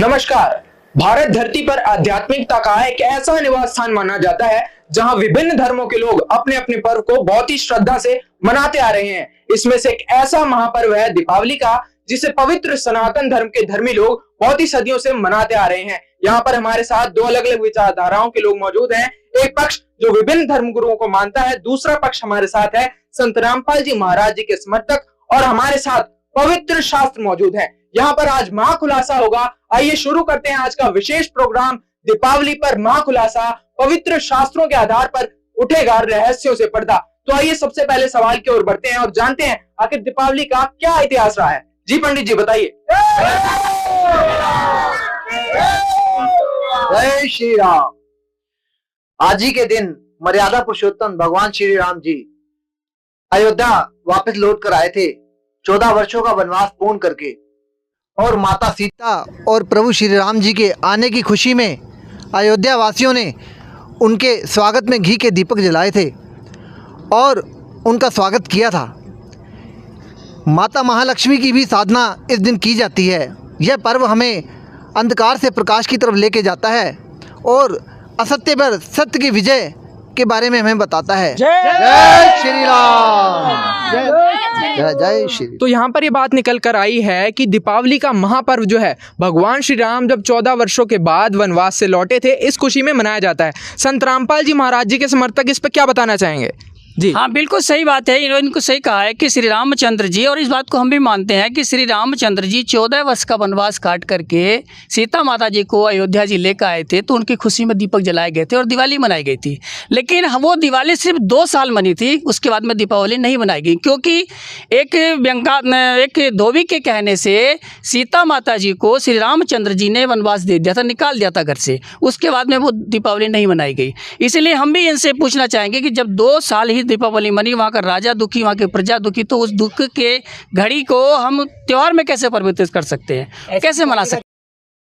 नमस्कार। भारत धरती पर आध्यात्मिकता का एक ऐसा निवास स्थान माना जाता है जहां विभिन्न धर्मों के लोग अपने अपने पर्व को बहुत ही श्रद्धा से मनाते आ रहे हैं। इसमें से एक ऐसा महापर्व है दीपावली का, जिसे पवित्र सनातन धर्म के धर्मी लोग बहुत ही सदियों से मनाते आ रहे हैं। यहाँ पर हमारे साथ दो अलग अलग विचारधाराओं के लोग मौजूद हैं। एक पक्ष जो विभिन्न धर्म गुरुओं को मानता है, दूसरा पक्ष हमारे साथ है संत रामपाल जी महाराज जी के समर्थक, और हमारे साथ पवित्र शास्त्र मौजूद है। यहाँ पर आज महाखुलासा होगा। आइए शुरू करते हैं आज का विशेष प्रोग्राम दीपावली पर महाखुलासा। पवित्र शास्त्रों के आधार पर उठेगा रहस्यों से पर्दा। तो आइए सबसे पहले सवाल की ओर बढ़ते हैं और जानते हैं आखिर दीपावली का क्या इतिहास रहा है। जी पंडित जी बताइए। जय श्री राम। आज ही के दिन मर्यादा पुरुषोत्तम भगवान श्री राम जी अयोध्या वापस लौट कर आए थे, 14 वर्षों का वनवास पूर्ण करके। और माता सीता और प्रभु श्री राम जी के आने की खुशी में अयोध्या वासियों ने उनके स्वागत में घी के दीपक जलाए थे और उनका स्वागत किया था। माता महालक्ष्मी की भी साधना इस दिन की जाती है। यह पर्व हमें अंधकार से प्रकाश की तरफ लेके जाता है और असत्य पर सत्य की विजय के बारे में हमें बताता है। जय श्री राम। जय श्री। तो यहाँ पर ये बात निकल कर आई है कि दीपावली का महापर्व जो है भगवान श्री राम जब 14 वर्षों के बाद वनवास से लौटे थे, इस खुशी में मनाया जाता है। संत रामपाल जी महाराज जी के समर्थक इस पर क्या बताना चाहेंगे? जी हाँ, बिल्कुल सही बात है। इन्होंने इनको सही कहा है कि श्री रामचंद्र जी, और इस बात को हम भी मानते हैं कि श्री रामचंद्र जी 14 वर्ष का वनवास काट करके सीता माता जी को अयोध्या जी लेकर आए थे, तो उनकी खुशी में दीपक जलाए गए थे और दिवाली मनाई गई थी। लेकिन वो दिवाली सिर्फ 2 साल मनी थी, उसके बाद में दीपावली नहीं मनाई गई, क्योंकि एक धोबी के कहने से सीता माता जी को श्री रामचंद्र जी ने वनवास दे दिया था, निकाल दिया था घर से। उसके बाद में वो दीपावली नहीं मनाई गई। इसलिए हम भी इनसे पूछना चाहेंगे कि जब 2 साल ही दीपावली मनी, वहाँ का राजा दुखी, वहाँ की प्रजा दुखी, तो उस दुख के घड़ी को हम त्योहार में कैसे परिवर्तित कर सकते हैं, कैसे मना सकते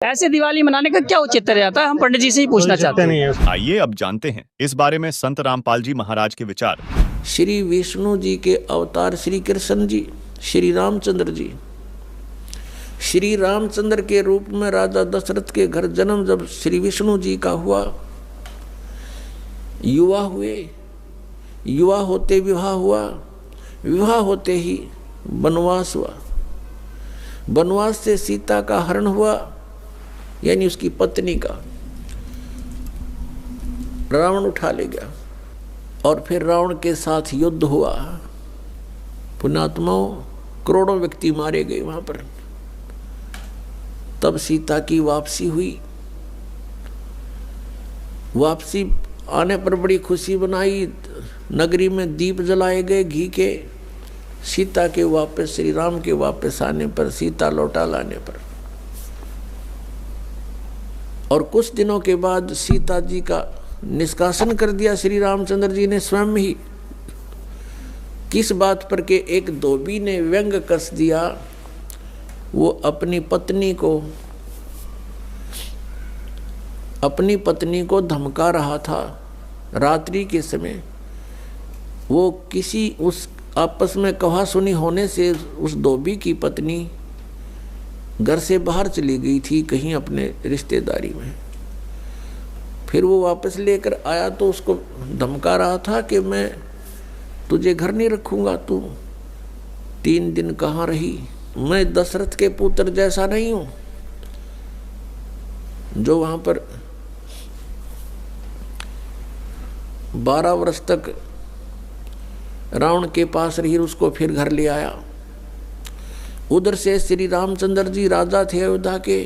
हैं? ऐसे दिवाली मनाने का क्या औचित्य रहता है, हम पंडित जी से ही पूछना चाहते हैं। आइए अब जानते हैं इस बारे में संत रामपाल जी महाराज के विचार। श्री विष्णु जी के अवतार श्री कृष्ण जी, श्री रामचंद्र जी, श्री रामचंद्र के रूप में राजा दशरथ के घर जन्म जब श्री विष्णु जी का हुआ, युवा हुए, युवा होते विवाह हुआ, विवाह होते ही वनवास हुआ, वनवास से सीता का हरण हुआ, यानी उसकी पत्नी का रावण उठा ले गया, और फिर रावण के साथ युद्ध हुआ। पुण्यात्माओं, करोड़ों व्यक्ति मारे गए वहां पर। तब सीता की वापसी हुई। वापसी आने पर बड़ी खुशी बनाई, नगरी में दीप जलाए गए घी के। सीता के वापस, श्री राम के वापस आने पर, सीता लौटा लाने पर, और कुछ दिनों के बाद सीता जी का निष्कासन कर दिया श्री रामचंद्र जी ने स्वयं ही। किस बात पर के एक धोबी ने व्यंग कस दिया, वो अपनी पत्नी को धमका रहा था रात्रि के समय। वो किसी उस आपस में कहा सुनी होने से उस धोबी की पत्नी घर से बाहर चली गई थी कहीं अपने रिश्तेदारी में। फिर वो वापस लेकर आया तो उसको धमका रहा था कि मैं तुझे घर नहीं रखूंगा, तू 3 दिन कहाँ रही, मैं दशरथ के पुत्र जैसा नहीं हूं जो वहां पर 12 वर्ष तक रावण के पास रही, उसको फिर घर ले आया। उधर से श्री रामचंद्र जी राजा थे अयोध्या के।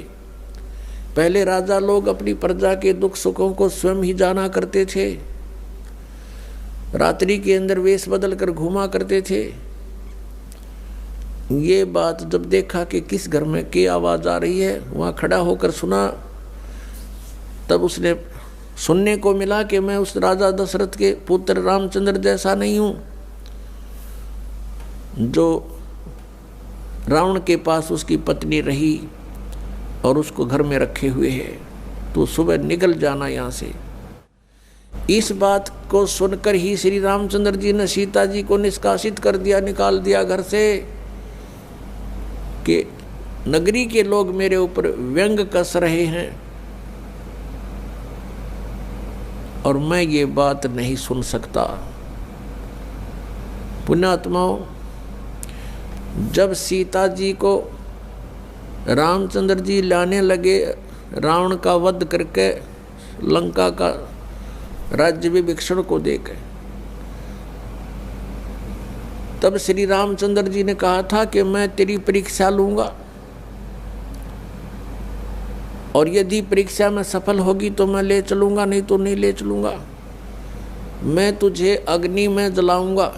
पहले राजा लोग अपनी प्रजा के दुख सुखों को स्वयं ही जाना करते थे, रात्रि के अंदर वेश बदल कर घूमा करते थे। ये बात जब देखा कि किस घर में की आवाज आ रही है, वहाँ खड़ा होकर सुना, तब उसने सुनने को मिला कि मैं उस राजा दशरथ के पुत्र रामचंद्र जैसा नहीं हूँ जो रावण के पास उसकी पत्नी रही और उसको घर में रखे हुए है, तो सुबह निकल जाना यहाँ से। इस बात को सुनकर ही श्री रामचंद्र जी ने सीता जी को निष्कासित कर दिया, निकाल दिया घर से कि नगरी के लोग मेरे ऊपर व्यंग कस रहे हैं और मैं ये बात नहीं सुन सकता। पुण्यात्माओं, जब सीता जी को रामचंद्र जी लाने लगे रावण का वध करके लंका का राज्य विभीषण को देकर, तब श्री रामचंद्र जी ने कहा था कि मैं तेरी परीक्षा लूंगा और यदि परीक्षा में सफल होगी तो मैं ले चलूंगा, नहीं तो नहीं ले चलूंगा। मैं तुझे अग्नि में जलाऊंगा,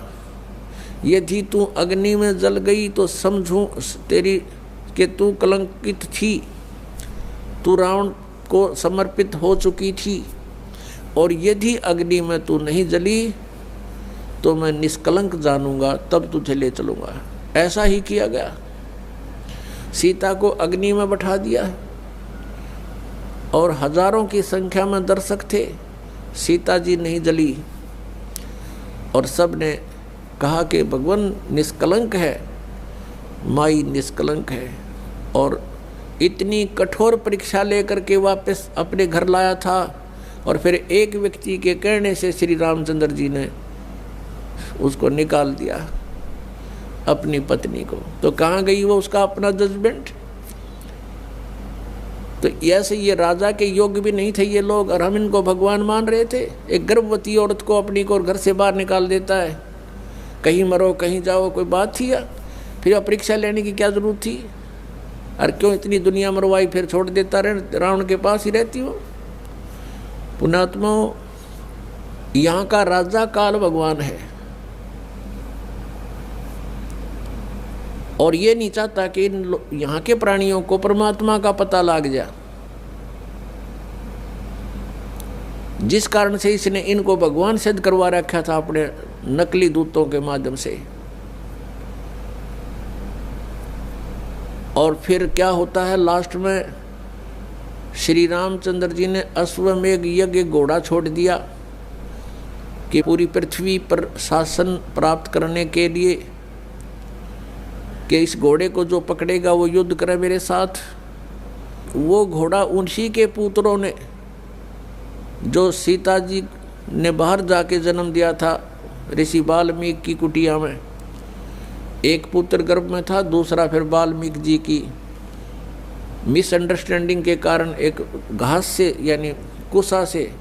यदि तू अग्नि में जल गई तो समझूं तेरी कि तू कलंकित थी, तू रावण को समर्पित हो चुकी थी, और यदि अग्नि में तू नहीं जली तो मैं निष्कलंक जानूंगा, तब तुझे ले चलूंगा। ऐसा ही किया गया। सीता को अग्नि में बैठा दिया और हजारों की संख्या में दर्शक थे। सीता जी नहीं जली और सब ने कहा कि भगवान निष्कलंक है, माई निष्कलंक है, और इतनी कठोर परीक्षा लेकर के वापस अपने घर लाया था। और फिर एक व्यक्ति के कहने से श्री रामचंद्र जी ने उसको निकाल दिया, अपनी पत्नी को। तो कहाँ गई वो उसका अपना जजमेंट? तो ऐसे ये राजा के योग्य भी नहीं थे ये लोग, और हम इनको भगवान मान रहे थे। एक गर्भवती औरत को अपनी को घर से बाहर निकाल देता है, कहीं मरो कहीं जाओ, कोई बात थी? या फिर परीक्षा लेने की क्या जरूरत थी? और क्यों इतनी दुनिया मरवाई, फिर छोड़ देता रहे, रावण के पास ही रहती हो। पुण्यात्माओं, यहाँ का राजा काल भगवान है और ये नहीं चाहता कि यहाँ के प्राणियों को परमात्मा का पता लग जाए, जिस कारण से इसने इनको भगवान सिद्ध करवा रखा था अपने नकली दूतों के माध्यम से। और फिर क्या होता है लास्ट में, श्री रामचंद्र जी ने अश्वमेघ यज्ञ घोड़ा छोड़ दिया कि पूरी पृथ्वी पर शासन प्राप्त करने के लिए कि इस घोड़े को जो पकड़ेगा वो युद्ध करे मेरे साथ। वो घोड़ा उन्हीं के पुत्रों ने, जो सीता जी ने बाहर जाके जन्म दिया था ऋषि वाल्मीकि की कुटिया में, एक पुत्र गर्भ में था, दूसरा फिर वाल्मीकि जी की मिसअंडरस्टैंडिंग के कारण एक घास से, यानी कुसा से,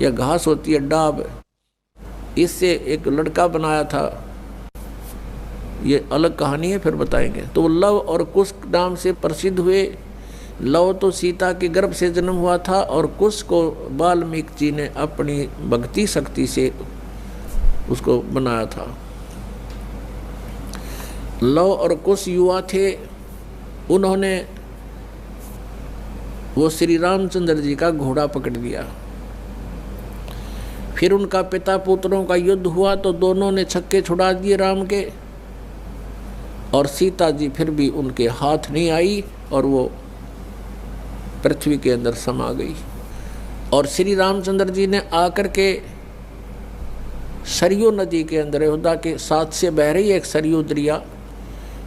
या घास होती है डाब, इससे एक लड़का बनाया था। ये अलग कहानी है, फिर बताएंगे। तो लव और कुश नाम से प्रसिद्ध हुए। लव तो सीता के गर्भ से जन्म हुआ था और कुश को वाल्मीकि जी ने अपनी भक्ति शक्ति से उसको बनाया था। लव और कुश युवा थे, उन्होंने वो श्री रामचंद्र जी का घोड़ा पकड़ लिया। फिर उनका पिता पुत्रों का युद्ध हुआ तो दोनों ने छक्के छुड़ा दिए राम के, और सीता जी फिर भी उनके हाथ नहीं आई और वो पृथ्वी के अंदर समा गई। और श्री रामचंद्र जी ने आकर के सरयू नदी के अंदर, अयोध्या के साथ से बह रही एक सरयू दरिया,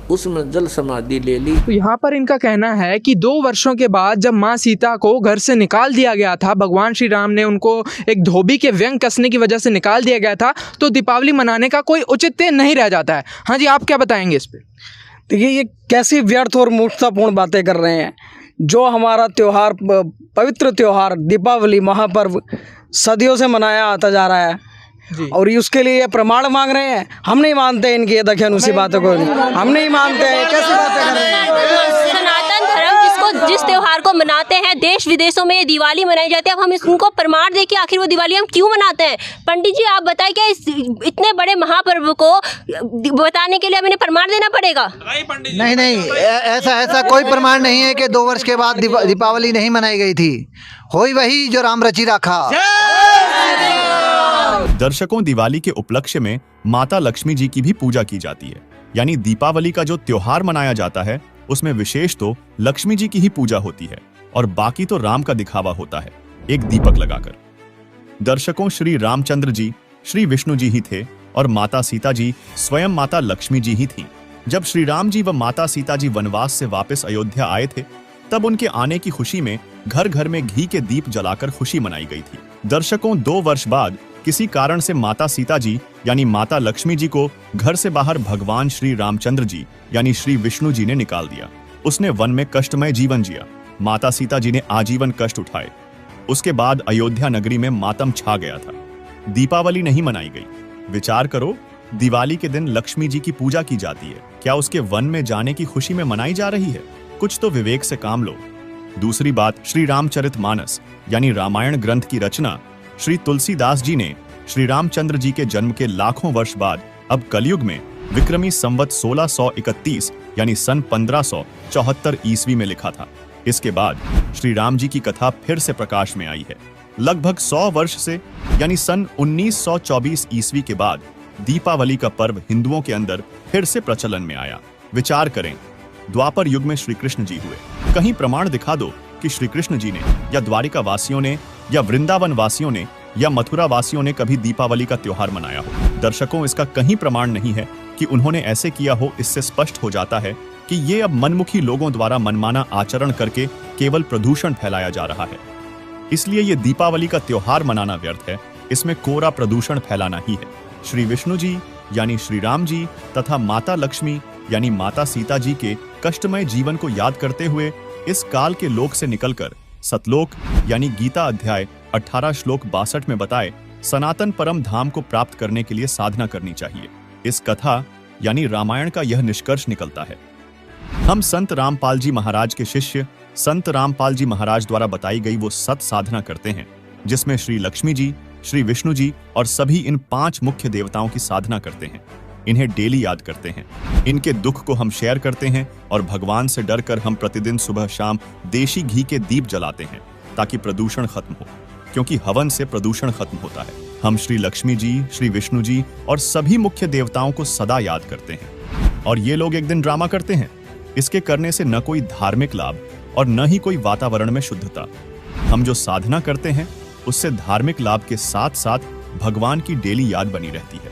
उसमें जल समाधि ले ली। तो यहाँ पर इनका कहना है कि 2 वर्षों के बाद जब माँ सीता को घर से निकाल दिया गया था, भगवान श्री राम ने उनको एक धोबी के व्यंग कसने की वजह से निकाल दिया गया था, तो दीपावली मनाने का कोई औचित्य नहीं रह जाता है। हाँ जी, आप क्या बताएंगे इस पर? देखिए, ये कैसी व्यर्थ और मूर्खतापूर्ण बातें कर रहे हैं। जो हमारा त्यौहार, पवित्र त्यौहार दीपावली महापर्व सदियों से मनाया आता जा रहा है, और उसके लिए प्रमाण मांग रहे हैं। हम नहीं मानते इनकी ये दखियानुसी बातों को, हम नहीं मानते हैं। कैसी बातें कर रहे हैं? सनातन धर्म जिस त्योहार को मनाते हैं, देश विदेशों में दिवाली मनाई जाती है। अब हम इनको प्रमाण दें कि आखिर वो दिवाली हम क्यों मनाते हैं। पंडित जी, आप बताएं, क्या इस इतने बड़े महापर्व को बताने के लिए हमें प्रमाण देना पड़ेगा? नहीं, ऐसा कोई प्रमाण नहीं है कि 2 वर्ष के बाद दीपावली नहीं मनाई गई थी। होई वही जो राम रची रखा। दर्शकों, दिवाली के उपलक्ष्य में माता लक्ष्मी जी की भी पूजा की जाती है। यानी दीपावली का जो त्योहार मनाया जाता है उसमें विशेष तो लक्ष्मी जी की ही पूजा होती है और बाकी तो राम का दिखावा होता है, एक दीपक लगाकर। दर्शकों, श्री रामचंद्र जी श्री विष्णु जी ही थे और माता सीता जी स्वयं माता लक्ष्मी जी ही थी। जब श्री राम जी व माता सीता जी वनवास से वापस अयोध्या आए थे, तब उनके आने की खुशी में घर घर में घी के दीप जलाकर खुशी मनाई गई थी। दर्शकों, 2 वर्ष बाद किसी कारण से माता सीता जी यानी माता लक्ष्मी जी को घर से बाहर भगवान श्री रामचंद्र जी यानी श्री विष्णु जी ने निकाल दिया। उसने वन में कष्टमय जीवन जिया। माता सीता जी ने आजीवन कष्ट उठाए। उसके बाद अयोध्या नगरी में मातम छा गया था। दीपावली नहीं मनाई गई। विचार करो, दिवाली के दिन लक्ष्मी जी की पूजा की जाती है, क्या उसके वन में जाने की खुशी में मनाई जा रही है? कुछ तो विवेक से काम लो। दूसरी बात, श्री रामचरितमानस यानी रामायण ग्रंथ की रचना श्री तुलसीदास जी ने श्री रामचंद्र जी के जन्म के लाखों वर्ष बाद अब कलयुग में विक्रमी संवत 1631 यानी सन 1574 ईस्वी में लिखा था। इसके बाद श्री राम जी की कथा फिर से प्रकाश में आई है। लगभग 100 वर्ष से यानी सन 1924 ईस्वी के बाद दीपावली का पर्व हिंदुओं के अंदर फिर से प्रचलन में आया। विचार करें, द्वापर युग में श्री कृष्ण जी हुए। कहीं प्रमाण दिखा दो कि श्री कृष्ण जी ने या द्वारिका वासियों ने या वृंदावन वासियों ने या मथुरा वासियों ने कभी दीपावली का त्योहार मनाया हो। दर्शकों, इसका कहीं प्रमाण नहीं है कि उन्होंने ऐसे किया हो। इससे स्पष्ट हो जाता है कि ये अब मनमुखी लोगों द्वारा मनमाना आचरण करके केवल प्रदूषण फैलाया जा रहा है। इसलिए ये दीपावली का त्योहार मनाना व्यर्थ है। इसमें कोरा प्रदूषण फैलाना ही है। श्री विष्णु जी यानी श्री राम जी तथा माता लक्ष्मी यानी माता सीता जी के कष्टमय जीवन को याद करते हुए इस काल के लोक से निकलकर सतलोक यानी गीता अध्याय 18 श्लोक 62 में बताए सनातन परम धाम को प्राप्त करने के लिए साधना करनी चाहिए। इस कथा यानी रामायण का यह निष्कर्ष निकलता है। हम संत रामपाल जी महाराज के शिष्य संत रामपाल जी महाराज द्वारा बताई गई वो सत साधना करते हैं, जिसमें श्री लक्ष्मी जी, श्री विष्णु जी और सभी इन 5 मुख्य देवताओं की साधना करते हैं। इन्हें डेली याद करते हैं। इनके दुख को हम शेयर करते हैं और भगवान से डरकर हम प्रतिदिन सुबह शाम देशी घी के दीप जलाते हैं ताकि प्रदूषण खत्म हो, क्योंकि हवन से प्रदूषण खत्म होता है। हम श्री लक्ष्मी जी, श्री विष्णु जी और सभी मुख्य देवताओं को सदा याद करते हैं। और ये लोग एक दिन ड्रामा करते हैं। इसके करने से न कोई धार्मिक लाभ और न ही कोई वातावरण में शुद्धता। हम जो साधना करते हैं उससे धार्मिक लाभ के साथ साथ भगवान की डेली याद बनी रहती है।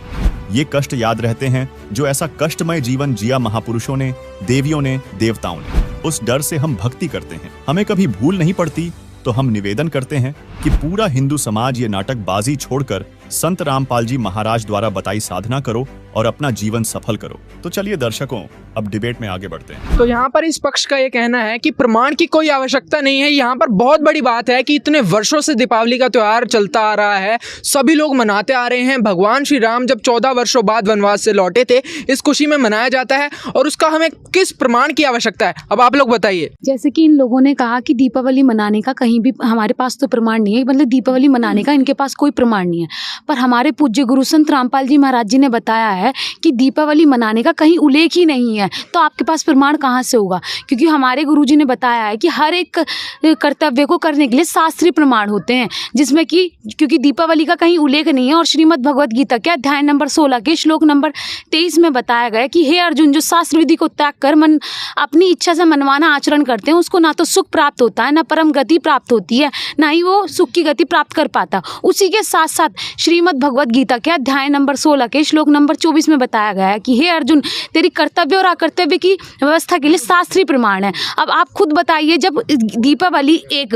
ये कष्ट याद रहते हैं जो ऐसा कष्टमय जीवन जिया महापुरुषों ने, देवियों ने, देवताओं ने। उस डर से हम भक्ति करते हैं। हमें कभी भूल नहीं पड़ती तो हम निवेदन करते हैं कि पूरा हिंदू समाज ये नाटकबाजी छोड़कर संत रामपाल जी महाराज द्वारा बताई साधना करो और अपना जीवन सफल करो। तो चलिए दर्शकों, अब डिबेट में आगे बढ़ते हैं। तो यहाँ पर इस पक्ष का ये कहना है कि प्रमाण की कोई आवश्यकता नहीं है। यहाँ पर बहुत बड़ी बात है कि इतने वर्षों से दीपावली का त्योहार चलता आ रहा है, सभी लोग मनाते आ रहे हैं। भगवान श्री राम जब 14 वर्षों बाद वनवास से लौटे थे, इस खुशी में मनाया जाता है और उसका हमें किस प्रमाण की आवश्यकता है? अब आप लोग बताइए। जैसे कि इन लोगों ने कहा कि दीपावली मनाने का कहीं भी हमारे पास तो प्रमाण नहीं है, मतलब दीपावली मनाने का इनके पास कोई प्रमाण नहीं है। पर हमारे पूज्य गुरु संत रामपाल जी महाराज जी ने बताया है कि दीपावली मनाने का कहीं उल्लेख ही नहीं है, तो आपके पास प्रमाण कहाँ से होगा? क्योंकि हमारे गुरुजी ने बताया है कि हर एक कर्तव्य को करने के लिए शास्त्रीय प्रमाण होते हैं, जिसमें कि क्योंकि दीपावली का कहीं उल्लेख नहीं है। और श्रीमद् भगवद गीता के अध्याय नंबर 16 के श्लोक नंबर 23 में बताया गया कि हे अर्जुन, जो शास्त्र विधि को त्याग कर मन अपनी इच्छा से मनमाना आचरण करते हैं, उसको ना तो सुख प्राप्त होता है, ना परम गति प्राप्त होती है, ना ही वो सुख की गति प्राप्त कर पाता। उसी के साथ साथ श्रीमद् भगवद गीता के अध्याय नंबर 16 के श्लोक नंबर 24 में बताया गया है कि हे अर्जुन, तेरी कर्तव्य और अकर्तव्य की व्यवस्था के लिए शास्त्रीय प्रमाण है। अब आप खुद बताइए, जब दीपावली एक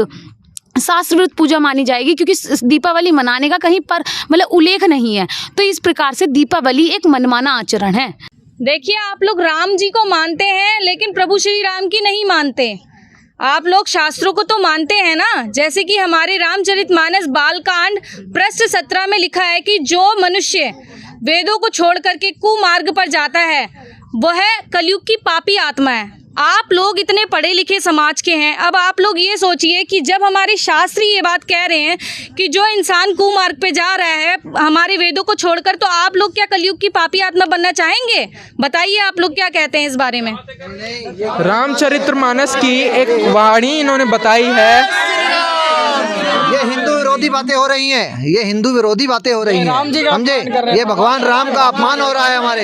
शास्त्रविरुद्ध पूजा मानी जाएगी क्योंकि दीपावली मनाने का कहीं पर मतलब उल्लेख नहीं है, तो इस प्रकार से दीपावली एक मनमाना आचरण है। देखिए, आप लोग राम जी को मानते हैं लेकिन प्रभु श्री राम की नहीं मानते। आप लोग शास्त्रों को तो मानते हैं ना, जैसे कि हमारे रामचरितमानस बालकांड पृष्ठ 17 में लिखा है कि जो मनुष्य वेदों को छोड़ करके कुमार्ग पर जाता है वह कलयुग की पापी आत्मा है। आप लोग इतने पढ़े लिखे समाज के हैं, अब आप लोग ये सोचिए कि जब हमारे शास्त्री ये बात कह रहे हैं कि जो इंसान कुमार्ग पे जा रहा है हमारे वेदों को छोड़कर, तो आप लोग क्या कलयुग की पापी आत्मा बनना चाहेंगे? बताइए आप लोग क्या कहते हैं इस बारे में। रामचरितमानस की एक वाणी इन्होंने बताई है। ये हिंदू विरोधी विरोधी बातें हो रही हैं, ये हिंदू विरोधी बातें हो रही राम जी हैं, का समझे? अपमान कर रहे हैं। ये भगवान राम का अपमान हो रहा है, हमारे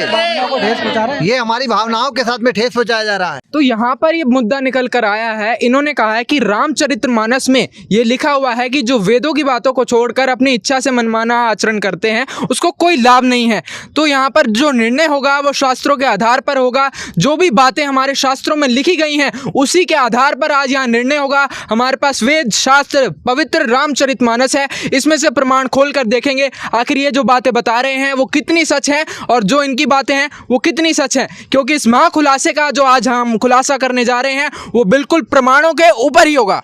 ये हमारी भावनाओं के साथ में ठेस पहुंचाया जा रहा है। तो यहाँ पर ये मुद्दा निकल कर आया है। इन्होंने कहा है कि रामचरितमानस में ये लिखा हुआ है कि जो वेदों की बातों को छोड़कर अपनी इच्छा से मनमाना आचरण करते हैं उसको कोई लाभ नहीं है। तो यहाँ पर जो निर्णय होगा वो शास्त्रों के आधार पर होगा। जो भी बातें हमारे शास्त्रों में लिखी गई हैं उसी के आधार पर आज यहाँ निर्णय होगा। हमारे पास वेद शास्त्र पवित्र रामचरितमानस है, इसमें से प्रमाण खोल कर देखेंगे आखिर ये जो बातें बता रहे हैं वो कितनी सच है और जो इनकी बातें हैं वो कितनी सच है। क्योंकि इस महाखुलासे का जो आज हम खुलासा करने जा रहे हैं वो बिल्कुल प्रमाणों के ऊपर ही होगा।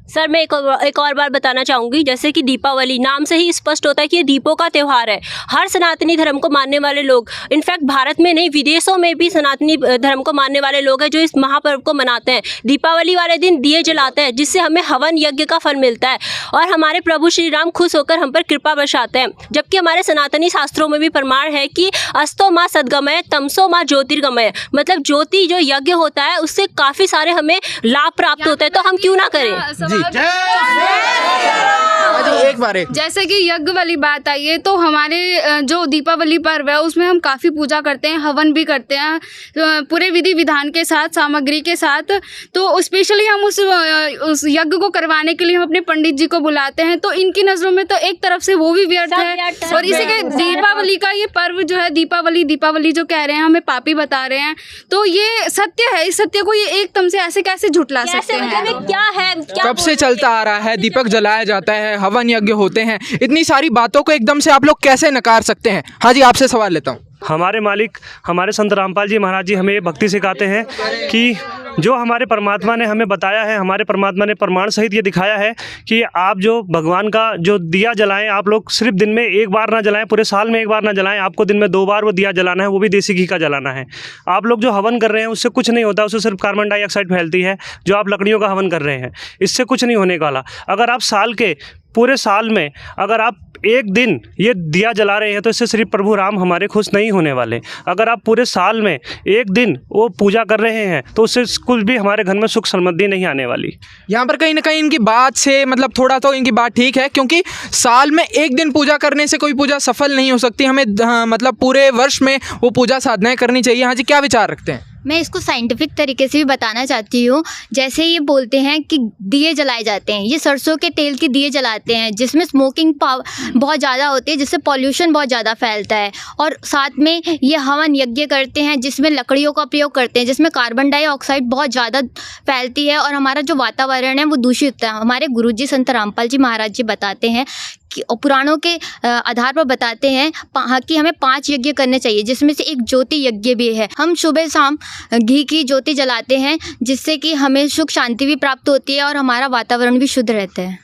सर मैं एक और बार बताना चाहूँगी, जैसे कि दीपावली नाम से ही स्पष्ट होता है कि ये दीपों का त्यौहार है। हर सनातनी धर्म को मानने वाले लोग, इनफैक्ट भारत में नहीं विदेशों में भी सनातनी धर्म को मानने वाले लोग हैं जो इस महापर्व को मनाते हैं। दीपावली वाले दिन दिए जलाते हैं जिससे हमें हवन यज्ञ का फल मिलता है और हमारे प्रभु श्री राम खुश होकर हम पर कृपा बरसाते हैं। जबकि हमारे सनातनी शास्त्रों में भी प्रमाण है कि अस्तो माँ सद्गमय तमसो माँ ज्योतिर्गमय, मतलब ज्योति जो यज्ञ होता है उससे काफ़ी सारे हमें लाभ प्राप्त होते हैं, तो हम क्यों ना करें। एक बार जैसे कि यज्ञ वाली बात आई है, तो हमारे जो दीपावली पर्व है उसमें हम काफ़ी पूजा करते हैं, हवन भी करते हैं पूरे विधि विधान के साथ, सामग्री के साथ। तो स्पेशली हम उस यज्ञ को करवाने के लिए हम अपने पंडित जी को बुलाते हैं। तो इनकी नज़रों में तो एक तरफ से वो भी व्यर्थ है और इसी के दीपावली का ये पर्व जो है दीपावली जो कह रहे हैं हमें पापी बता रहे हैं, तो ये सत्य है। इस सत्य को ये एकदम से ऐसे कैसे झुठला सकते हैं? क्या है, कब से चलता आ रहा है, दीपक जलाया जाता है, हवन यज्ञ होते हैं, इतनी सारी बातों को एकदम से आप लोग कैसे नकार सकते हैं? हाँ जी, आपसे सवाल लेता हूँ। हमारे मालिक हमारे संत रामपाल जी महाराज जी हमें ये भक्ति सिखाते हैं कि जो हमारे परमात्मा ने हमें बताया है, हमारे परमात्मा ने प्रमाण सहित ये दिखाया है कि आप जो भगवान का जो दिया जलाएं, आप लोग सिर्फ दिन में एक बार ना जलाएं, पूरे साल में एक बार ना जलाएं, आपको दिन में 2 बार वो दिया जलाना है, वो भी देसी घी का जलाना है। आप लोग जो हवन कर रहे हैं उससे कुछ नहीं होता, उससे सिर्फ कार्बन डाइऑक्साइड फैलती है। जो आप लकड़ियों का हवन कर रहे हैं इससे कुछ नहीं होने वाला। अगर आप पूरे साल में अगर आप एक दिन ये दिया जला रहे हैं तो इससे श्री प्रभु राम हमारे खुश नहीं होने वाले। अगर आप पूरे साल में एक दिन वो पूजा कर रहे हैं तो उससे कुछ भी हमारे घर में सुख समृद्धि नहीं आने वाली। यहाँ पर कहीं ना कहीं इनकी बात से मतलब थोड़ा तो इनकी बात ठीक है, क्योंकि साल में एक दिन पूजा करने से कोई पूजा सफल नहीं हो सकती। हमें मतलब पूरे वर्ष में वो पूजा साधनाएं करनी चाहिए। हाँ जी, क्या विचार रखते हैं? मैं इसको साइंटिफिक तरीके से भी बताना चाहती हूँ। जैसे ये बोलते हैं कि दिए जलाए जाते हैं, ये सरसों के तेल के दिए जलाते हैं जिसमें स्मोकिंग बहुत ज़्यादा होती है, जिससे पॉल्यूशन बहुत ज़्यादा फैलता है। और साथ में ये हवन यज्ञ करते हैं जिसमें लकड़ियों का प्रयोग करते हैं, जिसमें कार्बन डाइऑक्साइड बहुत ज़्यादा फैलती है और हमारा जो वातावरण है वो दूषित होता है। हमारे गुरुजी संत रामपाल जी महाराज जी बताते हैं कि पुराणों के आधार पर बताते हैं कि हमें 5 यज्ञ करने चाहिए, जिसमें से एक ज्योति यज्ञ भी है। हम सुबह शाम घी की ज्योति जलाते हैं जिससे कि हमें सुख शांति भी प्राप्त होती है और हमारा वातावरण भी शुद्ध रहता है।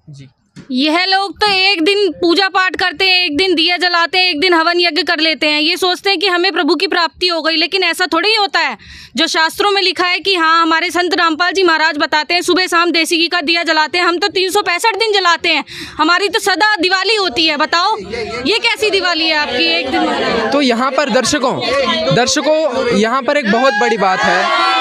जी, यह लोग तो एक दिन पूजा पाठ करते हैं, एक दिन दिया जलाते हैं, एक दिन हवन यज्ञ कर लेते हैं, ये सोचते हैं कि हमें प्रभु की प्राप्ति हो गई। लेकिन ऐसा थोड़ी ही होता है। जो शास्त्रों में लिखा है कि हाँ, हमारे संत रामपाल जी महाराज बताते हैं सुबह शाम देसी घी का दिया जलाते हैं। हम तो 365 दिन जलाते हैं, हमारी तो सदा दिवाली होती है। बताओ ये कैसी दिवाली है आपकी एक दिन? तो यहाँ पर दर्शकों यहाँ पर एक बहुत बड़ी बात है।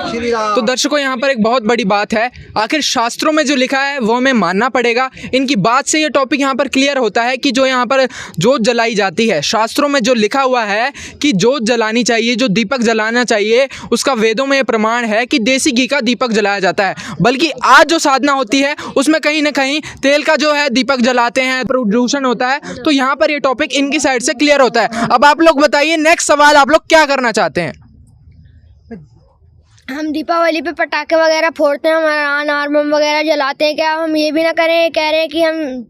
तो दर्शकों यहाँ पर एक बहुत बड़ी बात है, आखिर शास्त्रों में जो लिखा है वो हमें मानना पड़ेगा। इनकी बात से ये टॉपिक यहाँ पर क्लियर होता है कि जो यहाँ पर जोत जलाई जाती है, शास्त्रों में जो लिखा हुआ है कि जोत जलानी चाहिए, जो दीपक जलाना चाहिए, उसका वेदों में प्रमाण है कि देसी घी का दीपक जलाया जाता है। बल्कि आज जो साधना होती है उसमें कहीं ना कहीं तेल का जो है दीपक जलाते हैं, प्रदूषण होता है। तो यहाँ पर ये टॉपिक इनकी साइड से क्लियर होता है। अब आप लोग बताइए, नेक्स्ट सवाल आप लोग क्या करना चाहते हैं? हम दीपावली पे पटाखे वगैरह फोड़ते हैं, हमारा अनार बम वगैरह जलाते हैं, क्या हम ये भी ना करें? कह रहे हैं कि हम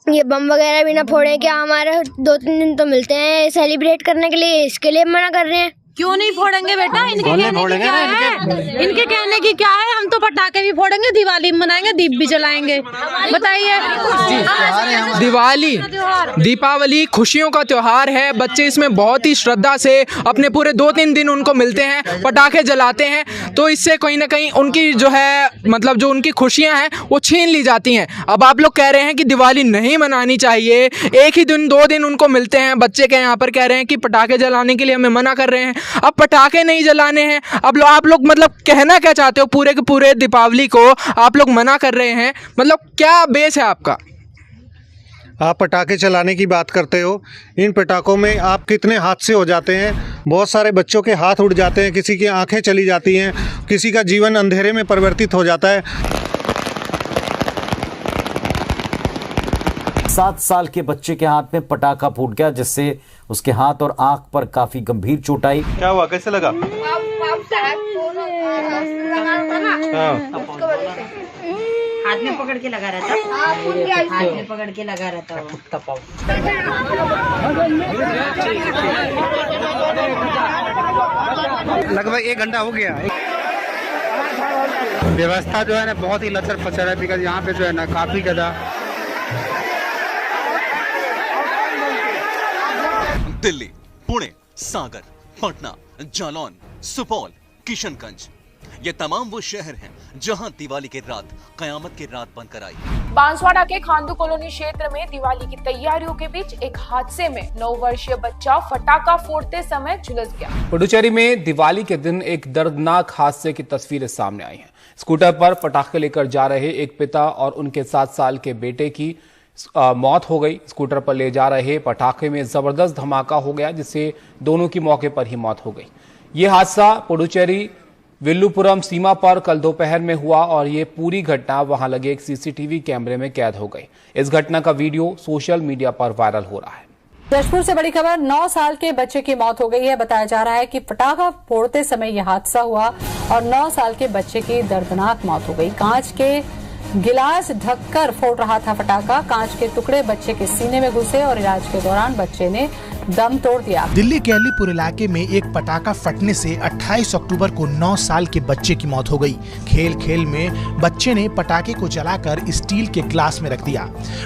ये बम वगैरह भी ना फोड़ें, क्या हमारे 2-3 दिन तो मिलते हैं सेलिब्रेट करने के लिए, इसके लिए मना कर रहे हैं? क्यों नहीं फोड़ेंगे बेटा? इनके कहने की क्या है? हम तो पटाखे भी फोड़ेंगे, दिवाली मनाएंगे, दीप भी जलाएंगे। बताइए। दीपावली खुशियों का त्योहार है। बच्चे इसमें बहुत ही श्रद्धा से अपने पूरे 2-3 दिन उनको मिलते हैं, पटाखे जलाते हैं। तो इससे कहीं ना कहीं उनकी जो है मतलब जो उनकी खुशियां हैं वो छीन ली जाती हैं। अब आप लोग कह रहे हैं कि दिवाली नहीं मनानी चाहिए, एक ही दिन 2 दिन उनको मिलते हैं। बच्चे के यहाँ पर कह रहे हैं कि पटाखे जलाने के लिए हमें मना कर रहे हैं। अब पटाखे नहीं जलाने हैं, अब आप लोग मतलब कहना क्या चाहते हो? पूरे के पूरे दीपावली को आप लोग मना कर रहे हैं, मतलब क्या बेस है आपका? आप पटाखे चलाने की बात करते हो, इन पटाखों में आप कितने हादसे हो जाते हैं। बहुत सारे बच्चों के हाथ उड़ जाते हैं, किसी की आंखें चली जाती हैं, किसी का जीवन अंधेरे में परिवर्तित हो जाता है। 7 साल के बच्चे के हाथ में पटाखा फूट गया, जिससे उसके हाथ और आंख पर काफी गंभीर चोट आई। क्या हुआ, कैसे लगा? हाथ में पकड़ के लगा रहता, हाथ में पकड़ के लगा रहता वो। लगभग 1 घंटा हो गया। व्यवस्था जो है ना बहुत ही लचर पचर है, बिकॉज यहाँ पे जो है ना काफी ज्यादा। दिल्ली, पुणे, सागर, पटना, जालौन, सुपौल, किशनगंज, ये तमाम वो शहर हैं जहां दिवाली की रात कयामत की रात बनकर आई। बांसवाड़ा के खांडू कॉलोनी क्षेत्र में दिवाली की तैयारियों के बीच एक हादसे में 9 वर्षीय बच्चा फटाका फोड़ते समय झुलस गया। पुडुचेरी में दिवाली के दिन एक दर्दनाक हादसे की तस्वीरें सामने आई हैं। स्कूटर पर पटाखे लेकर जा रहे एक पिता और उनके 7 साल के बेटे की मौत हो गई। स्कूटर पर ले जा रहे पटाखे में जबरदस्त धमाका हो गया, जिससे दोनों की मौके पर ही मौत हो गई। ये हादसा पुडुचेरी विल्लुपुरम सीमा पर कल दोपहर में हुआ और ये पूरी घटना वहां लगे एक सीसीटीवी कैमरे में कैद हो गई। इस घटना का वीडियो सोशल मीडिया पर वायरल हो रहा है। जशपुर से बड़ी खबर, 9 साल के बच्चे की मौत हो गई है। बताया जा रहा है कि पटाखा फोड़ते समय यह हादसा हुआ और 9 साल के बच्चे की दर्दनाक मौत हो गई। कांच के गिलास ढककर फोड़ रहा था पटाखा, कांच के टुकड़े बच्चे के सीने में घुसे और इलाज के दौरान बच्चे ने दम तोड़ दिया। दिल्ली के अलीपुर इलाके में एक पटाखा फटने से 28 अक्टूबर को 9 साल के बच्चे की मौत हो गई। खेल खेल में बच्चे ने पटाखे को जलाकर स्टील के ग्लास में रख दिया।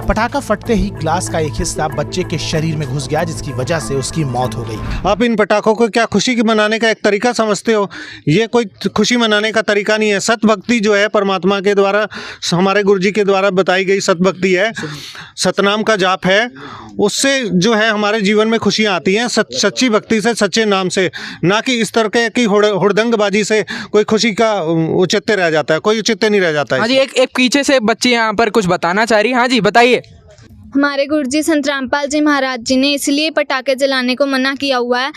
पटाखा फटते ही ग्लास का एक हिस्सा बच्चे के शरीर में घुस गया, जिसकी वजह से उसकी मौत हो गई। आप इन पटाखों को क्या खुशी मनाने का एक तरीका समझते हो? ये कोई खुशी मनाने का तरीका नहीं है। सत भक्ति जो है परमात्मा के द्वारा, हमारे गुरु जी के द्वारा बताई गई सत भक्ति है, सतनाम का जाप है, उससे जो है हमारे जीवन में खुशियां आती हैं। सच्ची भक्ति से, सच्चे नाम से, ना कि इस तरह की हुड़दंगबाजी से कोई खुशी का औचित्य रह जाता है। कोई औचित्य नहीं रह जाता है। हाँ जी, एक पीछे से बच्ची यहाँ पर कुछ बताना चाह रही। हाँ जी, बताइए। हमारे गुरुजी संत रामपाल जी महाराज जी ने इसलिए पटाखे जलाने को मना किया हुआ है।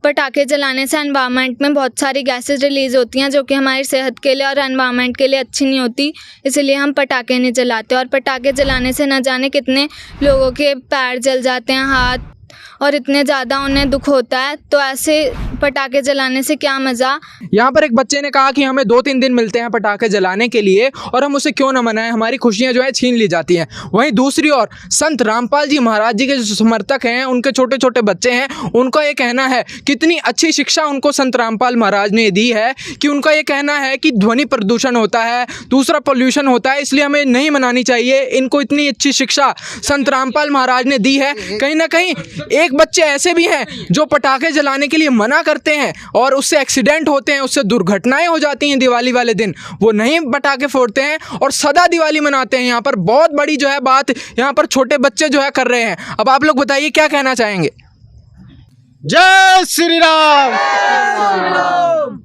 पटाखे जलाने से एनवायरनमेंट में बहुत सारी गैसेज रिलीज होती हैं जो कि हमारी सेहत के लिए और एनवायरनमेंट के लिए अच्छी नहीं होती, इसलिए हम पटाखे नहीं जलाते। और पटाखे जलाने से न जाने कितने लोगों के पैर जल जाते हैं, हाथ, और इतने ज़्यादा उन्हें दुख होता है। तो ऐसे पटाखे जलाने से क्या मज़ा। यहाँ पर एक बच्चे ने कहा कि हमें 2-3 दिन मिलते हैं पटाखे जलाने के लिए और हम उसे क्यों न मनाएं, हमारी खुशियाँ जो है छीन ली जाती हैं। वहीं दूसरी ओर संत रामपाल जी महाराज जी के जो समर्थक हैं, उनके छोटे छोटे बच्चे हैं, उनका ये कहना है, कितनी अच्छी शिक्षा उनको संत रामपाल महाराज ने दी है कि उनका ये कहना है कि ध्वनि प्रदूषण होता है, दूसरा पोल्यूशन होता है, इसलिए हमें नहीं मनानी चाहिए। इनको इतनी अच्छी शिक्षा संत रामपाल महाराज ने दी है। कहीं ना कहीं एक बच्चे ऐसे भी हैं जो पटाखे जलाने के लिए मना करते हैं और उससे एक्सीडेंट होते हैं, उससे दुर्घटनाएं हो जाती हैं। दिवाली वाले दिन वो नहीं पटाखे फोड़ते हैं और सदा दिवाली मनाते हैं। यहाँ पर बहुत बड़ी जो है बात यहाँ पर छोटे बच्चे जो है कर रहे हैं। अब आप लोग बताइए क्या कहना चाहेंगे। जय श्री राम।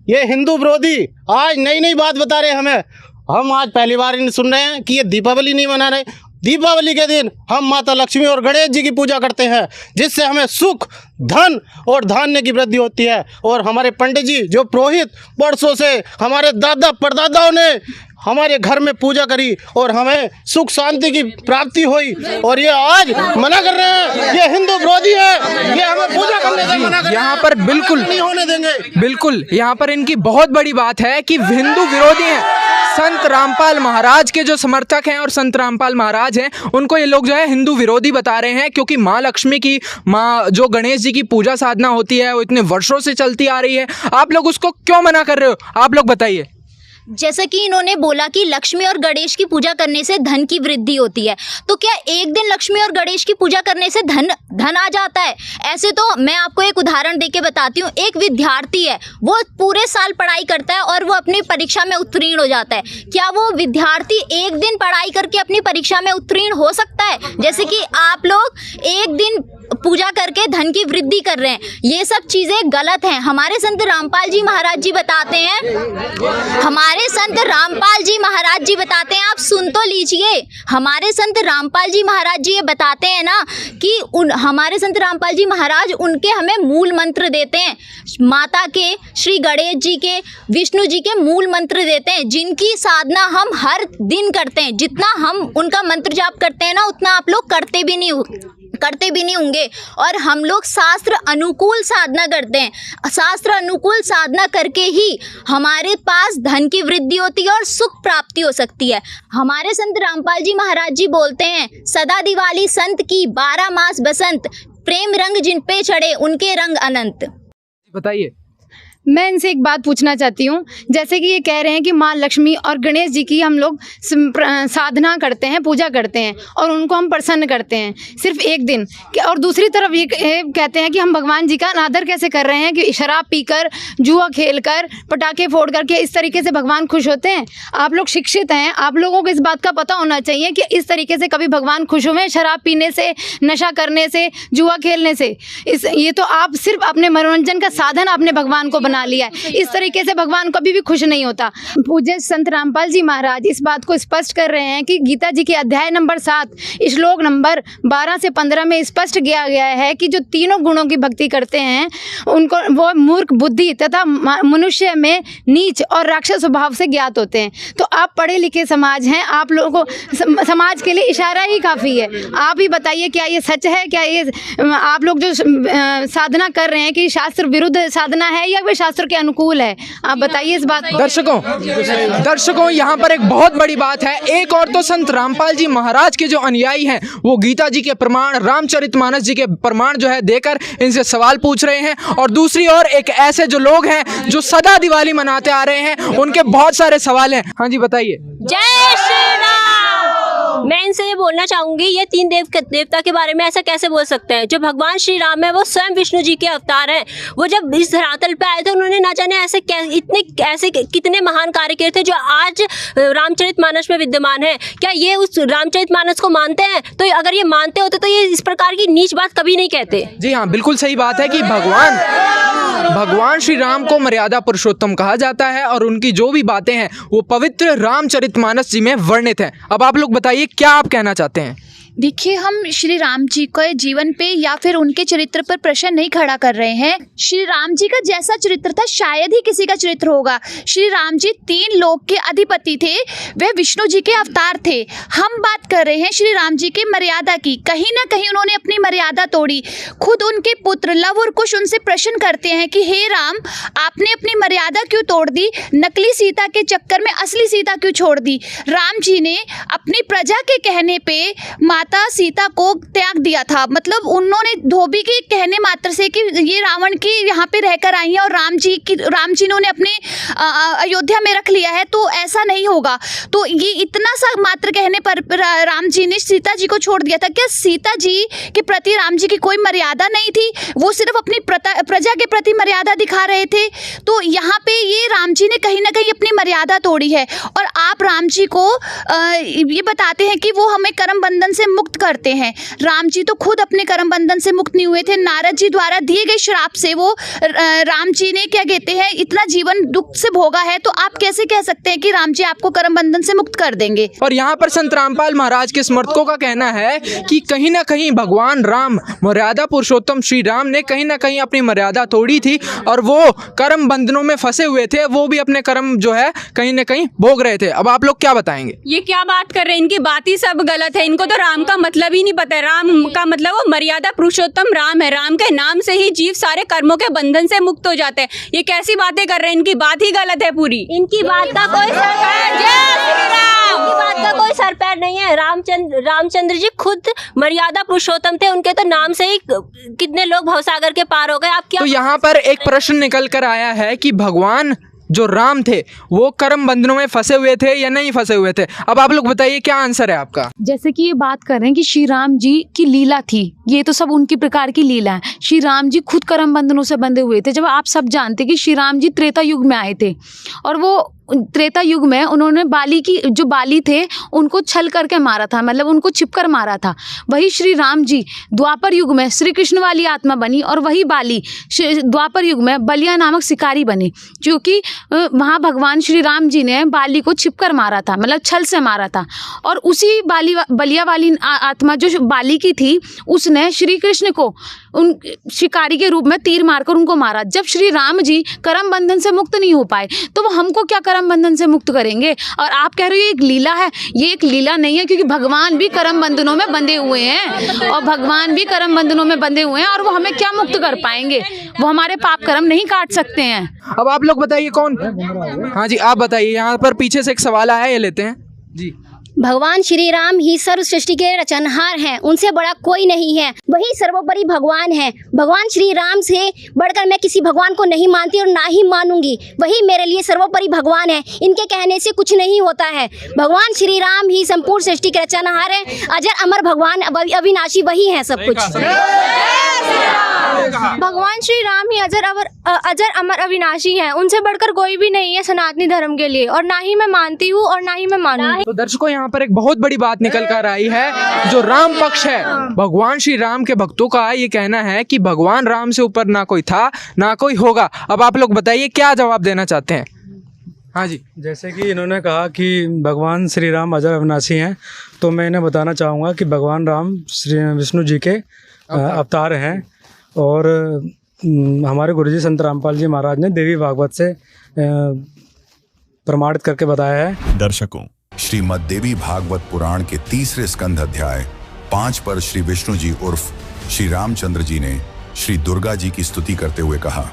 ये हिंदू विरोधी आज नई नई बात बता रहे हैं हमें। हम आज पहली बार सुन रहे हैं कि ये दीपावली नहीं मना रहे। दीपावली के दिन हम माता लक्ष्मी और गणेश जी की पूजा करते हैं, जिससे हमें सुख, धन और धान्य की वृद्धि होती है। और हमारे पंडित जी जो पुरोहित वर्षों से हमारे दादा परदादाओं ने हमारे घर में पूजा करी और हमें सुख शांति की प्राप्ति हुई, और ये आज मना कर रहे हैं। ये हिंदू विरोधी है, ये हमें पूजा करने से मना कर रहे हैं। यहाँ पर बिल्कुल नहीं होने देंगे। बिल्कुल यहाँ पर इनकी बहुत बड़ी बात है कि हिंदू विरोधी हैं। संत रामपाल महाराज के जो समर्थक हैं और संत रामपाल महाराज हैं, उनको ये लोग जो है हिंदू विरोधी बता रहे हैं, क्योंकि माँ लक्ष्मी की, माँ जो गणेश जी की पूजा साधना होती है वो इतने वर्षों से चलती आ रही है। आप लोग उसको क्यों मना कर रहे हो? आप लोग बताइए। जैसा कि इन्होंने बोला कि लक्ष्मी और गणेश की पूजा करने से धन की वृद्धि होती है, तो क्या एक दिन लक्ष्मी और गणेश की पूजा करने से धन आ जाता है? ऐसे तो मैं आपको एक उदाहरण देके बताती हूँ। एक विद्यार्थी है, वो पूरे साल पढ़ाई करता है और वो अपनी परीक्षा में उत्तीर्ण हो जाता है। क्या वो विद्यार्थी एक दिन पढ़ाई करके अपनी परीक्षा में उत्तीर्ण हो सकता है? जैसे कि आप लोग एक दिन पूजा करके धन की वृद्धि कर रहे हैं, ये सब चीजें गलत हैं। हमारे संत रामपाल जी महाराज जी बताते हैं, हमारे संत रामपाल जी महाराज जी बताते हैं, आप सुन तो लीजिए। हमारे संत रामपाल जी महाराज जी ये बताते हैं ना कि हमारे संत रामपाल जी महाराज उनके हमें मूल मंत्र देते हैं, माता के, श्री गणेश जी के, विष्णु जी के मूल मंत्र देते हैं, जिनकी साधना हम हर दिन करते हैं। जितना हम उनका मंत्र जाप करते हैं ना, उतना आप लोग करते भी नहीं होंगे। और हम लोग शास्त्र अनुकूल साधना करते हैं। शास्त्र अनुकूल साधना करके ही हमारे पास धन की वृद्धि होती है और सुख प्राप्ति हो सकती है। हमारे संत रामपाल जी महाराज जी बोलते हैं, सदा दिवाली संत की 12 मास बसंत, प्रेम रंग जिन पे चढ़े उनके रंग अनंत। बताइए। मैं इनसे एक बात पूछना चाहती हूँ, जैसे कि ये कह रहे हैं कि माँ लक्ष्मी और गणेश जी की हम लोग साधना करते हैं, पूजा करते हैं और उनको हम प्रसन्न करते हैं सिर्फ एक दिन, और दूसरी तरफ ये कहते हैं कि हम भगवान जी का अनादर कैसे कर रहे हैं कि शराब पीकर, जुआ खेलकर, पटाखे फोड़ करके इस तरीके से भगवान खुश होते हैं। आप लोग शिक्षित हैं, आप लोगों को इस बात का पता होना चाहिए कि इस तरीके से कभी भगवान खुश हुए शराब पीने से, नशा करने से, जुआ खेलने से? ये तो आप सिर्फ अपने मनोरंजन का साधन आपने भगवान को लिया है। इस तरीके से भगवान कभी भी खुश नहीं होता। पूज्य संत रामपाल जी महाराज इस बात को स्पष्ट कर रहे हैं कि गीता जी के अध्याय नंबर 7 श्लोक नंबर 12 से 15 में स्पष्ट किया गया है कि जो तीनों गुणों की भक्ति करते हैं उनको वो मूर्ख, बुद्धि तथा मनुष्य में नीच और राक्षस स्वभाव से ज्ञात होते हैं। तो आप पढ़े लिखे समाज हैं, आप लोगों को समाज के लिए इशारा ही काफ़ी है। आप ही बताइए, क्या ये सच है? क्या ये आप लोग जो साधना कर रहे हैं कि शास्त्र विरुद्ध साधना है या वे शास्त्र के अनुकूल है? आप बताइए इस बात को। दर्शकों यहाँ पर एक बहुत बड़ी बात है। एक और तो संत रामपाल जी महाराज के जो अनुयायी हैं वो गीता जी के प्रमाण, रामचरितमानस जी के प्रमाण जो है देकर इनसे सवाल पूछ रहे हैं, और दूसरी ओर एक ऐसे जो लोग हैं जो सदा दिवाली मनाते आ रहे हैं, उनके बहुत सारे सवाल हैं। हाँ जी बताइए। जय श्री राम। मैं इनसे ये बोलना चाहूंगी, ये तीन देवता के बारे में ऐसा कैसे बोल सकते हैं? जो भगवान श्री राम है वो स्वयं विष्णु जी के अवतार हैं। वो जब इस धरातल पे आए थे उन्होंने ना जाने ऐसे कितने महान कार्य किए थे जो आज रामचरितमानस में विद्यमान है। क्या ये उस रामचरितमानस को मानते हैं? तो अगर ये मानते होते तो ये इस प्रकार की नीच बात कभी नहीं कहते। जी हाँ, बिल्कुल सही बात है कि भगवान श्री राम को मर्यादा पुरुषोत्तम कहा जाता है और उनकी जो भी बातें हैं वो पवित्र रामचरितमानस जी में वर्णित है। अब आप लोग बताइए क्या आप कहना चाहते हैं? देखिए, हम श्री राम जी के जीवन पे या फिर उनके चरित्र पर प्रश्न नहीं खड़ा कर रहे हैं। श्री राम जी का जैसा चरित्र था शायद ही किसी का चरित्र होगा। श्री राम जी 3 लोक के अधिपति थे, वे विष्णु जी के अवतार थे। हम बात कर रहे हैं श्री राम जी के मर्यादा की। कहीं ना कहीं उन्होंने अपनी मर्यादा तोड़ी। खुद उनके पुत्र लव और कुश उनसे प्रश्न करते हैं कि हे राम, आपने अपनी मर्यादा क्यों तोड़ दी? नकली सीता के चक्कर में असली सीता क्यों छोड़ दी? राम जी ने अपनी प्रजा के कहने पे माता सीता को त्याग दिया था। मतलब उन्होंने धोबी के कहने मात्र से कि ये रावण की यहाँ पे रहकर आई है और राम जी ने उन्हें अपने अयोध्या में रख लिया है, तो ऐसा नहीं होगा। तो ये इतना सा मात्र कहने पर राम जी ने सीता जी को छोड़ दिया था। क्या सीता जी के प्रति राम जी की कोई मर्यादा नहीं थी? वो सिर्फ अपनी प्रजा के प्रति मर्यादा दिखा रहे थे। तो यहाँ पे ये राम जी ने कहीं ना कहीं अपनी मर्यादा तोड़ी है। और आप राम जी को ये बताते हैं कि वो हमें कर्म बंधन से मुक्त करते हैं। राम जी तो खुद अपने कर्म बंधन से मुक्त नहीं हुए थे। नारद जी द्वारा दिए गए श्राप से वो राम जी ने क्या कहते हैं इतना जीवन दुख से भोगा है। तो आप कैसे कह सकते हैं कि राम जी आपको कर्म बंधन से मुक्त कर देंगे? और यहाँ पर संत रामपाल महाराज के समर्थकों का कहना है कि कहीं ना कहीं भगवान राम, मर्यादा पुरुषोत्तम श्री राम ने कहीं ना कहीं अपनी मर्यादा तोड़ी थी और वो कर्म बंधनों में फंसे हुए थे। वो भी अपने कर्म जो है कहीं ना कहीं भोग रहे थे। अब आप लोग क्या बताएंगे? ये क्या बात कर रहे हैं? इनकी बात ही सब गलत है। इनको तो राम का मतलब ही नहीं पता है। राम का मतलब वो मर्यादा पुरुषोत्तम राम है। राम के नाम से ही जीव सारे कर्मों के बंधन से मुक्त हो जाते हैं। ये कैसी बातें कर रहे हैं? इनकी बात ही गलत है पूरी। इनकी बात का कोई कोई सर पैर नहीं है। रामचंद्र जी खुद मर्यादा पुरुषोत्तम थे। उनके तो नाम से ही कितने लोग भवसागर के पार हो गए। आप क्या? तो यहाँ पर एक प्रश्न निकल कर आया है कि भगवान जो राम थे वो कर्म बंधनों में फंसे हुए थे या नहीं फंसे हुए थे? अब आप लोग बताइए क्या आंसर है आपका। जैसे कि ये बात कर रहे हैं कि श्री राम जी की लीला थी, ये तो सब उनकी प्रकार की लीला है। श्री राम जी खुद कर्म बंधनों से बंधे हुए थे। जब आप सब जानते कि श्री राम जी त्रेता युग में आए थे और वो त्रेता युग में उन्होंने जो बाली थे उनको छल करके मारा था, मतलब उनको छिपकर मारा था। वही श्री राम जी द्वापर युग में श्री कृष्ण वाली आत्मा बनी और वही बाली द्वापर युग में बलिया नामक शिकारी बने, क्योंकि वहाँ भगवान श्री राम जी ने बाली को छिपकर मारा था, मतलब छल से मारा था। और उसी बलिया वाली आत्मा जो बाली की थी उसने श्री कृष्ण को उन शिकारी के रूप में तीर मारकर उनको मारा। जब श्री राम जी कर्म बंधन से मुक्त नहीं हो पाए तो वो हमको क्या कर्म बंधन से मुक्त करेंगे? और आप कह रहे हो ये एक लीला है, ये एक लीला नहीं है, क्योंकि भगवान भी कर्म बंधनों में बंधे हुए हैं और भगवान भी कर्म बंधनों में बंधे हुए हैं और वो हमें क्या मुक्त कर पाएंगे? वो हमारे पाप कर्म नहीं काट सकते हैं। अब आप लोग बताइए कौन? हाँ जी आप बताइए, यहाँ पर पीछे से एक सवाल आया, ये लेते हैं जी। भगवान श्री राम ही सर्व सृष्टि के रचनहार हैं, उनसे बड़ा कोई नहीं है, वही सर्वोपरि भगवान है। भगवान श्री राम से बढ़कर मैं किसी भगवान को नहीं मानती और ना ही मानूंगी, वही मेरे लिए सर्वोपरि भगवान है। इनके कहने से कुछ नहीं होता है। भगवान श्री राम ही संपूर्ण सृष्टि के रचनहार है, अजर अमर भगवान अविनाशी वही है सब कुछ। भगवान श्री राम ही अजर अमर अविनाशी हैं, उनसे बढ़कर कोई भी नहीं है सनातनी धर्म के लिए, और ना ही मैं मानती हूँ और ना ही मैं मानूंगी। तो दर्शकों यहाँ पर एक बहुत बड़ी बात निकल कर आई है। जो राम पक्ष है, भगवान श्री राम के भक्तों का ये कहना है कि भगवान राम से ऊपर ना कोई था ना कोई होगा। अब आप लोग बताइए क्या जवाब देना चाहते हैं? हाँ जी। जैसे कि इन्होंने कहा कि भगवान श्री राम अजर अविनाशी हैं, तो मैं इन्हें बताना चाहूँगा कि भगवान राम श्री विष्णु जी के अवतार हैं और हमारे गुरुजी संत रामपाल जी महाराज ने देवी भागवत से प्रमाणित करके बताया है। दर्शकों, श्रीमद् देवी भागवत पुराण के 3 स्कंध अध्याय 5 पर श्री विष्णु जी उर्फ श्री रामचंद्र जी ने श्री दुर्गा जी की स्तुति करते हुए कहा,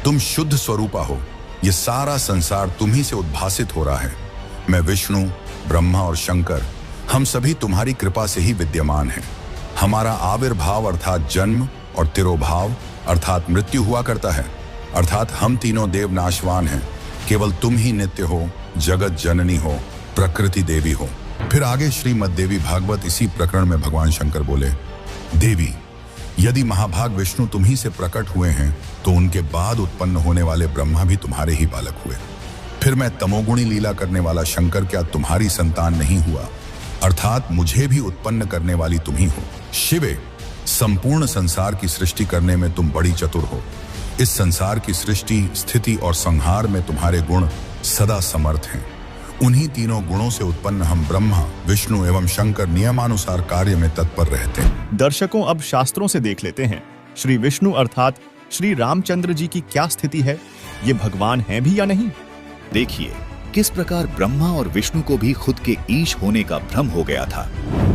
तुम शुद्ध स्वरूपा हो, ये सारा संसार तुम्ही से उद्भासित हो रहा है। मैं विष्णु, ब्रह्मा और शंकर, हम सभी तुम्हारी कृपा से ही विद्यमान हैं। हमारा आविर्भाव अर्थात जन्म और तिरोभाव अर्थात मृत्यु हुआ करता है, अर्थात हम तीनों देव नाशवान हैं, केवल तुम ही नित्य हो, जगत जननी हो, प्रकृति देवी हो। फिर आगे श्रीमद् देवी भागवत इसी प्रकरण में भगवान शंकर बोले, देवी, यदि महाभाग विष्णु तुम ही से प्रकट हुए हैं तो उनके बाद उत्पन्न होने वाले ब्रह्मा भी तुम्हारे ही बालक हुए। फिर मैं तमोगुणी लीला करने वाला शंकर क्या तुम्हारी संतान नहीं हुआ, अर्थात मुझे भी उत्पन्न करने वाली तुम ही हो। शिवे, संपूर्ण संसार की सृष्टि करने में तुम बड़ी चतुर हो। इस संसार की सृष्टि, स्थिति और संहार में तुम्हारे गुण सदा समर्थ हैं। उन्हीं तीनों गुणों से उत्पन्न हम ब्रह्मा, विष्णु एवं शंकर नियमानुसार कार्य में तत्पर रहते हैं। दर्शकों, अब शास्त्रों से देख लेते हैं श्री विष्णु अर्थात श्री रामचंद्र जी की क्या स्थिति है, ये भगवान हैं भी या नहीं। देखिए किस प्रकार ब्रह्मा और विष्णु को भी खुद के ईश होने का भ्रम हो गया था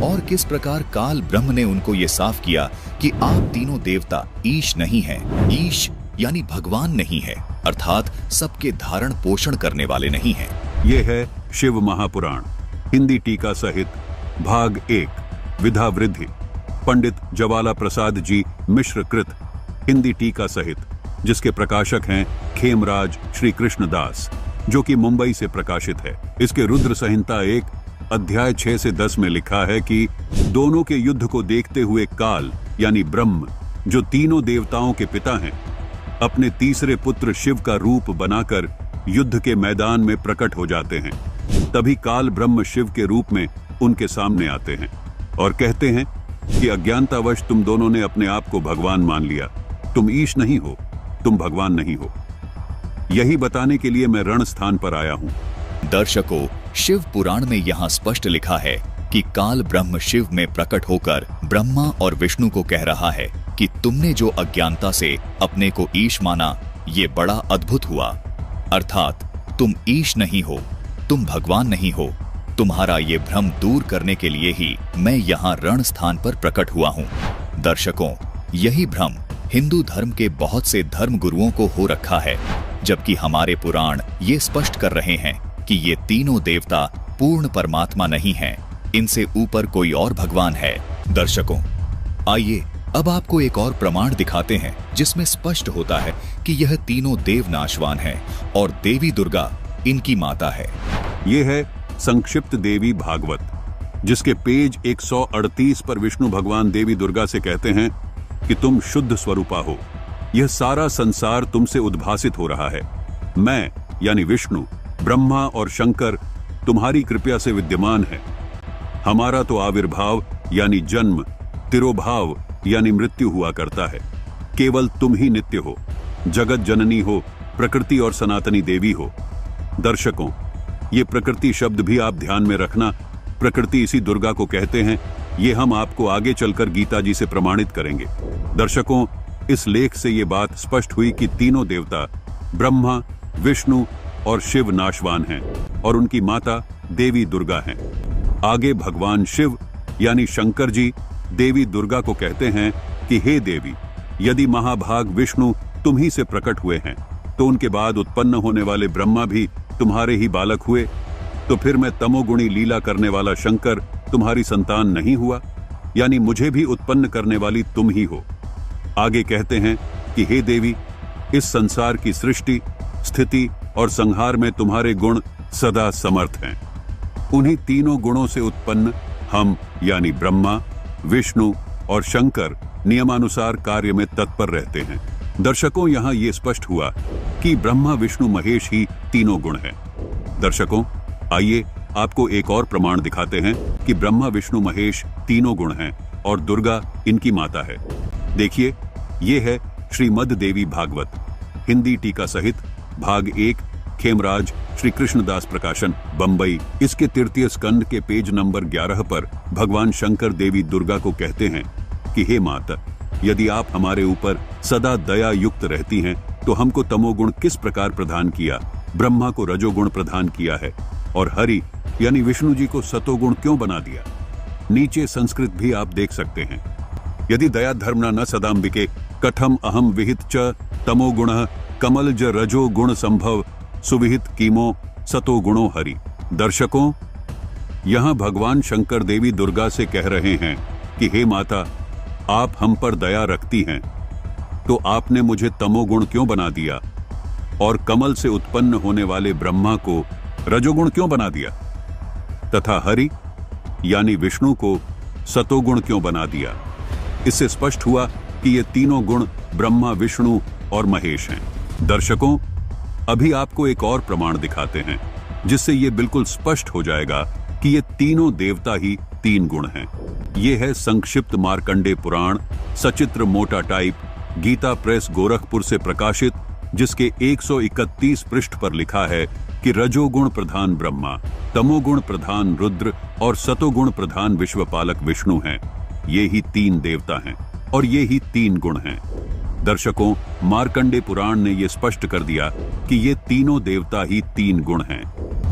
और किस प्रकार काल ब्रह्म ने उनको ये साफ किया कि आप तीनों देवता ईश नहीं हैं। ईश यानी भगवान नहीं है, अर्थात सबके धारण पोषण करने वाले नहीं हैं। ये है शिव महापुराण हिंदी टीका सहित भाग 1 विधा वृद्धि पंडित ज्वाला प्रसाद जी मिश्र कृत हिंदी टीका सहित, जिसके प्रकाशक हैं खेमराज श्री कृष्ण दास, जो कि मुंबई से प्रकाशित है। इसके रुद्र संहिता 1 अध्याय 6 से 10 में लिखा है कि दोनों के युद्ध को देखते हुए काल यानी ब्रह्म, जो तीनों देवताओं के पिता हैं, अपने तीसरे पुत्र शिव का रूप बनाकर युद्ध के मैदान में प्रकट हो जाते हैं। तभी काल ब्रह्म शिव के रूप में उनके सामने आते हैं और कहते हैं कि अज्ञानतावश तुम दोनों ने अपने आप को भगवान मान लिया। तुम ईश नहीं हो, तुम भगवान नहीं हो। यही बताने के लिए मैं रण स्थान पर आया हूँ। दर्शकों, शिव पुराण में यहाँ स्पष्ट लिखा है कि काल ब्रह्म शिव में प्रकट होकर ब्रह्मा और विष्णु को कह रहा है कि तुमने जो अज्ञानता से अपने को ईश माना, ये बड़ा अद्भुत हुआ। अर्थात तुम ईश नहीं हो, तुम भगवान नहीं हो। तुम्हारा ये भ्रम दूर करने के लिए ही मैं यहाँ रण स्थान पर प्रकट हुआ हूँ। दर्शकों, यही भ्रम हिंदू धर्म के बहुत से धर्म गुरुओं को हो रखा है, जबकि हमारे पुराण ये स्पष्ट कर रहे हैं कि ये तीनों देवता पूर्ण परमात्मा नहीं हैं, इनसे ऊपर कोई और भगवान है। दर्शकों, आइए अब आपको एक और प्रमाण दिखाते हैं जिसमें स्पष्ट होता है कि यह तीनों देव नाशवान हैं और देवी दुर्गा इनकी माता है। ये है संक्षिप्त देवी भागवत, जिसके पेज 138 पर विष्णु भगवान देवी दुर्गा से कहते हैं कि तुम शुद्ध स्वरूपा हो। यह सारा संसार तुमसे उद्भासित हो रहा है। मैं यानी विष्णु, ब्रह्मा और शंकर तुम्हारी कृपा से विद्यमान है। हमारा तो आविर्भाव यानी जन्म, तिरोभाव यानी मृत्यु हुआ करता है। केवल तुम ही नित्य हो, जगत जननी हो, प्रकृति और सनातनी देवी हो। दर्शकों, ये प्रकृति शब्द भी आप ध्यान में रखना। प्रकृति इसी दुर्गा को कहते हैं। ये हम आपको आगे चलकर गीता जी से प्रमाणित करेंगे। दर्शकों, इस लेख से ये बात स्पष्ट हुई कि तीनों देवता ब्रह्मा, विष्णु और शिव नाशवान हैं और उनकी माता देवी दुर्गा हैं। आगे भगवान शिव यानी शंकर जी देवी दुर्गा को कहते हैं कि हे देवी, यदि महाभाग विष्णु तुम ही से प्रकट हुए हैं तो उनके बाद उत्पन्न होने वाले ब्रह्मा भी तुम्हारे ही बालक हुए, तो फिर मैं तमोगुणी लीला करने वाला शंकर तुम्हारी संतान नहीं हुआ, यानी मुझे भी उत्पन्न करने वाली तुम ही हो। आगे कहते हैं कि हे देवी, इस संसार की सृष्टि, स्थिति और संहार में तुम्हारे गुण सदा समर्थ हैं। उन्हीं तीनों गुणों से उत्पन्न हम यानी ब्रह्मा, विष्णु और शंकर नियमानुसार कार्य में तत्पर रहते हैं। दर्शकों, यहाँ ये स्पष्ट हुआ कि ब्रह्मा, विष्णु, महेश ही तीनों गुण हैं। दर्शकों, आइए आपको एक और प्रमाण दिखाते हैं कि ब्रह्मा, विष्णु, महेश तीनों गुण हैं और दुर्गा इनकी माता है। देखिए, ये है श्रीमद् देवी भागवत, हिंदी टीका सहित, भाग 1, खेमराज श्री कृष्णदास प्रकाशन, बंबई। इसके तृतीय स्कंद के पेज नंबर 11 पर भगवान शंकर देवी दुर्गा को कहते हैं कि हे माता, यदि आप हमारे ऊपर सदा दया युक्त रहती हैं तो हमको तमोगुण किस प्रकार प्रदान किया, ब्रह्मा को रजोगुण प्रदान किया है और हरि यानी विष्णु जी को सतोगुण क्यों बना दिया। नीचे संस्कृत भी आप देख सकते हैं। यदि दया धर्मना न सदाम्बिके कथम अहम विहित च तमोगुण कमलज रजो गुण संभव सुविहित कीमो सतो गुणो हरि। दर्शकों, यहाँ भगवान शंकर देवी दुर्गा से कह रहे हैं कि हे माता, आप हम पर दया रखती हैं तो आपने मुझे तमोगुण क्यों बना दिया और कमल से उत्पन्न होने वाले ब्रह्मा को रजोगुण क्यों बना दिया तथा हरि यानी विष्णु को सतोगुण क्यों बना दिया। इससे स्पष्ट हुआ कि ये तीनों गुण ब्रह्मा, विष्णु और महेश हैं। दर्शकों, अभी आपको एक और प्रमाण दिखाते हैं जिससे ये बिल्कुल स्पष्ट हो जाएगा कि ये तीनों देवता ही तीन गुण हैं। ये है संक्षिप्त मार्कंडे पुराण, सचित्र मोटा टाइप, गीता प्रेस गोरखपुर से प्रकाशित, जिसके 131 पृष्ठ पर लिखा है कि रजोगुण प्रधान ब्रह्मा, तमोगुण प्रधान रुद्र और सतोगुण प्रधान विश्वपालक विष्णु हैं। ये ही तीन देवता हैं और ये ही तीन गुण हैं। दर्शकों, मार्कंडे पुराण ने यह स्पष्ट कर दिया कि ये तीनों देवता ही तीन गुण हैं।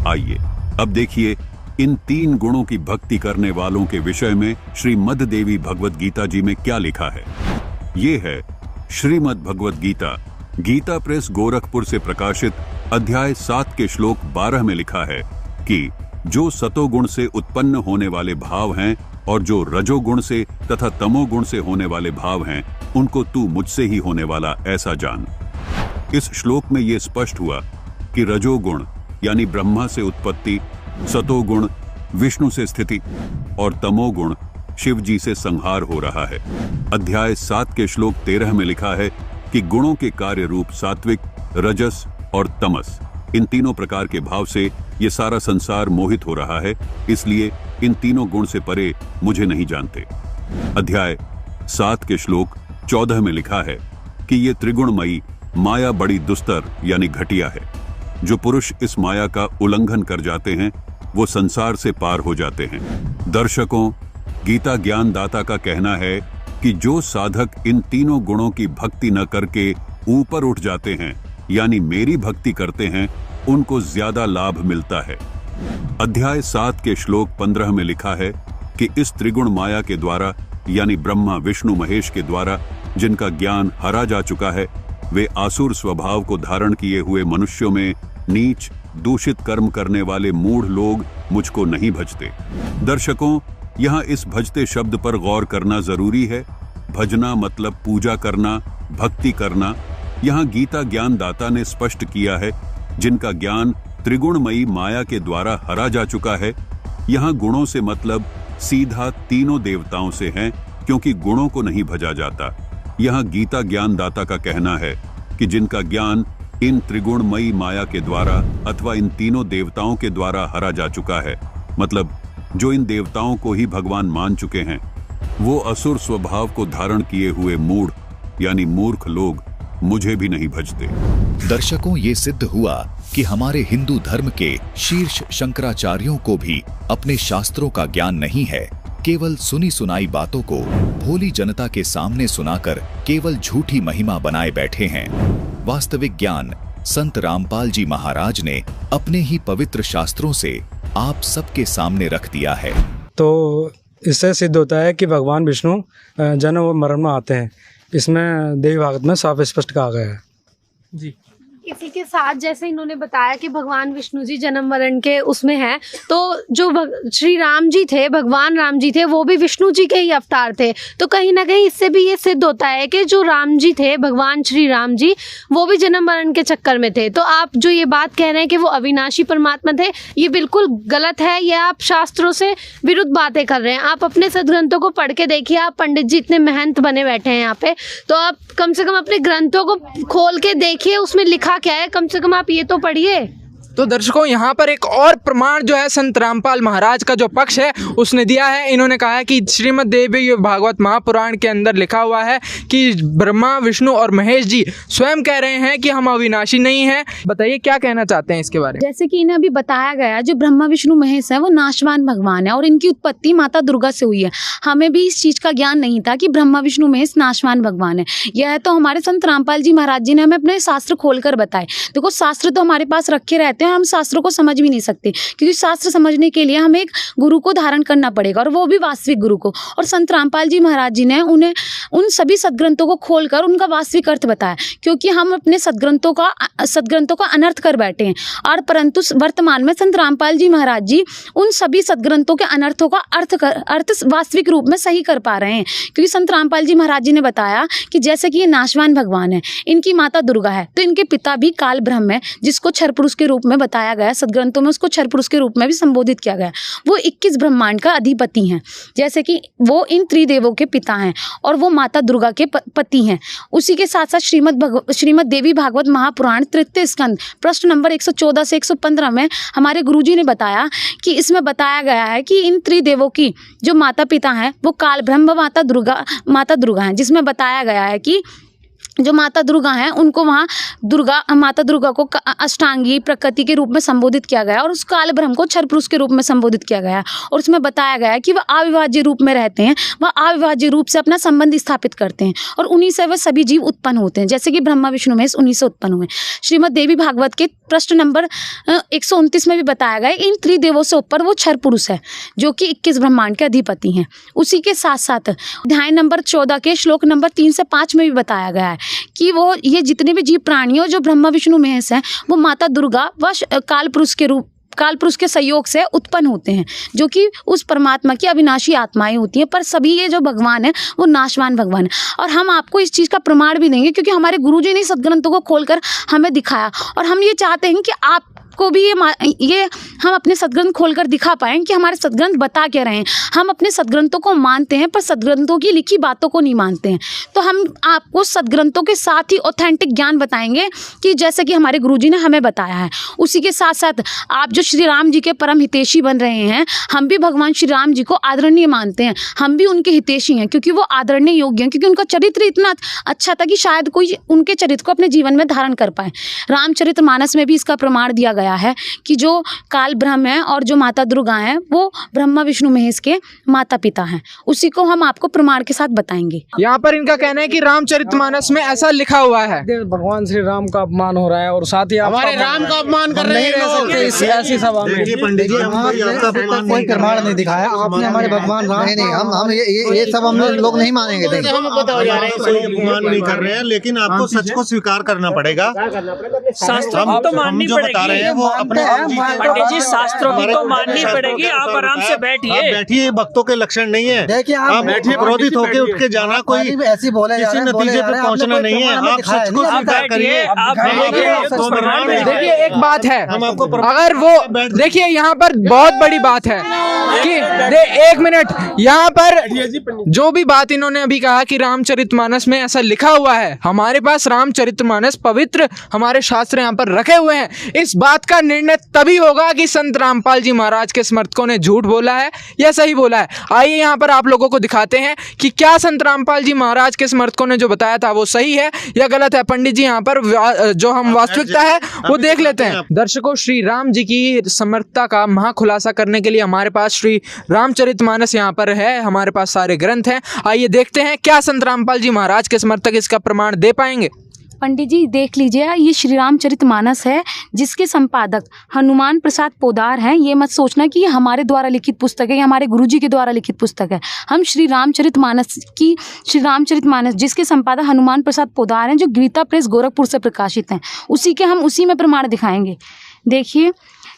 आइए अब देखिए इन तीन गुणों की भक्ति करने वालों के विषय में श्रीमद् देवी भगवत गीता जी में क्या लिखा है। ये है श्रीमद् भगवत गीता, गीता प्रेस गोरखपुर से प्रकाशित, अध्याय 7 के श्लोक 12 में लिखा है कि जो सतोगुण से उत्पन्न होने वाले भाव हैं और जो रजोगुण से तथा तमोगुण से होने वाले भाव हैं, उनको तू मुझसे ही होने वाला ऐसा जान। इस श्लोक में यह स्पष्ट हुआ कि रजोगुण यानी ब्रह्मा से उत्पत्ति, सतोगुण विष्णु से स्थिति और तमोगुण शिव जी से संहार हो रहा है। अध्याय 7 के श्लोक 13 में लिखा है कि गुणों के कार्य रूप सात्विक, रजस और तमस, इन तीनों प्रकार के भाव से ये सारा संसार मोहित हो रहा है, इसलिए इन तीनों गुण से परे मुझे नहीं जानते। अध्याय 7 के श्लोक 14 में लिखा है कि ये त्रिगुणमयी माया बड़ी दुस्तर यानी घटिया है। जो पुरुष इस माया का उल्लंघन कर जाते हैं वो संसार से पार हो जाते हैं। दर्शकों, गीता ज्ञान दाता का कहना है कि जो साधक इन तीनों गुणों की भक्ति न करके ऊपर उठ जाते हैं यानी मेरी भक्ति करते हैं, उनको ज्यादा लाभ मिलता है। अध्याय 7 के श्लोक 15 में लिखा है कि इस त्रिगुण माया के द्वारा यानी ब्रह्मा, विष्णु, महेश के द्वारा जिनका ज्ञान हरा जा चुका है, वे आसुर स्वभाव को धारण किए हुए मनुष्यों में नीच, दूषित कर्म करने वाले मूढ़ लोग मुझको नहीं भजते। दर्शकों, यहाँ इस भजते शब्द पर गौर करना जरूरी है। भजना मतलब पूजा करना, भक्ति करना। यहाँ गीता ज्ञानदाता ने स्पष्ट किया है, जिनका ज्ञान त्रिगुणमयी माया के द्वारा हरा जा चुका है। यहाँ गुणों से मतलब सीधा तीनों देवताओं से है, क्योंकि गुणों को नहीं भजा जाता। यहाँ गीता ज्ञानदाता का कहना है कि जिनका ज्ञान इन त्रिगुणमयी माया के द्वारा अथवा इन तीनों देवताओं के द्वारा हरा जा चुका है, मतलब जो इन देवताओं को ही भगवान मान चुके हैं, वो असुर स्वभाव को धारण किए हुए मूढ़ यानी मूर्ख लोग मुझे भी नहीं भजते। दर्शकों, ये सिद्ध हुआ कि हमारे हिंदू धर्म के शीर्ष शंकराचार्यों को भी अपने शास्त्रों का ज्ञान नहीं है। केवल सुनी सुनाई बातों को भोली जनता के सामने सुनाकर केवल झूठी महिमा बनाए बैठे हैं। वास्तविक ज्ञान संत रामपाल जी महाराज ने अपने ही पवित्र शास्त्रों से आप सबके सामने रख दिया है। तो इससे सिद्ध होता है कि भगवान विष्णु जन्म और मरण में आते हैं। इसमें देवी भागवत में साफ स्पष्ट कहा गया है। जी, इसी के साथ जैसे इन्होंने बताया कि भगवान विष्णु जी जन्म मरण के उसमें हैं, तो जो श्री राम जी थे, भगवान राम जी थे, वो भी विष्णु जी के ही अवतार थे। तो कहीं ना कहीं इससे भी ये सिद्ध होता है कि जो राम जी थे, भगवान श्री राम जी, वो भी जन्म मरण के चक्कर में थे। तो आप जो ये बात कह रहे हैं कि वो अविनाशी परमात्मा थे, ये बिल्कुल गलत है। ये आप शास्त्रों से विरुद्ध बातें कर रहे हैं। आप अपने सदग्रंथों को पढ़ के देखिए। आप पंडित जी इतने महंत बने बैठे हैं यहाँ पे, तो आप कम से कम अपने ग्रंथों को खोल के देखिए, उसमें लिखा क्या है, कम से कम आप ये तो पढ़िए। तो दर्शकों, यहाँ पर एक और प्रमाण जो है संत रामपाल महाराज का जो पक्ष है उसने दिया है। इन्होंने कहा है कि श्रीमद् देवी भागवत महापुराण के अंदर लिखा हुआ है कि ब्रह्मा, विष्णु और महेश जी स्वयं कह रहे हैं कि हम अविनाशी नहीं हैं। बताइए क्या कहना चाहते हैं इसके बारे में। जैसे कि इन्हें अभी बताया गया, जो ब्रह्मा विष्णु महेश है वो नाशवान भगवान है और इनकी उत्पत्ति माता दुर्गा से हुई है। हमें भी इस चीज का ज्ञान नहीं था कि ब्रह्मा विष्णु महेश नाशवान भगवान है। यह तो हमारे संत रामपाल जी महाराज जी ने हमें अपने शास्त्र खोलकर बताए। देखो, शास्त्र तो हमारे पास रखे रहते हैं, हम शास्त्रों को समझ भी नहीं सकते, क्योंकि शास्त्र समझने के लिए हमें एक गुरु को धारण करना पड़ेगा, और वो भी वास्तविक गुरु को। और संत रामपाल जी महाराज जी ने उन्हें उन सभी सदग्रंथों को खोलकर उनका वास्तविक अर्थ बताया, क्योंकि हम अपने सदग्रंथों का अनर्थ कर बैठे हैं। और परंतु वर्तमान में संत रामपाल जी महाराज जी उन सभी सदग्रंथों के अनर्थों का अर्थ वास्तविक रूप में सही कर पा रहे हैं, क्योंकि संत रामपाल जी महाराज जी ने बताया कि जैसे कि ये नाशवान भगवान है, इनकी माता दुर्गा है, तो इनके पिता भी काल ब्रह्म है, जिसको क्षर पुरुष के रूप में बताया गया। सदग्रंथों में उसको क्षर पुरुष के रूप में भी संबोधित किया गया। वो 21 ब्रह्मांड का अधिपति हैं, जैसे कि वो इन त्रिदेवों के पिता हैं और वो माता दुर्गा के पति हैं। उसी के साथ साथ श्रीमद् देवी भागवत महापुराण तृतीय स्कंद पृष्ठ नंबर 114 से 115 में हमारे गुरुजी ने बताया कि इसमें बताया गया है कि इन त्रिदेवों की जो माता पिता हैं वो काल ब्रह्म माता दुर्गा हैं, जिसमें बताया गया है कि जो माता दुर्गा हैं उनको वहाँ माता दुर्गा को अष्टांगी प्रकृति के रूप में संबोधित किया गया और उस काल ब्रह्म को क्षर पुरुष के रूप में संबोधित किया गया। और उसमें बताया गया है कि वह अविभाज्य रूप में रहते हैं, वह अविभाज्य रूप से अपना संबंध स्थापित करते हैं और उन्हीं से वह सभी जीव उत्पन्न होते हैं, जैसे कि ब्रह्मा विष्णु महेश उन्हीं से उत्पन्न हुए। श्रीमद् देवी भागवत के पृष्ठ नंबर 129 में भी बताया गया इन त्रिदेवों से ऊपर वो क्षर पुरुष है, जो कि 21 ब्रह्मांड के अधिपति हैं। उसी के साथ साथ अध्याय नंबर 14 के श्लोक नंबर 3 से 5 में भी बताया गया है कि वो ये जितने भी जीव प्राणी जो ब्रह्मा विष्णु महेश हैं वो माता दुर्गा व काल पुरुष के सहयोग से उत्पन्न होते हैं, जो कि उस परमात्मा की अविनाशी आत्माएं होती हैं। पर सभी ये जो भगवान है वो नाशवान भगवान है, और हम आपको इस चीज़ का प्रमाण भी देंगे, क्योंकि हमारे गुरुजी ने सदग्रंथों को खोलकर हमें दिखाया। और हम ये चाहते हैं कि आप को भी ये हम अपने सदग्रंथ खोलकर दिखा पाएं कि हमारे सदग्रंथ बता क्या रहे हैं। हम अपने सदग्रंथों को मानते हैं पर सदग्रंथों की लिखी बातों को नहीं मानते हैं। तो हम आपको सदग्रंथोों के साथ ही ऑथेंटिक ज्ञान बताएंगे कि जैसे कि हमारे गुरुजी ने हमें बताया है। उसी के साथ साथ आप जो श्री राम जी के परम हितैषी बन रहे हैं, हम भी भगवान श्री राम जी को आदरणीय मानते हैं, हम भी उनके हितैषी हैं, क्योंकि वो आदरणीय योग्य हैं, क्योंकि उनका चरित्र इतना अच्छा था कि शायद कोई उनके चरित्र को अपने जीवन में धारण कर पाए। रामचरितमानस में भी इसका प्रमाण दिया गया है कि जो काल ब्रह्म है और जो माता दुर्गा हैं वो ब्रह्मा विष्णु महेश के माता पिता हैं। उसी को हम आपको प्रमाण के साथ बताएंगे। यहाँ पर इनका कहना है कि रामचरितमानस में ऐसा लिखा हुआ है। भगवान श्री राम का अपमान हो रहा है और साथ ही हमारे राम का अपमान कर रहे हैं ऐसी सभा में। पंडित जी, कोई प्रमाण नहीं दिखाया आपने हमारे भगवान राम। नहीं, हम ये सब हम लोग नहीं मानेंगे। अपमान नहीं कर रहे हैं, लेकिन आपको सच को स्वीकार करना पड़ेगा। शास्त्र तो माननी जो बता रहे हैं वो अपने पंडित जी जी शास्त्रों की तो माननी पड़ेगी। आप आराम से बैठिए। बैठिए, भक्तों के लक्षण नहीं है। देखिए आप बैठिए, क्रोधित होकर उठ के जाना कोई ऐसी बोले किसी नतीजे पे पहुंचना नहीं है। आप सच को स्वीकार करिए। देखिए एक बात है, अगर वो देखिए यहाँ पर बहुत बड़ी बात है कि एक मिनट, यहाँ पर जो भी बात इन्होंने अभी कहा कि रामचरितमानस में ऐसा लिखा हुआ है, हमारे पास रामचरितमानस पवित्र हमारे शास्त्र यहाँ पर रखे हुए हैं। इस बात का निर्णय तभी होगा कि संत रामपाल जी महाराज के समर्थकों ने झूठ बोला है या सही बोला है। आइए यहाँ पर आप लोगों को दिखाते हैं कि क्या संत रामपाल जी महाराज के समर्थकों ने जो बताया था वो सही है या गलत है। पंडित जी यहाँ पर जो हम वास्तविकता है वो देख लेते हैं। दर्शकों, श्री राम जी की समर्थता का महाखुलासा करने के लिए हमारे पास श्री रामचरितमानस यहाँ पर है, हमारे पास सारे ग्रंथ हैं। आइए देखते हैं क्या संत रामपाल जी महाराज के समर्थक इसका प्रमाण दे पाएंगे। पंडित जी देख लीजिए, ये श्री रामचरितमानस है जिसके संपादक हनुमान प्रसाद पोदार हैं। ये मत सोचना कि ये हमारे द्वारा लिखित पुस्तक है, ये हमारे गुरुजी के द्वारा लिखित पुस्तक है। हम श्री रामचरितमानस जिसके संपादक हनुमान प्रसाद पोदार हैं, जो गीता प्रेस गोरखपुर से प्रकाशित हैं, उसी में प्रमाण दिखाएंगे। देखिए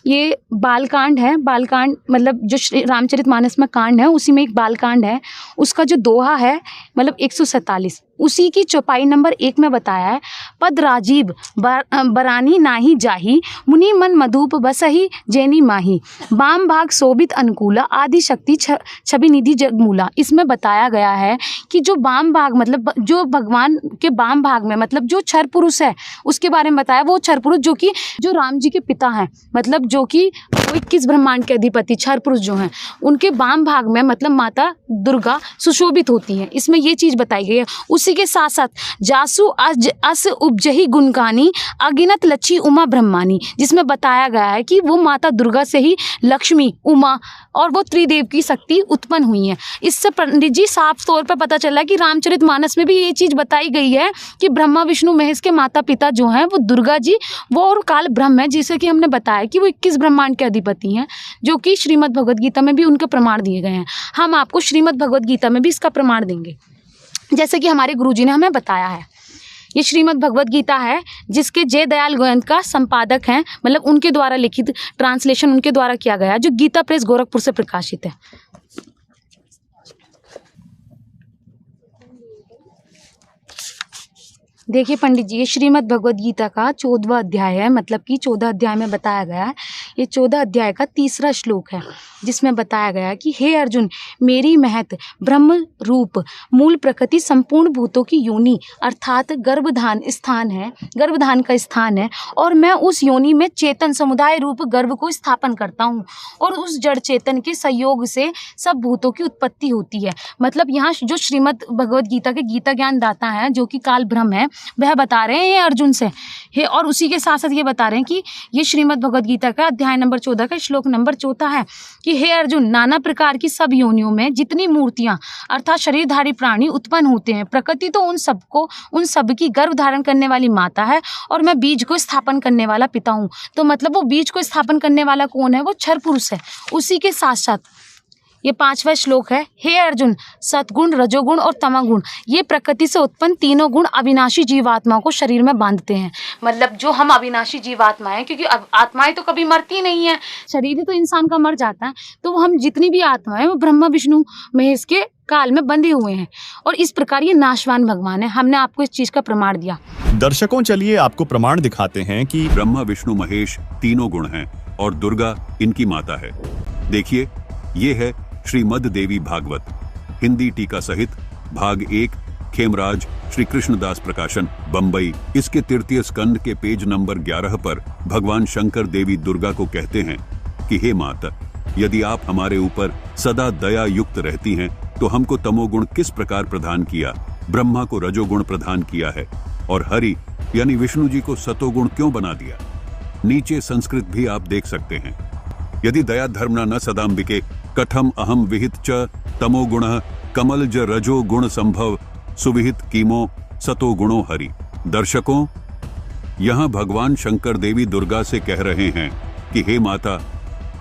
ये बालकांड है। बालकांड मतलब जो श्री रामचरितमानस में कांड है उसी में एक बालकांड है। उसका जो दोहा है मतलब 147, उसी की चौपाई नंबर 1 में बताया है, पद राजीव बरानी नाही जाही, मुनि मन मधुप बसही जैनी माही, बाम भाग शोभित अनुकूला, आदि शक्ति छवि निधि जगमूला। इसमें बताया गया है कि जो बाम भाग मतलब जो भगवान के बाम भाग में मतलब जो क्षर पुरुष है उसके बारे में बताया। वो क्षर पुरुष जो राम जी के पिता हैं, मतलब जो कि 21 ब्रह्मांड के अधिपति क्षर पुरुष जो हैं, उनके बाम भाग में मतलब माता दुर्गा सुशोभित होती हैं। इसमें ये चीज़ बताई गई है। उसी के साथ साथ जासु अस उपजही गुणगानी, अगिनत लच्छी उमा ब्रह्मानी, जिसमें बताया गया है कि वो माता दुर्गा से ही लक्ष्मी, उमा और वो त्रिदेव की शक्ति उत्पन्न हुई है। इससे पंडित जी साफ तौर पर पता चला कि रामचरितमानस में भी ये चीज़ बताई गई है कि ब्रह्मा विष्णु महेश के माता पिता जो हैं वो दुर्गा जी वो और काल ब्रह्म है, जिसे कि हमने बताया कि वो 21 ब्रह्मांड के अधिपति हैं, जो कि श्रीमद् भगवद गीता में भी उनके प्रमाण दिए गए हैं। हम आपको श्रीमद् भगवद गीता में भी इसका प्रमाण देंगे, जैसे कि हमारे गुरुजी ने हमें बताया है। ये श्रीमद् भगवद गीता है जिसके जय दयाल गोयंका संपादक हैं, मतलब उनके द्वारा लिखित ट्रांसलेशन उनके द्वारा किया गया, जो गीता प्रेस गोरखपुर से प्रकाशित है। देखिए पंडित जी, ये श्रीमद् भगवद गीता का 14वां अध्याय है, मतलब कि 14 अध्याय में बताया गया है। ये 14 अध्याय का 3रा श्लोक है, जिसमें बताया गया है कि हे अर्जुन, मेरी महत ब्रह्म रूप मूल प्रकृति संपूर्ण भूतों की योनि अर्थात गर्भधान का स्थान है, और मैं उस योनि में चेतन समुदाय रूप गर्भ को स्थापन करता हूँ, और उस जड़ चेतन के सहयोग से सब भूतों की उत्पत्ति होती है। मतलब यहाँ जो श्रीमद् भगवद गीता के गीता ज्ञान दाता हैं, जो कि काल ब्रह्म है, वह बता रहे हैं अर्जुन से हे, और उसी के साथ साथ ये बता रहे हैं कि ये श्रीमद् भगवद गीता का अध्याय नंबर 14 का श्लोक नंबर 4 है कि हे अर्जुन, नाना प्रकार की सब योनियों में जितनी मूर्तियां अर्थात शरीरधारी प्राणी उत्पन्न होते हैं, प्रकृति तो उन सब की गर्भ धारण करने वाली माता है, और मैं बीज को स्थापन करने वाला पिता हूँ। तो मतलब वो बीज को स्थापन करने वाला कौन है? वो क्षर पुरुष है। उसी के साथ साथ ये 5वां श्लोक है, हे अर्जुन, सतगुण, रजोगुण और तमोगुण ये प्रकृति से उत्पन्न तीनों गुण अविनाशी जीवात्माओं को शरीर में बांधते हैं। मतलब जो हम अविनाशी जीवात्मा हैं, क्योंकि आत्माएं तो कभी मरती नहीं है, शरीर तो इंसान का मर जाता है, तो हम जितनी भी आत्माएं वो ब्रह्मा विष्णु महेश के काल में बंधे हुए हैं, और इस प्रकार ये नाशवान भगवान है। हमने आपको इस चीज का प्रमाण दिया। दर्शकों, चलिए आपको प्रमाण दिखाते हैं कि ब्रह्मा विष्णु महेश तीनों गुण हैं और दुर्गा इनकी माता है। देखिए, ये है श्रीमद् देवी भागवत, हिंदी टीका सहित, भाग 1, खेमराज श्री कृष्णदास प्रकाशन, बंबई। इसके 3य स्कंद के पेज नंबर 11 पर भगवान शंकर देवी दुर्गा को कहते हैं कि हे माता, यदि आप हमारे ऊपर सदा दया युक्त रहती हैं तो हमको तमोगुण किस प्रकार प्रदान किया, ब्रह्मा को रजोगुण प्रदान किया है, और हरि यानी विष्णु जी को सतोगुण क्यों बना दिया। नीचे संस्कृत भी आप देख सकते हैं। यदि दया धर्मना न सदाम्बिके कथम अहम विहित च तमो गुण कमल ज रजो गुण संभव सुविहित कीमो सतो गुणो हरि। दर्शकों, यहाँ भगवान शंकर देवी दुर्गा से कह रहे हैं कि हे माता,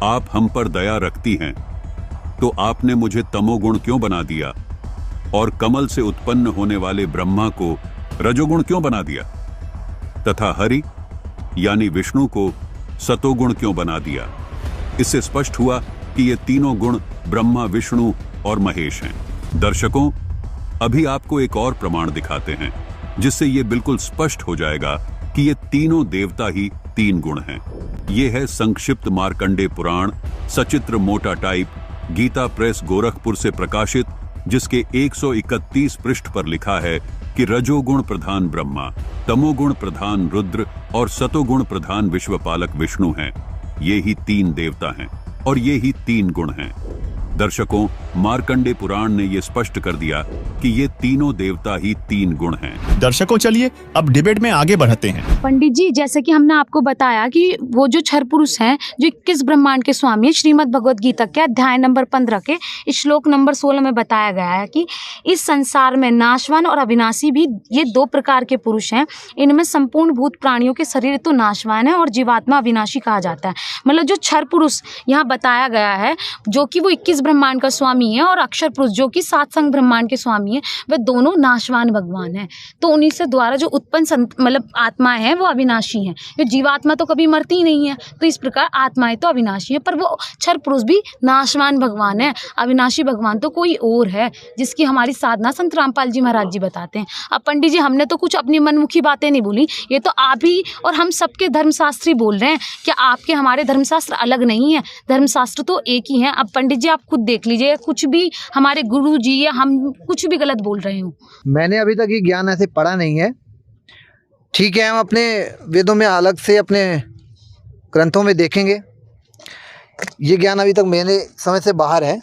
आप हम पर दया रखती हैं, तो आपने मुझे तमोगुण क्यों बना दिया, और कमल से उत्पन्न होने वाले ब्रह्मा को रजोगुण क्यों बना दिया, तथा हरि यानी विष्णु को सतोगुण क्यों बना दिया। इससे स्पष्ट हुआ कि ये तीनों गुण ब्रह्मा, विष्णु और महेश हैं। दर्शकों, अभी आपको एक और प्रमाण दिखाते हैं जिससे ये बिल्कुल स्पष्ट हो जाएगा कि ये तीनों देवता ही तीन गुण हैं। ये है संक्षिप्त मार्कंडे पुराण, सचित्र मोटा टाइप, गीता प्रेस गोरखपुर से प्रकाशित, जिसके 131 पृष्ठ पर लिखा है कि रजोगुण प्रधान ब्रह्मा, तमोगुण प्रधान रुद्र और सतोगुण प्रधान विश्वपालक विष्णु हैं। ये ही तीन देवता हैं और ये ही तीन गुण हैं। दर्शकों, मार्कंडे पुराण ने यह स्पष्ट कर दिया कि ये तीनों देवता ही तीन गुण हैं। दर्शकों, चलिए अब डिबेट में आगे बढ़ते हैं। पंडित जी, जैसे कि हमने आपको बताया कि वो जो क्षर पुरुष हैं जो 21 ब्रह्मांड के स्वामी है, श्रीमद् भगवद गीता के अध्याय नंबर 15 के श्लोक नंबर 16 में बताया गया है कि इस संसार में नाशवान और अविनाशी भी ये दो प्रकार के पुरुष हैं। इनमें संपूर्ण भूत प्राणियों के शरीर तो नाशवान है और जीवात्मा अविनाशी कहा जाता है। मतलब जो क्षर पुरुष यहाँ बताया गया है, जो कि वो 21 ब्रह्मांड का स्वामी है, और अक्षर पुरुष जो कि 7 संग ब्रह्मांड के स्वामी है, वे दोनों नाशवान भगवान हैं। तो उन्हीं से द्वारा जो उत्पन्न मतलब आत्माएं हैं वो अविनाशी हैं। जो जीवात्मा तो कभी मरती ही नहीं है, तो इस प्रकार आत्माएं तो अविनाशी है, पर वो क्षर पुरुष भी नाशवान भगवान है। अविनाशी भगवान तो कोई और है, जिसकी हमारी साधना संत रामपाल जी महाराज जी बताते हैं। अब पंडित जी, हमने तो कुछ अपनी मनमुखी बातें नहीं बोली, ये तो आप ही और हम सबके धर्मशास्त्री बोल रहे हैं। क्या आपके हमारे धर्मशास्त्र अलग नहीं है? धर्मशास्त्र तो एक ही है। अब पंडित जी आप खुद देख लीजिए, कुछ भी हमारे गुरु जी या हम कुछ भी गलत बोल रहे हो। मैंने अभी तक ये ज्ञान ऐसे पढ़ा नहीं है। ठीक है, हम अपने वेदों में अलग से अपने ग्रंथों में देखेंगे। ये ज्ञान अभी तक मेरे समझ से बाहर है।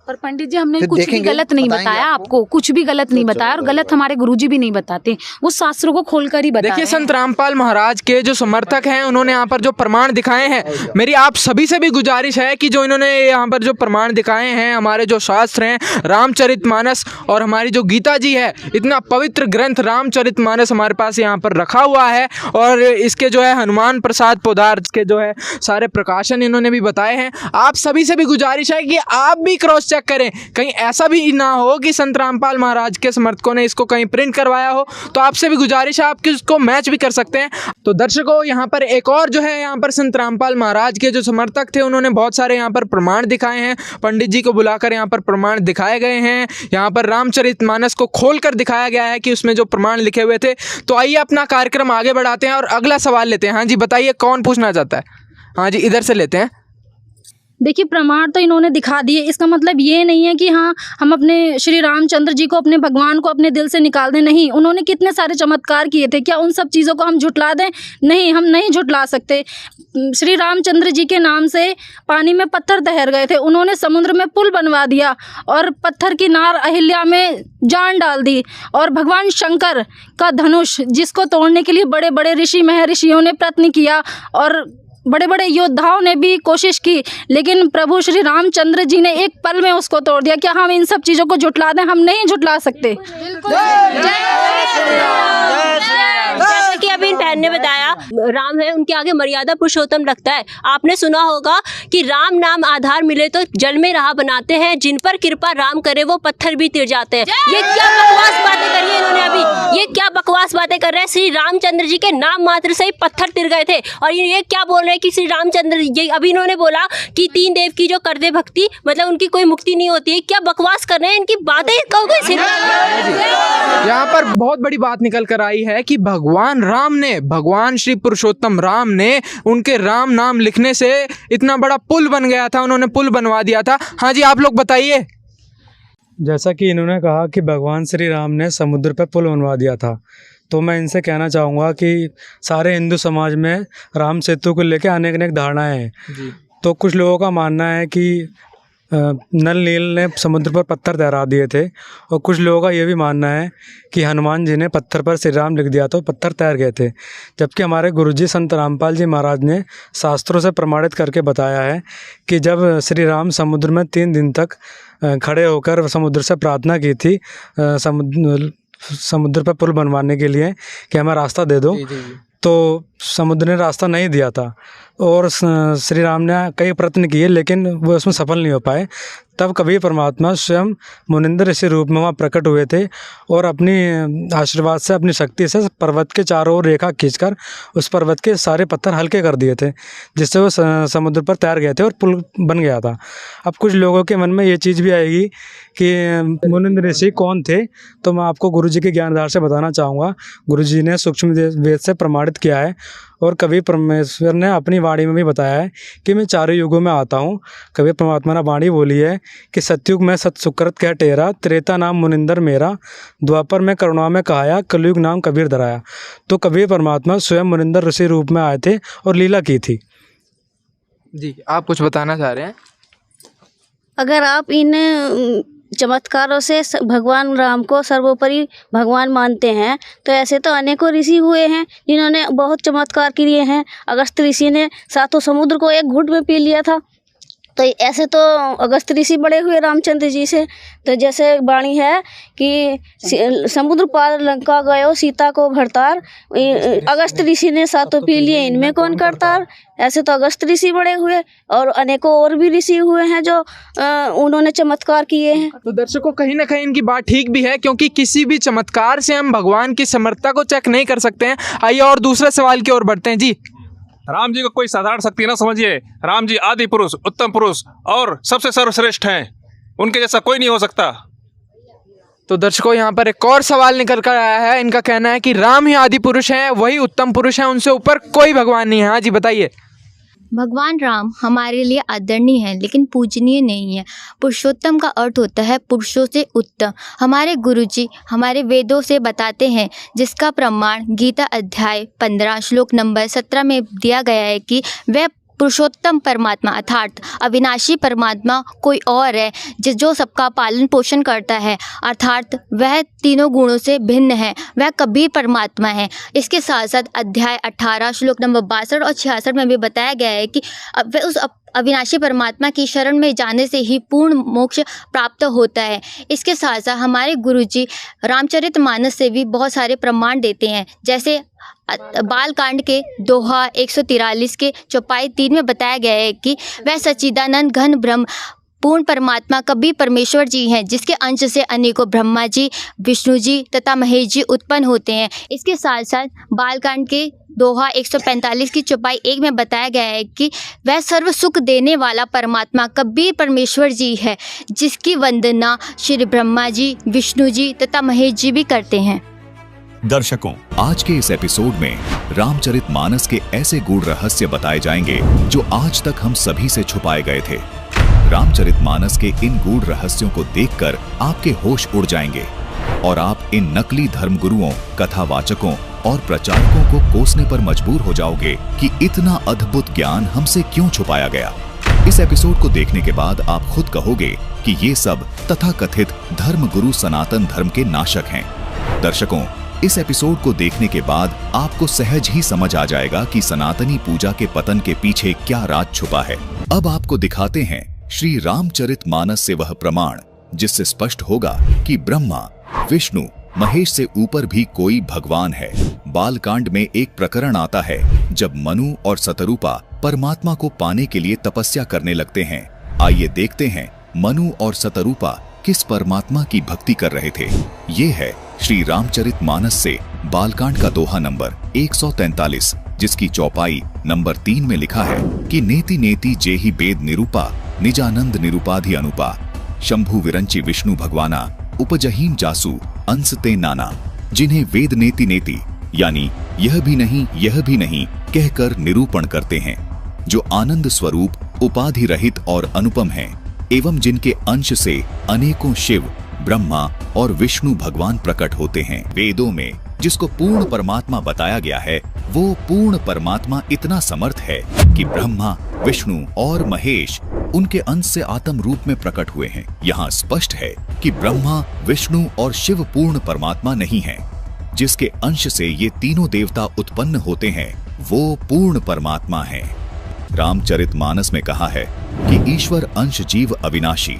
पर पंडित जी, हमने कुछ भी गलत नहीं बताया आपको, कुछ भी गलत नहीं बताया, और गलत हमारे गुरुजी भी नहीं बताते, वो शास्त्रों को खोलकर ही बताते। देखिए, संत रामपाल महाराज के जो समर्थक हैं, उन्होंने यहाँ पर जो प्रमाण दिखाए हैं, मेरी आप सभी से भी गुजारिश है कि जो इन्होंने यहाँ पर जो प्रमाण दिखाए हैं, हमारे जो शास्त्र हैं, रामचरितमानस और हमारी जो गीता जी है, इतना पवित्र ग्रंथ रामचरितमानस हमारे पास यहाँ पर रखा हुआ है, और इसके जो है हनुमान प्रसाद पोदार के जो है सारे प्रकाशन इन्होंने भी बताए हैं। आप सभी से भी गुजारिश है कि आप भी क्रॉस चेक करें, कहीं ऐसा भी ना हो कि संत रामपाल महाराज के समर्थकों ने इसको कहीं प्रिंट करवाया हो। तो आपसे भी गुजारिश है, आप इसको मैच भी कर सकते हैं। तो दर्शकों, यहाँ पर एक और जो है यहाँ पर संत रामपाल महाराज के जो समर्थक थे, उन्होंने बहुत सारे यहाँ पर प्रमाण दिखाए हैं। पंडित जी को बुलाकर यहाँ पर प्रमाण दिखाए गए हैं। यहाँ पर रामचरितमानस को खोलकर दिखाया गया है कि उसमें जो प्रमाण लिखे हुए थे। तो आइए अपना कार्यक्रम आगे बढ़ाते हैं और अगला सवाल लेते हैं। हाँ जी, बताइए कौन पूछना चाहता है? हाँ जी, इधर से लेते हैं। देखिए, प्रमाण तो इन्होंने दिखा दिए, इसका मतलब ये नहीं है कि हाँ हम अपने श्री रामचंद्र जी को, अपने भगवान को अपने दिल से निकाल दें। नहीं, उन्होंने कितने सारे चमत्कार किए थे, क्या उन सब चीज़ों को हम झुटला दें? नहीं, हम नहीं झुटला सकते। श्री रामचंद्र जी के नाम से पानी में पत्थर तैर गए थे, उन्होंने समुद्र में पुल बनवा दिया और पत्थर की नार अहिल्या में जान डाल दी। और भगवान शंकर का धनुष, जिसको तोड़ने के लिए बड़े बड़े ऋषि महर्षियों ने प्रयत्न किया और बड़े बड़े योद्धाओं ने भी कोशिश की, लेकिन प्रभु श्री रामचंद्र जी ने एक पल में उसको तोड़ दिया। क्या हम इन सब चीज़ों को झुटला दें? हम नहीं झुटला सकते। जैसे कि अभी इन बहन ने बताया, राम है, उनके आगे मर्यादा पुरुषोत्तम लगता है। आपने सुना होगा कि राम नाम आधार मिले तो जल में राह बनाते हैं, जिन पर कृपा राम करे वो पत्थर भी तिर जाते हैं। ये क्या बकवास बातें करी है इन्होंने अभी? ये क्या बकवास बातें कर रहे हैं? श्री रामचंद्र जी के नाम मात्र से ही पत्थर तिर गए थे, और ये क्या बोल रहे हैं कि श्री रामचंद्र जी, अभी इन्होंने बोला कि तीन देव की जो कर दे भक्ति, मतलब उनकी कोई मुक्ति नहीं होती है। क्या बकवास कर रहे हैं? इनकी बातें यहाँ पर बहुत बड़ी बात निकल कर आई है कि भगवान राम ने, भगवान श्री पुरुषोत्तम राम ने, उनके राम नाम लिखने से इतना बड़ा पुल बन गया था, उन्होंने पुल बनवा दिया था। हाँ जी, आप लोग बताइए। जैसा कि इन्होंने कहा कि भगवान श्री राम ने समुद्र पर पुल बनवा दिया था, तो मैं इनसे कहना चाहूँगा कि सारे हिंदू समाज में राम सेतु को लेकर अनेक अनेक धारणाएं हैं। तो कुछ लोगों का मानना है कि नल नील ने समुद्र पर पत्थर तैरा दिए थे, और कुछ लोगों का ये भी मानना है कि हनुमान जी ने पत्थर पर श्री राम लिख दिया तो पत्थर तैर गए थे। जबकि हमारे गुरुजी संत रामपाल जी महाराज ने शास्त्रों से प्रमाणित करके बताया है कि जब श्री राम समुद्र में 3 दिन तक खड़े होकर समुद्र से प्रार्थना की थी, समुद्र पर पुल बनवाने के लिए कि हमें रास्ता दे दो, तो समुद्र ने रास्ता नहीं दिया था और श्री राम ने कई प्रयत्न किए लेकिन वो उसमें सफल नहीं हो पाए। तब कभी परमात्मा स्वयं मुनिंद्र ऋषि रूप में वहाँ प्रकट हुए थे और अपनी आशीर्वाद से, अपनी शक्ति से पर्वत के चारों ओर रेखा खींचकर उस पर्वत के सारे पत्थर हल्के कर दिए थे, जिससे वो समुद्र पर तैर गए थे और पुल बन गया था। अब कुछ लोगों के मन में ये चीज़ भी आएगी कि मुनिंद्र ऋषि कौन थे, तो मैं आपको गुरुजी के ज्ञान आधार से बताना चाहूँगा। गुरुजी ने सूक्ष्म वेद से प्रमाणित किया है और कभी परमेश्वर ने अपनी वाणी में भी बताया है कि मैं चारों युगों में आता हूँ। कभी परमात्मा ने वाणी बोली है कि सतयुग में सत सुकृत कह टेरा, त्रेता नाम मुनिंदर मेरा, द्वापर में करुणा में कहाया, कलयुग नाम कबीर धराया। तो कभी परमात्मा स्वयं मुनिंदर ऋषि रूप में आए थे और लीला की थी। जी, आप कुछ बताना चाह रहे हैं? अगर आप इन चमत्कारों से भगवान राम को सर्वोपरि भगवान मानते हैं तो ऐसे तो अनेकों ऋषि हुए हैं जिन्होंने बहुत चमत्कार किए हैं। अगस्त ऋषि ने 7 समुद्र को एक घूंट में पी लिया था। तो ऐसे तो अगस्त ऋषि बड़े हुए रामचंद्र जी से। तो जैसे वाणी है कि समुद्र पार लंका गयो सीता को भरतार, अगस्त ऋषि ने 7 पी लिए, इनमें कौन करतार। ऐसे तो अगस्त ऋषि बड़े हुए और अनेकों और भी ऋषि हुए हैं जो उन्होंने चमत्कार किए हैं। तो दर्शकों, कहीं ना कहीं इनकी बात ठीक भी है, क्योंकि किसी भी चमत्कार से हम भगवान की समर्थता को चेक नहीं कर सकते हैं। आइए और दूसरे सवाल की ओर बढ़ते हैं। जी, राम जी को कोई साधारण शक्ति ना समझिए। राम जी आदि पुरुष, उत्तम पुरुष और सबसे सर्वश्रेष्ठ हैं। उनके जैसा कोई नहीं हो सकता। तो दर्शकों, यहाँ पर एक और सवाल निकल कर आया है। इनका कहना है कि राम ही आदि पुरुष हैं, वही उत्तम पुरुष हैं, उनसे ऊपर कोई भगवान नहीं है। हाँ जी, बताइए। भगवान राम हमारे लिए आदरणीय है लेकिन पूजनीय नहीं है। पुरुषोत्तम का अर्थ होता है पुरुषों से उत्तम। हमारे गुरुजी हमारे वेदों से बताते हैं, जिसका प्रमाण गीता अध्याय 15 श्लोक नंबर 17 में दिया गया है कि वह पुरुषोत्तम परमात्मा अर्थात अविनाशी परमात्मा कोई और है जो सबका पालन पोषण करता है, अर्थात वह तीनों गुणों से भिन्न है, वह कबीर परमात्मा है। इसके साथ साथ अध्याय 18 श्लोक नंबर 62 और 66 में भी बताया गया है कि वह उस अविनाशी परमात्मा की शरण में जाने से ही पूर्ण मोक्ष प्राप्त होता है। इसके साथ साथ हमारे गुरुजी रामचरितमानस से भी बहुत सारे प्रमाण देते हैं, जैसे बालकांड के दोहा 143 के चौपाई 3 में बताया गया है कि वह सच्चिदानंद घन ब्रह्म पूर्ण परमात्मा कबीर परमेश्वर जी हैं, जिसके अंश से अनेकों ब्रह्मा जी, विष्णु जी तथा महेश जी उत्पन्न होते हैं। इसके साथ साथ बालकांड के दोहा 145 की चौपाई 1 में बताया गया है कि वह सर्व सुख देने वाला परमात्मा कबीर परमेश्वर जी है, जिसकी वंदना श्री ब्रह्मा जी, विष्णु जी तथा महेश जी भी करते हैं। दर्शकों, आज के इस एपिसोड में रामचरितमानस के ऐसे गूढ़ रहस्य बताए जाएंगे जो आज तक हम सभी से छुपाए गए थे। रामचरितमानस के इन गूढ़ रहस्यों को देखकर आपके होश उड़ जाएंगे और आप इन नकली धर्मगुरुओं, कथावाचकों और प्रचारकों को कोसने पर मजबूर हो जाओगे कि इतना अद्भुत ज्ञान हमसे क्यों छुपाया गया। इस एपिसोड को देखने के बाद आप खुद कहोगे कि ये सब तथाकथित धर्मगुरु सनातन धर्म के नाशक हैं। दर्शकों, इस एपिसोड को देखने के बाद आपको सहज ही समझ आ जाएगा कि सनातनी पूजा के पतन के पीछे क्या राज छुपा है। अब आपको दिखाते हैं श्री रामचरितमानस से वह प्रमाण जिससे स्पष्ट होगा कि ब्रह्मा, विष्णु, महेश से ऊपर भी कोई भगवान है। बालकांड में एक प्रकरण आता है जब मनु और सतरूपा परमात्मा को पाने के लिए तपस्या करने लगते हैं। आइए देखते हैं मनु और सतरूपा किस परमात्मा की भक्ति कर रहे थे। ये है श्री रामचरितमानस से बालकांड का दोहा नंबर 143, जिसकी चौपाई नंबर 3 में लिखा है कि नेति नेति जेहि वेद निरूपा, निजानंद निरूपाधि अनुपा, शंभु विरंची विष्णु भगवाना, उपजहीम जासु अंश ते नाना। जिन्हें वेद नेति नेति यानी यह भी नहीं कहकर निरूपण करते हैं, जो आनंद स्वरूप, उपाधि रहित और अनुपम हैं, एवं जिनके अंश से अनेकों शिव, ब्रह्मा और विष्णु भगवान प्रकट होते हैं। वेदों में जिसको पूर्ण परमात्मा बताया गया है, वो पूर्ण परमात्मा इतना समर्थ है कि ब्रह्मा, विष्णु और महेश उनके अंश से आत्म रूप में प्रकट हुए हैं। यहाँ स्पष्ट है कि ब्रह्मा, विष्णु और शिव पूर्ण परमात्मा नहीं है। जिसके अंश से ये तीनों देवता उत्पन्न होते हैं, वो पूर्ण परमात्मा है। रामचरितमानस में कहा है कि ईश्वर अंश जीव अविनाशी,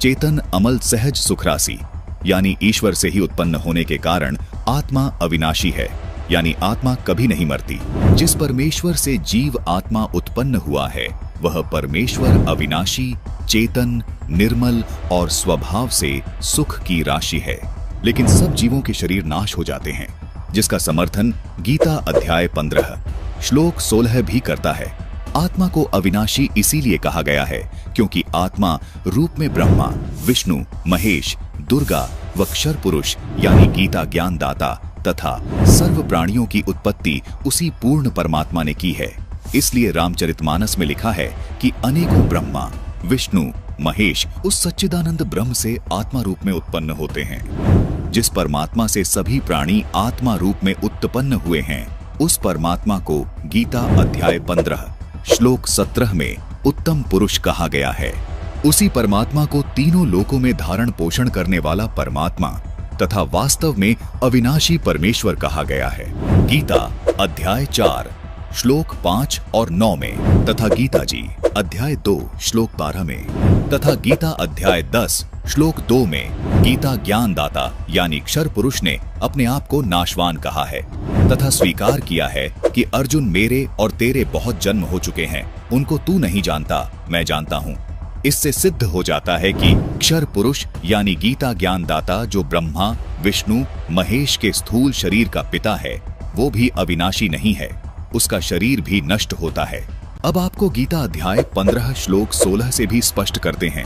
चेतन अमल सहज सुखरासी, यानी ईश्वर से ही उत्पन्न होने के कारण आत्मा अविनाशी है, यानी आत्मा कभी नहीं मरती। जिस परमेश्वर से जीव आत्मा उत्पन्न हुआ है वह परमेश्वर अविनाशी, चेतन, निर्मल और स्वभाव से सुख की राशि है। लेकिन सब जीवों के शरीर नाश हो जाते हैं, जिसका समर्थन गीता अध्याय 15 श्लोक 16 भी करता है। आत्मा को अविनाशी इसीलिए कहा गया है क्योंकि आत्मा रूप में ब्रह्मा, विष्णु, महेश, दुर्गा व क्षर पुरुष यानी गीता ज्ञान दाता तथा सर्व प्राणियों की उत्पत्ति उसी पूर्ण परमात्मा ने की है। इसलिए रामचरितमानस में लिखा है कि अनेकों ब्रह्मा, विष्णु, महेश उस सच्चिदानंद ब्रह्म से आत्मा रूप में उत्पन्न होते हैं। जिस परमात्मा से सभी प्राणी आत्मा रूप में उत्पन्न हुए हैं उस परमात्मा को गीता अध्याय 15 श्लोक 17 में उत्तम पुरुष कहा गया है। उसी परमात्मा को तीनों लोकों में धारण पोषण करने वाला परमात्मा तथा वास्तव में अविनाशी परमेश्वर कहा गया है। गीता अध्याय 4 श्लोक 5 और 9 में तथा गीता जी अध्याय 2 श्लोक 12 में तथा गीता अध्याय 10 श्लोक 2 में गीता ज्ञान दाता यानी क्षर पुरुष ने अपने आप को नाशवान कहा है तथा स्वीकार किया है कि अर्जुन मेरे और तेरे बहुत जन्म हो चुके हैं, उनको तू नहीं जानता, मैं जानता हूँ। इससे सिद्ध हो जाता है कि क्षर पुरुष यानी गीता ज्ञान दाता जो ब्रह्मा, विष्णु, महेश के स्थूल शरीर का पिता है वो भी अविनाशी नहीं है, उसका शरीर भी नष्ट होता है। अब आपको गीता अध्याय 15 श्लोक 16 से भी स्पष्ट करते हैं।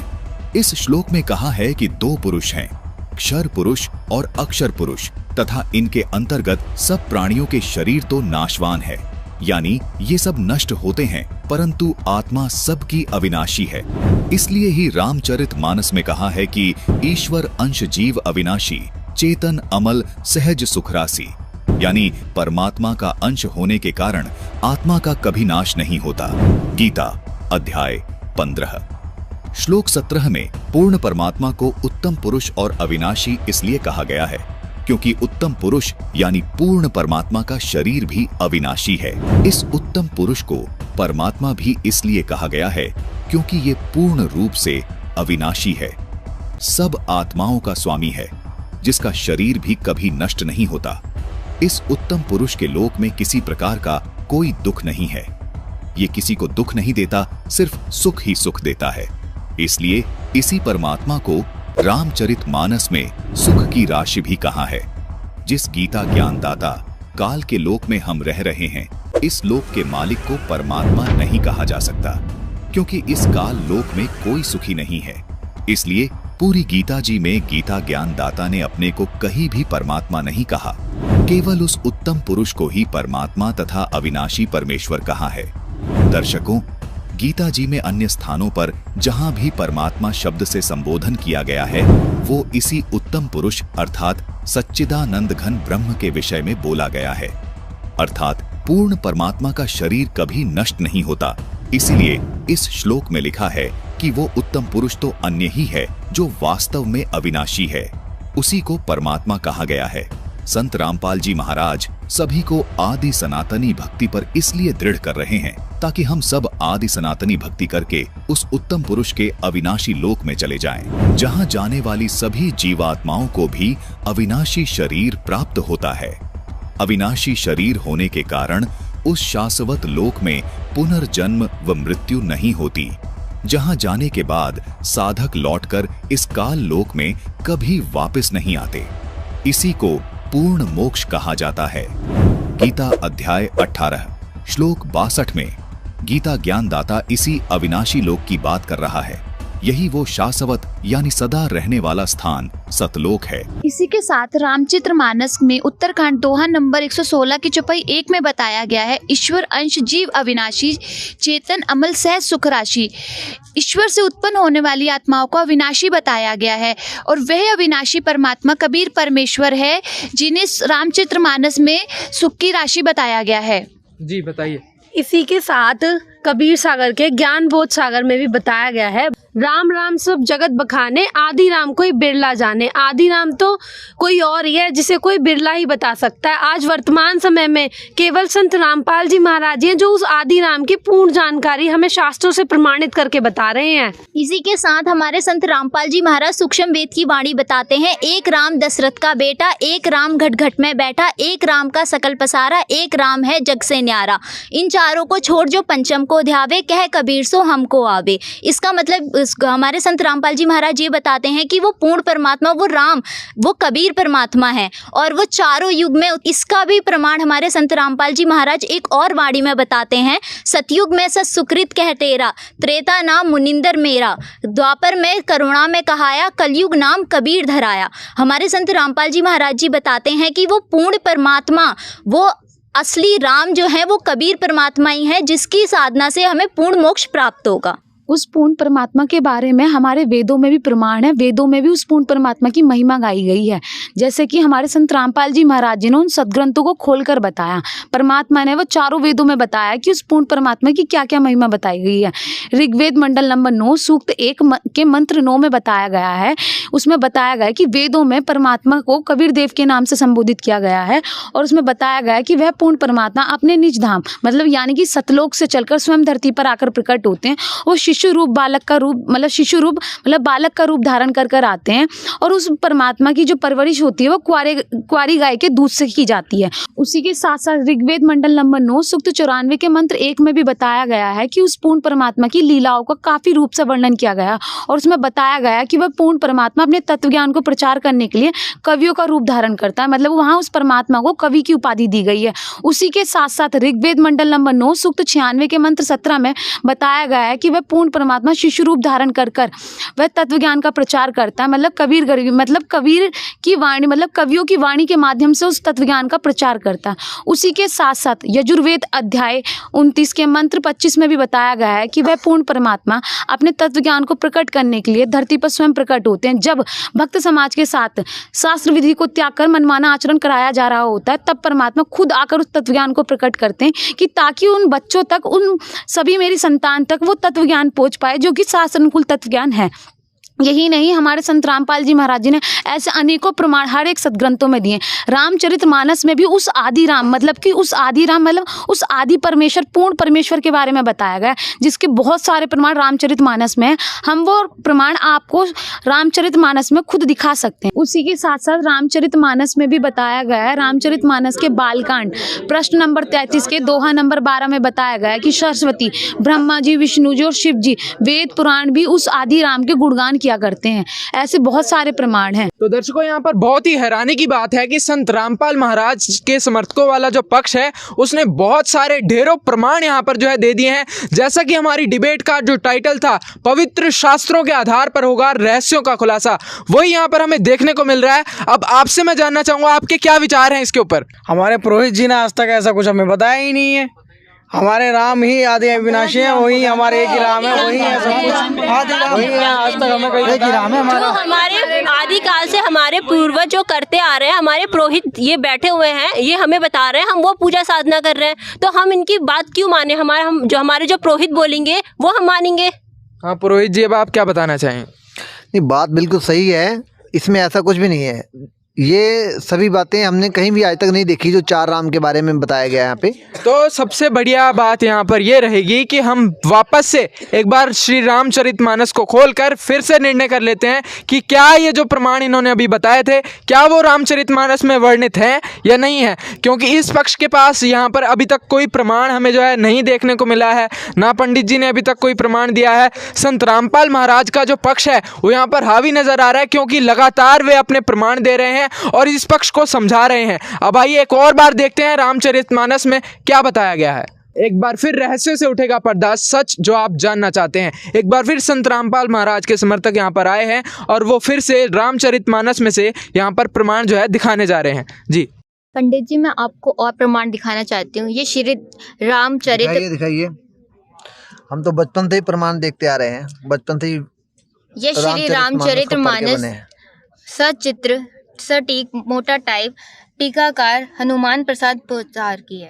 इस श्लोक में कहा है कि दो पुरुष हैं, क्षर पुरुष और अक्षर पुरुष तथा इनके अंतर्गत सब प्राणियों के शरीर तो नाशवान है, यानी ये सब नष्ट होते हैं, परंतु आत्मा सबकी अविनाशी है। इसलिए ही रामचरितमानस में कहा है कि ईश्वर अंश जीव अविनाशी, चेतन अमल सहज सुखरासी, यानी परमात्मा का अंश होने के कारण आत्मा का कभी नाश नहीं होता। गीता अध्याय 15 श्लोक 17 में पूर्ण परमात्मा को उत्तम पुरुष और अविनाशी इसलिए कहा गया है क्योंकि उत्तम पुरुष यानी पूर्ण परमात्मा का शरीर भी अविनाशी है। इस उत्तम पुरुष को परमात्मा भी इसलिए कहा गया है क्योंकि ये पूर्ण रूप से अविनाशी है, सब आत्माओं का स्वामी है, जिसका शरीर भी कभी नष्ट नहीं होता। इस उत्तम पुरुष के लोक में किसी प्रकार का कोई दुख नहीं है, ये किसी को दुख नहीं देता, सिर्फ सुख ही सुख देता है। इसलिए इसी परमात्मा को रामचरितमानस में सुख की राशि भी कहा है। जिस गीता ज्ञान दाता काल के लोक में हम रह रहे हैं, इस लोक के मालिक को परमात्मा नहीं कहा जा सकता क्योंकि इस काल लोक में कोई सुखी नहीं है। इसलिए पूरी गीता जी में गीता ज्ञान दाता ने अपने को कहीं भी परमात्मा नहीं कहा, केवल उस उत्तम पुरुष को ही परमात्मा तथा अविनाशी परमेश्वर कहा है। दर्शकों, गीता जी में अन्य स्थानों पर जहां भी परमात्मा शब्द से संबोधन किया गया है वो इसी उत्तम पुरुष अर्थात सच्चिदानंद घन ब्रह्म के विषय में बोला गया है। अर्थात पूर्ण परमात्मा का शरीर कभी नष्ट नहीं होता। इसीलिए इस श्लोक में लिखा है कि वो उत्तम पुरुष तो अन्य ही है जो वास्तव में अविनाशी है, उसी को परमात्मा कहा गया है। संत रामपाल जी महाराज सभी को आदि सनातनी भक्ति पर इसलिए दृढ़ कर रहे हैं ताकि हम सब आदि सनातनी भक्ति करके उस उत्तम पुरुष के अविनाशी लोक में चले जाएं, जहां जाने वाली सभी जीवात्माओं को भी अविनाशी शरीर प्राप्त होता है। अविनाशी शरीर होने के कारण उस शाश्वत लोक में पुनर्जन्म व मृत्यु नहीं होती, जहां जाने के बाद साधक लौटकर इस काल लोक में कभी वापस नहीं आते। इसी को पूर्ण मोक्ष कहा जाता है। गीता अध्याय 18 श्लोक 62 में गीता ज्ञान दाता इसी अविनाशी लोक की बात कर रहा है। यही वो शाश्वत यानी सदा रहने वाला स्थान सतलोक है। इसी के साथ रामचरितमानस में उत्तरकांड दोहा नंबर 116 की चौपाई 1 में बताया गया है, ईश्वर अंश जीव अविनाशी, चेतन अमल सहज सुख राशि। ईश्वर से उत्पन्न होने वाली आत्माओं को अविनाशी बताया गया है और वह अविनाशी परमात्मा कबीर परमेश्वर है जिन्हें रामचरितमानस में सुख की राशि बताया गया है। जी बताइए। इसी के साथ कबीर सागर के ज्ञान बोध सागर में भी बताया गया है, राम राम सब जगत बखाने, आदि राम कोई बिरला जाने। आदि राम तो कोई और ही है जिसे कोई बिरला ही बता सकता है। आज वर्तमान समय में केवल संत रामपाल जी महाराज हैं जो उस आदि राम की पूर्ण जानकारी हमें शास्त्रों से प्रमाणित करके बता रहे हैं। इसी के साथ हमारे संत रामपाल जी महाराज सूक्ष्म वेद की वाणी बताते हैं, एक राम दशरथ का बेटा, एक राम घट घट में बैठा, एक राम का सकल पसारा, एक राम है जग से न्यारा। इन चारों को छोड़ जो पंचम को ध्यावे, कह कबीर सो हमको आवे। इसका मतलब हमारे संत रामपाल जी महाराज ये बताते हैं कि वो पूर्ण परमात्मा, वो राम, वो कबीर परमात्मा है और वो चारों युग में। इसका भी प्रमाण हमारे संत रामपाल जी महाराज एक और वाणी में बताते हैं, सतयुग में सत सुकृत कह तेरा, त्रेता नाम मुनिंदर मेरा, द्वापर में करुणा में कहाया, कलयुग नाम कबीर धराया। हमारे संत रामपाल जी महाराज जी बताते हैं कि वो पूर्ण परमात्मा, वो असली राम जो है वो कबीर परमात्मा ही है, जिसकी साधना से हमें पूर्ण मोक्ष प्राप्त होगा। उस पूर्ण परमात्मा के बारे में हमारे वेदों में भी प्रमाण है, वेदों में भी उस पूर्ण परमात्मा की महिमा गाई गई है। जैसे कि हमारे संत रामपाल जी महाराज जी ने उन सदग्रंथों को खोलकर बताया, परमात्मा ने वो चारों वेदों में बताया कि उस पूर्ण परमात्मा की क्या क्या महिमा बताई गई है। ऋग्वेद मंडल नंबर 9 सूक्त 1 के मंत्र 9 में बताया गया है, उसमें बताया गया है कि वेदों में परमात्मा को कबीर देव के नाम से संबोधित किया गया है और उसमें बताया गया है कि वह पूर्ण परमात्मा अपने निज धाम मतलब यानी कि सतलोक से चलकर स्वयं धरती पर आकर प्रकट होते हैं। वो शिशु रूप बालक का रूप मतलब शिशु रूप मतलब बालक का रूप धारण कर कर आते हैं और उस परमात्मा की जो परवरिश होती है वो कुंवारी गाय के दूध से की जाती है। उसी के साथ साथ ऋग्वेद मंडल नंबर 9 सूक्त 94 के मंत्र 1 में भी बताया गया है कि उस पूर्ण परमात्मा की लीलाओं का काफी रूप से वर्णन किया गया और उसमें बताया गया कि वह पूर्ण परमात्मा अपने तत्व ज्ञान को प्रचार करने के लिए कवियों का रूप धारण करता है, मतलब वहां उस परमात्मा को कवि की उपाधि दी गई है। उसी के साथ साथ ऋग्वेद मंडल नंबर 9 सूक्त 96 के मंत्र 17 में बताया गया है कि वह पूर्ण परमात्मा शिशु रूप धारण कर कर वह तत्व ज्ञान का प्रचार करता है, मतलब कबीर की वाणी मतलब कवियों की वाणी के माध्यम से उस तत्व ज्ञान का प्रचार करता है। उसी के साथ साथ यजुर्वेद अध्याय 29 के मंत्र 25 में भी बताया गया है कि वह पूर्ण परमात्मा अपने तत्व ज्ञान को प्रकट करने के लिए धरती पर स्वयं प्रकट होते हैं। जब भक्त समाज के साथ शास्त्र विधि को त्याग कर मनमाना आचरण कराया जा रहा होता है तब परमात्मा खुद आकर उस तत्व ज्ञान को प्रकट करते हैं कि ताकि उन बच्चों तक, उन सभी मेरी संतान तक वो तत्व ज्ञान पहुंच पाए जो कि शास्त्र अनुकूल तत्व ज्ञान है। यही नहीं, हमारे संत रामपाल जी महाराज जी ने ऐसे अनेकों प्रमाण हर एक सदग्रंथों में दिए। रामचरितमानस में भी उस आदि राम मतलब उस आदि परमेश्वर पूर्ण परमेश्वर के बारे में बताया गया, जिसके बहुत सारे प्रमाण रामचरितमानस में है। हम वो प्रमाण आपको रामचरितमानस में खुद दिखा सकते हैं। उसी के साथ साथ रामचरितमानस में भी बताया गया है, रामचरितमानस के बालकांड प्रश्न नंबर 33 के दोहा नंबर 12 में बताया गया है कि सरस्वती, ब्रह्मा जी, विष्णु जी और शिव जी, वेद पुराण भी उस आदि राम के गुणगान किया करते हैं। ऐसे बहुत सारे प्रमाण हैं। तो दर्शकों, यहाँ पर बहुत ही हैरानी की बात है कि संत रामपाल महाराज के समर्थकों वाला जो पक्ष है उसने बहुत सारे ढेरों प्रमाण यहाँ पर जो है दे दिए हैं। जैसा कि हमारी डिबेट का जो टाइटल था पवित्र शास्त्रों के आधार पर होगा रहस्यों का खुलासा, वही यहाँ पर हमें देखने को मिल रहा है। अब आपसे मैं जानना चाहूंगा आपके क्या विचार हैं इसके ऊपर। हमारे पुरोहित जी ने आज तक ऐसा कुछ हमें बताया ही नहीं है। हमारे राम ही आदि अविनाशी है, वही हमारे एक ही राम है, वही है सब कुछ, वही है। आज तक हमें कोई एक ही राम है हमारा। हमारे आदि काल से हमारे पूर्वज जो करते आ रहे हैं, हमारे पुरोहित ये बैठे हुए हैं, ये हमें बता रहे हैं, हम वो पूजा साधना कर रहे हैं, तो हम इनकी बात क्यों माने? हमारे जो पुरोहित बोलेंगे वो हम मानेंगे। हाँ पुरोहित जी, अब आप क्या बताना चाहें? नहीं, बात बिल्कुल सही है, इसमें ऐसा कुछ भी नहीं है। ये सभी बातें हमने कहीं भी आज तक नहीं देखी जो 4 राम के बारे में बताया गया यहाँ पे। तो सबसे बढ़िया बात यहाँ पर ये रहेगी कि हम वापस से एक बार श्री रामचरितमानस को खोलकर फिर से निर्णय कर लेते हैं कि क्या ये जो प्रमाण इन्होंने अभी बताए थे क्या वो रामचरितमानस में वर्णित है या नहीं है, क्योंकि इस पक्ष के पास यहाँ पर अभी तक कोई प्रमाण हमें जो है नहीं देखने को मिला है, ना पंडित जी ने अभी तक कोई प्रमाण दिया है। संत रामपाल महाराज का जो पक्ष है वो यहाँ पर हावी नजर आ रहा है, क्योंकि लगातार वे अपने प्रमाण दे रहे हैं और इस पक्ष को समझा रहे हैं। अब आइए एक और बार देखते हैं रामचरितमानस में क्या बताया गया है। एक बार फिर रहस्य से उठेगा पर्दा, सच जो आप जानना चाहते हैं। एक बार फिर संत रामपाल महाराज के समर्थक यहाँ पर आए हैं और वो फिर से रामचरितमानस में से यहाँ पर प्रमाण जो है दिखाने जा रहे हैं। जी पंडित जी, मैं आपको और प्रमाण दिखाना चाहती हूँ। ये श्री रामचरित दिखाइए। हम तो बचपन से ही प्रमाण देखते आ रहे हैं, बचपन से ही। ये श्री रामचरितमानस सचित्र सटीक मोटा टाइप टीकाकार हनुमान प्रसाद पोद्दार की है।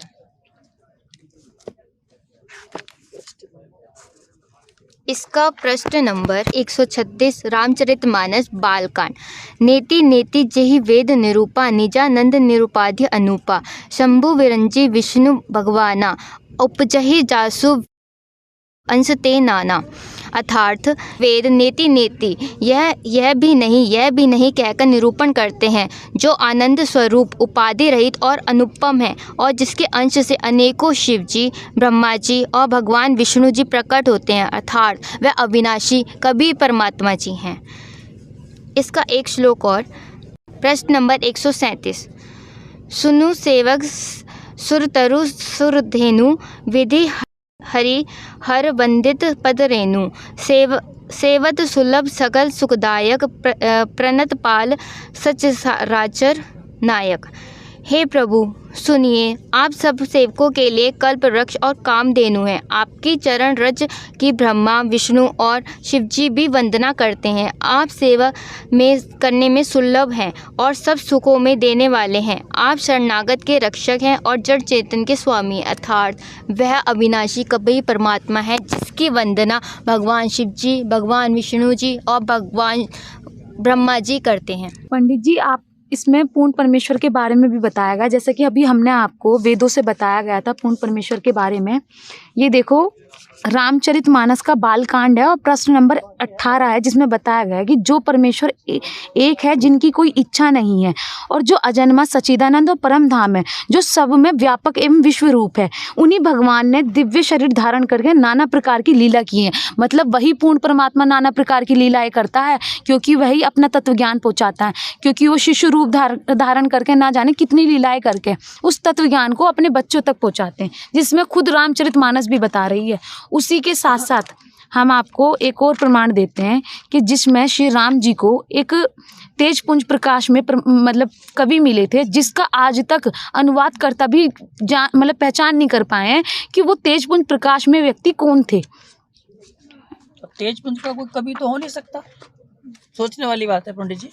इसका प्रश्न नंबर 136 रामचरितमानस बालकांड। नेति नेति जेहि वेद निरूपा निजानंद निरूपाध्य अनूपा शंभु विरंजी विष्णु भगवाना उपजहि जासु अंश ते नाना। अर्थात वेद नेति नेति यह भी नहीं कहकर निरूपण करते हैं जो आनंद स्वरूप उपाधि रहित और अनुपम है और जिसके अंश से अनेकों शिव जी ब्रह्मा जी और भगवान विष्णु जी प्रकट होते हैं, अर्थात वह अविनाशी कभी परमात्मा जी हैं। इसका एक श्लोक और। प्रश्न नंबर 137 सुनु सेवक सुरतरु सुरधेनु विधि हरि हर वंदित पद रेणु सेवत सुलभ सकल सुखदायक प्रणत पाल सच राचर नायक। हे प्रभु सुनिए, आप सब सेवकों के लिए कल्प वृक्ष और कामधेनु हैं। आपकी चरण रज की ब्रह्मा विष्णु और शिवजी भी वंदना करते हैं। आप सेवा में करने में सुलभ हैं और सब सुखों में देने वाले हैं। आप शरणागत के रक्षक हैं और जड़ चेतन के स्वामी, अर्थात वह अविनाशी कभी परमात्मा है जिसकी वंदना भगवान शिव जी, भगवान विष्णु जी और भगवान ब्रह्मा जी करते हैं। पंडित जी, आप इसमें पूर्ण परमेश्वर के बारे में भी बताया गया, जैसे कि अभी हमने आपको वेदों से बताया गया था पूर्ण परमेश्वर के बारे में। ये देखो रामचरितमानस का बालकांड है और प्रश्न नंबर 18 है जिसमें बताया गया है कि जो परमेश्वर एक है जिनकी कोई इच्छा नहीं है और जो अजन्मा सच्चिदानंद और परम धाम है, जो सब में व्यापक एवं विश्व रूप है, उन्हीं भगवान ने दिव्य शरीर धारण करके नाना प्रकार की लीला की है। मतलब वही पूर्ण परमात्मा नाना प्रकार की लीलाएं करता है क्योंकि वही अपना तत्व ज्ञान पहुँचाता है, क्योंकि वो शिशु रूप धारण करके ना जाने कितनी लीलाएं करके उस तत्व ज्ञान को अपने बच्चों तक पहुँचाते हैं, जिसमें खुद रामचरितमानस भी बता रही है। उसी के साथ साथ हम आपको एक और प्रमाण देते हैं कि जिसमें श्री राम जी को एक तेज पुंज प्रकाश में मतलब कवि मिले थे, जिसका आज तक अनुवाद करता भी मतलब पहचान नहीं कर पाए हैं कि वो तेज पुंज प्रकाश में व्यक्ति कौन थे। तेज पुंज का कोई कवि तो हो नहीं सकता, सोचने वाली बात है पंडित जी।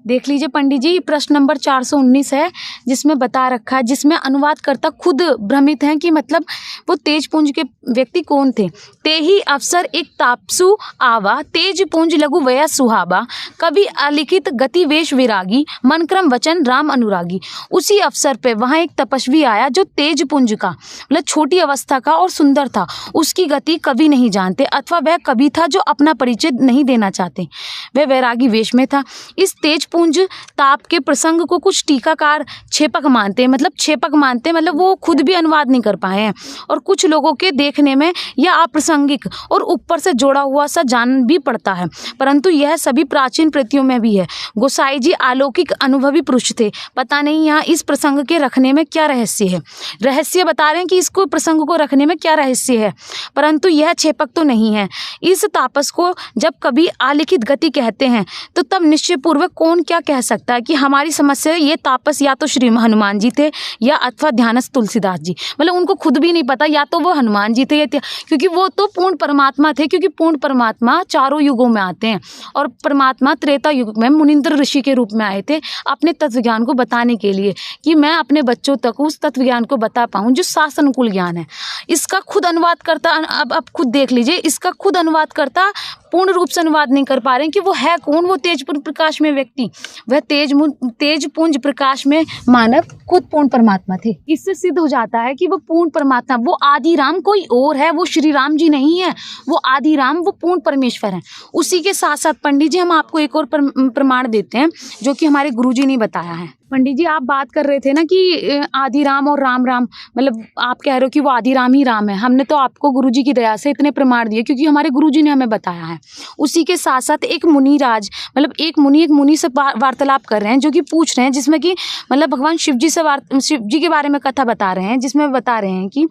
देख लीजिए पंडित जी, प्रश्न नंबर 419 है जिसमें बता रखा है, जिसमें अनुवादकर्ता खुद भ्रमित हैं कि मतलब वो तेज पुंज के व्यक्ति कौन थे। ते ही अवसर एक तापसु आवा तेज पुंज लघु वया सुहाबा कभी अलिखित गति वेश विरागी मन क्रम वचन राम अनुरागी। उसी अवसर पे वहाँ एक तपस्वी आया जो तेज पुंज का मतलब छोटी अवस्था का और सुंदर था, उसकी गति कभी नहीं जानते अथवा वह कभी था जो अपना परिचय नहीं देना चाहते, वह वैरागी वेश में था। इस तेज पुंज ताप के प्रसंग को कुछ टीकाकार छेपक मानते हैं, मतलब वो खुद भी अनुवाद नहीं कर पाए हैं और कुछ लोगों के देखने में यह अप्रासंगिक और ऊपर से जोड़ा हुआ सा जान भी पड़ता है, परंतु यह सभी प्राचीन कृतियों में भी है। गोसाई जी अलौकिक अनुभवी पुरुष थे, पता नहीं यहाँ इस प्रसंग के रखने में क्या रहस्य है। रहस्य बता रहे हैं कि इसको प्रसंग को रखने में क्या रहस्य है, परंतु यह छेपक तो नहीं है। इस तापस को जब कभी अलिखित गति कहते हैं तो तब निश्चय पूर्वक कौन क्या कह सकता है कि हमारी समस्या ये तापस या तो श्री हनुमान जी थे या अथवा ध्यानस्थ तुलसीदास जी, मतलब उनको खुद भी नहीं पता या तो वो हनुमान जी थे क्योंकि वो तो पूर्ण परमात्मा थे, क्योंकि पूर्ण परमात्मा चारों युगों में आते हैं और परमात्मा त्रेता युग में मुनिंद्र ऋषि के रूप में आए थे अपने तत्व ज्ञान को बताने के लिए कि मैं अपने बच्चों तक उस तत्व ज्ञान को बता पाऊँ जो शास्त्रानुकूल ज्ञान है। इसका खुद अनुवाद करता, अब खुद देख लीजिए, इसका खुद अनुवाद करता पूर्ण रूप से अनुवाद नहीं कर पा रहे हैं कि वो है कौन, वो तेज पुंज प्रकाश में व्यक्ति, वह तेज पुंज प्रकाश में मानव खुद पूर्ण परमात्मा थे। इससे सिद्ध हो जाता है कि वो पूर्ण परमात्मा, वो आदि राम कोई और है, वो श्री राम जी नहीं है, वो आदि राम, वो पूर्ण परमेश्वर है। उसी के साथ साथ पंडित जी हम आपको एक और प्रमाण देते हैं जो कि हमारे गुरुजी ने बताया है। पंडित जी आप बात कर रहे थे ना कि आदि राम और राम राम, मतलब आप कह रहे हो कि वो आदि राम ही राम है। हमने तो आपको गुरुजी की दया से इतने प्रमाण दिए क्योंकि हमारे गुरुजी ने हमें बताया है। उसी के साथ साथ एक मुनिराज, मतलब एक मुनि से वार्तालाप कर रहे हैं जो कि पूछ रहे हैं, जिसमें कि मतलब भगवान शिव जी के बारे में कथा बता रहे हैं, जिसमें बता रहे हैं कि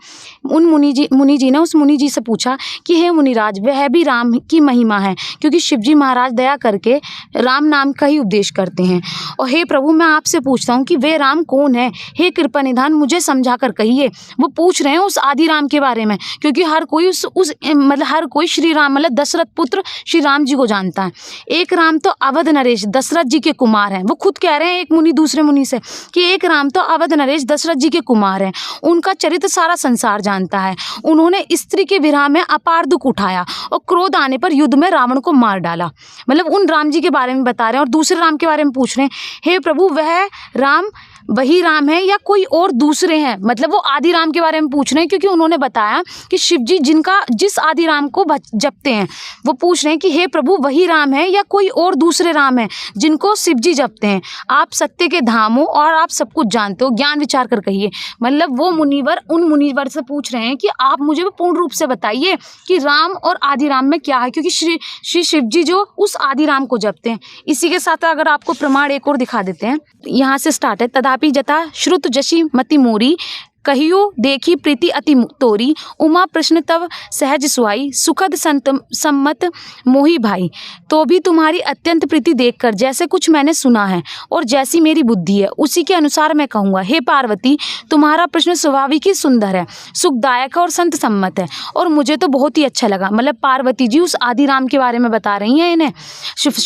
उन मुनि जी ने उस मुनि जी से पूछा कि हे मुनिराज, वह भी राम की महिमा है क्योंकि शिव जी महाराज दया करके राम नाम का ही उपदेश करते हैं। और हे प्रभु, मैं आपसे पूछता हूँ कि वे राम कौन है, हे कृपा निधान मुझे समझा कर कहिए। वो पूछ रहे हैं उस आदि राम के बारे में, क्योंकि हर कोई उस मतलब हर कोई श्री राम मतलब दशरथ पुत्र श्री राम जी को जानता है। एक राम तो अवध नरेश दशरथ जी के कुमार हैं। वो खुद कह रहे हैं एक मुनि दूसरे मुनि से कि एक राम तो अवध नरेश दशरथ जी के कुमार हैं। उनका चरित्र सारा संसार जानता है। उन्होंने स्त्री के विरह में अपार दुख उठाया और क्रोध आने पर युद्ध में रावण को मार डाला। मतलब उन राम जी के बारे में बता रहे हैं और दूसरे राम के बारे में पूछ रहे हैं, हे प्रभु वह राम वही राम है या कोई और दूसरे हैं। मतलब वो आदि राम के बारे में पूछ रहे हैं, क्योंकि उन्होंने बताया कि शिव जी जिस आदि राम को जपते हैं, वो पूछ रहे हैं कि हे प्रभु वही राम है या कोई और दूसरे राम है जिनको शिव जी जपते हैं। आप सत्य के धाम हो और आप सब कुछ जानते हो, ज्ञान विचार कर कहिए। मतलब वो मुनिवर उन मुनिवर से पूछ रहे हैं कि आप मुझे पूर्ण रूप से बताइए कि राम और आदि राम में क्या है, क्योंकि श्री शिव जी जो उस आदि राम को जपते हैं। इसी के साथ अगर आपको प्रमाण एक और दिखा देते हैं, यहाँ से स्टार्ट है। तथापि जता श्रुत जशी मति मोरी, कहियो देखी प्रीति अति तोरी, उमा प्रश्न तव सहज सुहाई, सुखद संत सम्मत मोही भाई। तो भी तुम्हारी अत्यंत प्रीति देखकर जैसे कुछ मैंने सुना है और जैसी मेरी बुद्धि है उसी के अनुसार मैं कहूँगा। हे पार्वती तुम्हारा प्रश्न स्वाभाविक ही सुंदर है, सुखदायक है और संत सम्मत है और मुझे तो बहुत ही अच्छा लगा। मतलब पार्वती जी उस आदि राम के बारे में बता रही हैं इन्हें,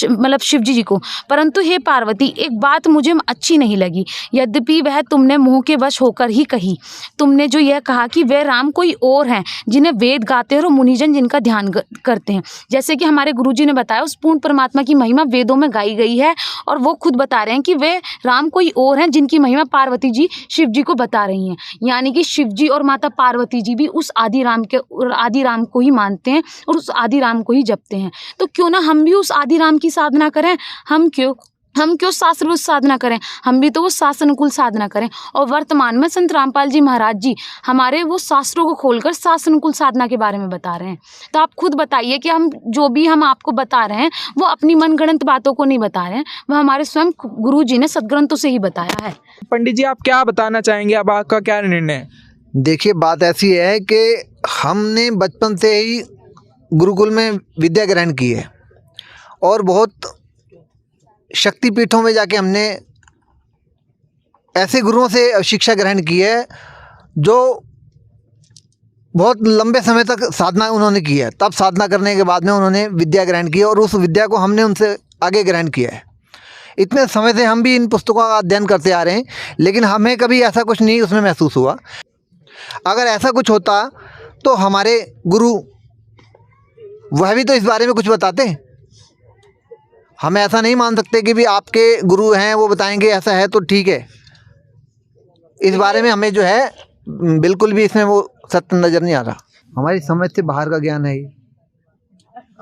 मतलब शिव जी को। परंतु हे पार्वती एक बात मुझे अच्छी नहीं लगी, यद्यपि वह तुमने मोह के वश होकर ही कही। तुमने जो यह कहा कि वे राम कोई और हैं जिन्हें वेद गाते हैं और मुनिजन जिनका ध्यान करते हैं। जैसे कि हमारे गुरुजी ने बताया उस पूर्ण परमात्मा की महिमा वेदों में गाई गई है और वो खुद बता रहे हैं कि वे राम कोई और हैं जिनकी महिमा पार्वती जी शिव जी को बता रही हैं। यानी कि शिव जी और माता पार्वती जी भी उस आदि राम को ही मानते हैं और उस आदि राम को ही जपते हैं। तो क्यों ना हम भी उस आदि राम की साधना करें। हम क्यों शास्त्र साधना करें, हम भी तो वो शास्त्रानुकूल साधना करें। और वर्तमान में संत रामपाल जी महाराज जी हमारे वो शास्त्रों को खोलकर शास्त्रानुकूल साधना के बारे में बता रहे हैं। तो आप खुद बताइए कि हम जो भी हम आपको बता रहे हैं वो अपनी मनगढ़ंत बातों को नहीं बता रहे हैं, वो हमारे स्वयं गुरु जी ने सदग्रंथों से ही बताया है। पंडित जी आप क्या बताना चाहेंगे, अब आपका क्या निर्णय है? देखिए बात ऐसी है कि हमने बचपन से ही गुरुकुल में विद्या ग्रहण की है और बहुत शक्तिपीठों में जाके हमने ऐसे गुरुओं से शिक्षा ग्रहण की है जो बहुत लंबे समय तक साधना उन्होंने की है। तब साधना करने के बाद में उन्होंने विद्या ग्रहण की और उस विद्या को हमने उनसे आगे ग्रहण किया है। इतने समय से हम भी इन पुस्तकों का अध्ययन करते आ रहे हैं, लेकिन हमें कभी ऐसा कुछ नहीं उसमें महसूस हुआ। अगर ऐसा कुछ होता तो हमारे गुरु वह भी तो इस बारे में कुछ बताते। हम ऐसा नहीं मान सकते कि भी आपके गुरु हैं वो बताएंगे ऐसा है तो ठीक है। इस बारे में हमें जो है बिल्कुल भी इसमें वो सत्य नज़र नहीं आ रहा। हमारी समझ से बाहर का ज्ञान है ये।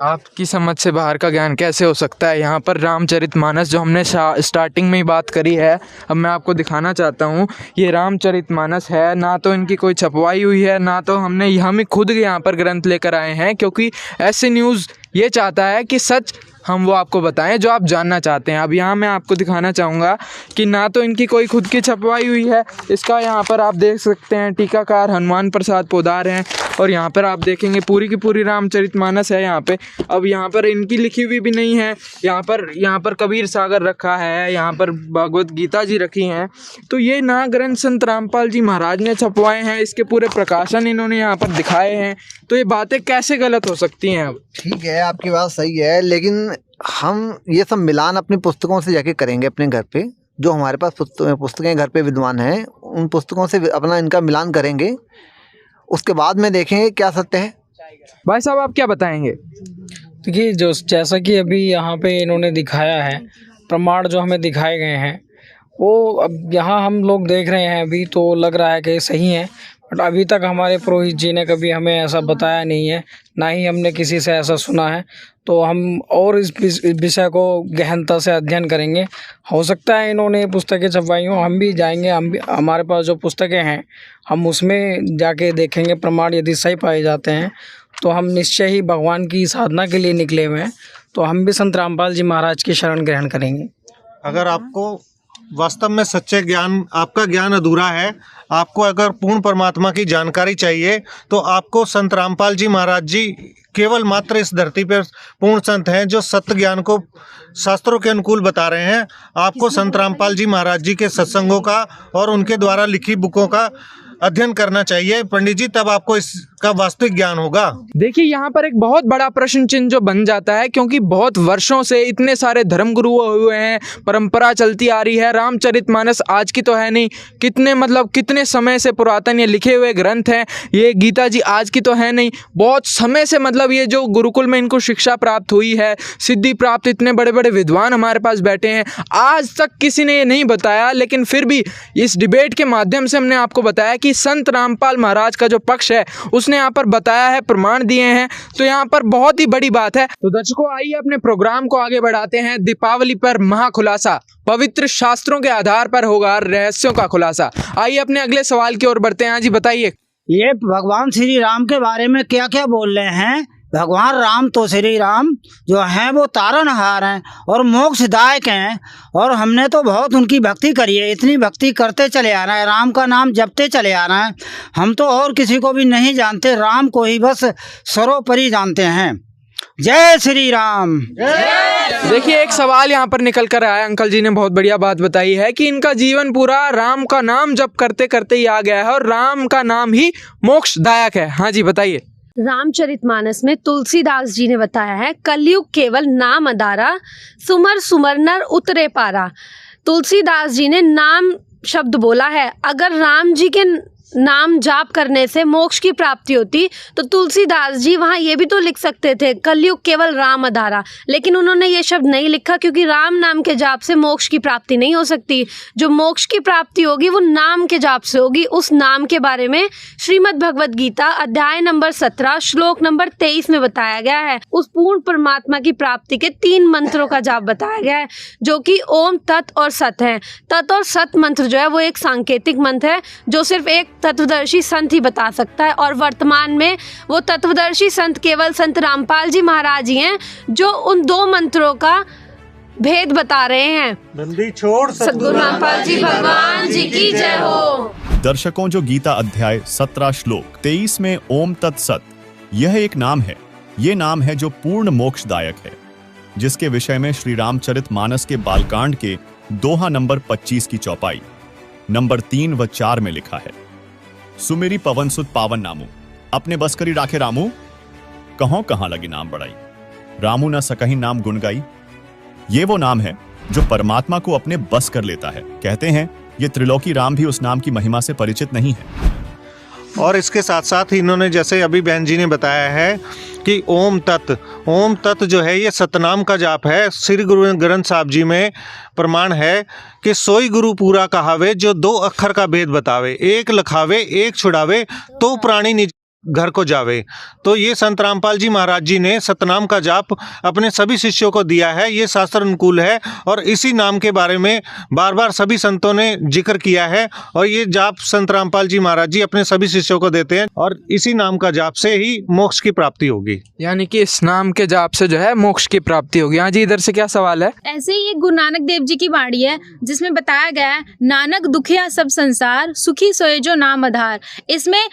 आपकी समझ से बाहर का ज्ञान कैसे हो सकता है? यहाँ पर रामचरितमानस जो हमने स्टार्टिंग में ही बात करी है, अब मैं आपको दिखाना चाहता हूँ। ये रामचरितमानस है, ना तो इनकी कोई छपवाई हुई है, ना तो हम खुद यहाँ पर ग्रंथ लेकर आए हैं, क्योंकि ऐसे न्यूज़ ये चाहता है कि सच हम वो आपको बताएं जो आप जानना चाहते हैं। अब यहाँ मैं आपको दिखाना चाहूँगा कि ना तो इनकी कोई खुद की छपवाई हुई है, इसका यहाँ पर आप देख सकते हैं टीकाकार हनुमान प्रसाद पोदार हैं और यहाँ पर आप देखेंगे पूरी की पूरी रामचरितमानस है यहाँ पे। अब यहाँ पर इनकी लिखी हुई भी नहीं है, यहाँ पर कबीर सागर रखा है, यहाँ पर भगवत गीता जी रखी हैं। तो ये ना ग्रंथ संत रामपाल जी महाराज ने छपवाए हैं, इसके पूरे प्रकाशन इन्होंने यहाँ पर दिखाए हैं। तो ये बातें कैसे गलत हो सकती हैं? अब ठीक है आपकी बात सही है, लेकिन हम ये सब मिलान अपनी पुस्तकों से जाके करेंगे अपने घर पे। जो हमारे पास पुस्तकें घर पे विद्वान हैं उन पुस्तकों से अपना इनका मिलान करेंगे, उसके बाद में देखेंगे क्या सत्य है। भाई साहब आप क्या बताएंगे? देखिए जो जैसा कि अभी यहाँ पे इन्होंने दिखाया है, प्रमाण जो हमें दिखाए गए हैं वो अब यहाँ हम लोग देख रहे हैं अभी तो लग रहा है कि सही है, बट अभी तक हमारे पुरोहित जी ने कभी हमें ऐसा बताया नहीं है, ना ही हमने किसी से ऐसा सुना है। तो हम और इस विषय को गहनता से अध्ययन करेंगे। हो सकता है इन्होंने पुस्तकें छपवाई हों, हम भी जाएंगे, हमारे पास जो पुस्तकें हैं हम उसमें जाके देखेंगे। प्रमाण यदि सही पाए जाते हैं तो हम निश्चय ही भगवान की साधना के लिए निकले हुए हैं, तो हम भी संत रामपाल जी महाराज की शरण ग्रहण करेंगे। अगर आपको वास्तव में सच्चे ज्ञान, आपका ज्ञान अधूरा है। आपको अगर पूर्ण परमात्मा की जानकारी चाहिए तो आपको संत रामपाल जी महाराज जी केवल मात्र इस धरती पर पूर्ण संत हैं जो सत्य ज्ञान को शास्त्रों के अनुकूल बता रहे हैं। आपको संत रामपाल जी महाराज जी के सत्संगों का और उनके द्वारा लिखी बुकों का अध्ययन करना चाहिए पंडित जी, तब आपको इसका वास्तविक ज्ञान होगा। देखिए यहाँ पर एक बहुत बड़ा प्रश्न चिन्ह जो बन जाता है, क्योंकि बहुत वर्षों से इतने सारे धर्मगुरु हुए हैं, परंपरा चलती आ रही है। रामचरितमानस आज की तो है नहीं, कितने समय से पुरातन ये लिखे हुए ग्रंथ हैं। ये गीता जी आज की तो है नहीं, बहुत समय से ये जो गुरुकुल में इनको शिक्षा प्राप्त हुई है, सिद्धि प्राप्त, इतने बड़े बड़े विद्वान हमारे पास बैठे हैं, आज तक किसी ने ये नहीं बताया। लेकिन फिर भी इस डिबेट के माध्यम से हमने आपको बताया कि संत रामपाल महाराज का जो पक्ष है उसने यहाँ पर बताया है, प्रमाण दिए हैं, तो यहाँ पर बहुत ही बड़ी बात है। तो दर्शकों, आइए अपने प्रोग्राम को आगे बढ़ाते हैं। दीपावली पर महाखुलासा, पवित्र शास्त्रों के आधार पर होगा रहस्यों का खुलासा। आइए अपने अगले सवाल की ओर बढ़ते हैं। हाँ जी बताइए, ये भगवान श्री राम के बारे में क्या क्या बोल रहे हैं। भगवान राम तो श्री राम जो हैं वो तारनहार हैं और मोक्षदायक हैं, और हमने तो बहुत उनकी भक्ति करी है, इतनी भक्ति करते चले आ रहे हैं, राम का नाम जपते चले आ रहे हैं। हम तो और किसी को भी नहीं जानते, राम को ही बस सर्वोपरि जानते हैं। जय श्री राम। देखिए एक सवाल यहाँ पर निकल कर आया, अंकल जी ने बहुत बढ़िया बात बताई है कि इनका जीवन पूरा राम का नाम जप करते करते ही आ गया है और राम का नाम ही मोक्षदायक है। हाँ जी बताइए। रामचरितमानस में तुलसीदास जी ने बताया है, कलयुग केवल नाम अदारा, सुमर सुमर नर उतरे पारा। तुलसीदास जी ने नाम शब्द बोला है। अगर राम जी के नाम जाप करने से मोक्ष की प्राप्ति होती तो तुलसीदास जी वहाँ ये भी तो लिख सकते थे, कलयुग केवल राम अधारा, लेकिन उन्होंने ये शब्द नहीं लिखा क्योंकि राम नाम के जाप से मोक्ष की प्राप्ति नहीं हो सकती। जो मोक्ष की प्राप्ति होगी वो नाम के जाप से होगी। उस नाम के बारे में श्रीमद् भगवद गीता अध्याय नंबर 17 श्लोक नंबर 23 में बताया गया है। उस पूर्ण परमात्मा की प्राप्ति के 3 मंत्रों का जाप बताया गया है, जो कि ओम, तत् और सत है। तत् और सत मंत्र जो है वो एक सांकेतिक मंत्र है जो सिर्फ एक तत्वदर्शी संत ही बता सकता है, और वर्तमान में वो तत्वदर्शी संत केवल संत रामपाल जी महाराज ही हैं जो उन 2 मंत्रों का भेद बता रहे हैं। बंदी छोड़ सद्गुरु रामपाल जी भगवान जी की जय हो। दर्शकों, जो गीता अध्याय 17 श्लोक 23 में ओम तत्सत, यह एक नाम है। ये नाम है जो पूर्ण मोक्षदायक है, जिसके विषय में श्री रामचरितमानस के बालकांड के दोहा नंबर 25 की चौपाई नंबर 3 व 4 में लिखा है, सुमेरी पवन सुत पावन नामू, अपने बस करी राखे रामू, कहों कहां लगी नाम बढ़ाई, रामू न सकहीं नाम गुण गाई। ये वो नाम है जो परमात्मा को अपने बस कर लेता है। कहते हैं ये त्रिलोकी राम भी उस नाम की महिमा से परिचित नहीं है। और इसके साथ साथ इन्होंने जैसे अभी बहन जी ने बताया है कि ओम तत् जो है ये सतनाम का जाप है। श्री गुरु ग्रंथ साहब जी में प्रमाण है कि सोई गुरु पूरा कहावे जो 2 अक्षर का भेद बतावे, एक लखावे एक छुड़ावे तो प्राणी निज घर को जावे। तो ये संत रामपाल जी महाराज जी ने सतनाम का जाप अपने सभी शिष्यों को दिया है। ये शास्त्र अनुकूल है और इसी नाम के बारे में बार बार सभी संतों ने जिक्र किया है, और ये जाप संत रामपाल जी महाराज जी अपने सभी शिष्यों को देते हैं, और इसी नाम का जाप से ही मोक्ष की प्राप्ति होगी। यानी कि इस नाम के जाप से जो है मोक्ष की प्राप्ति होगी। हाँ जी, इधर से क्या सवाल है? ऐसे ही एक गुरु नानक देव जी की वाणी है जिसमें बताया गया है, नानक दुखिया सब संसार, सुखी सोए जो नाम आधार। इसमें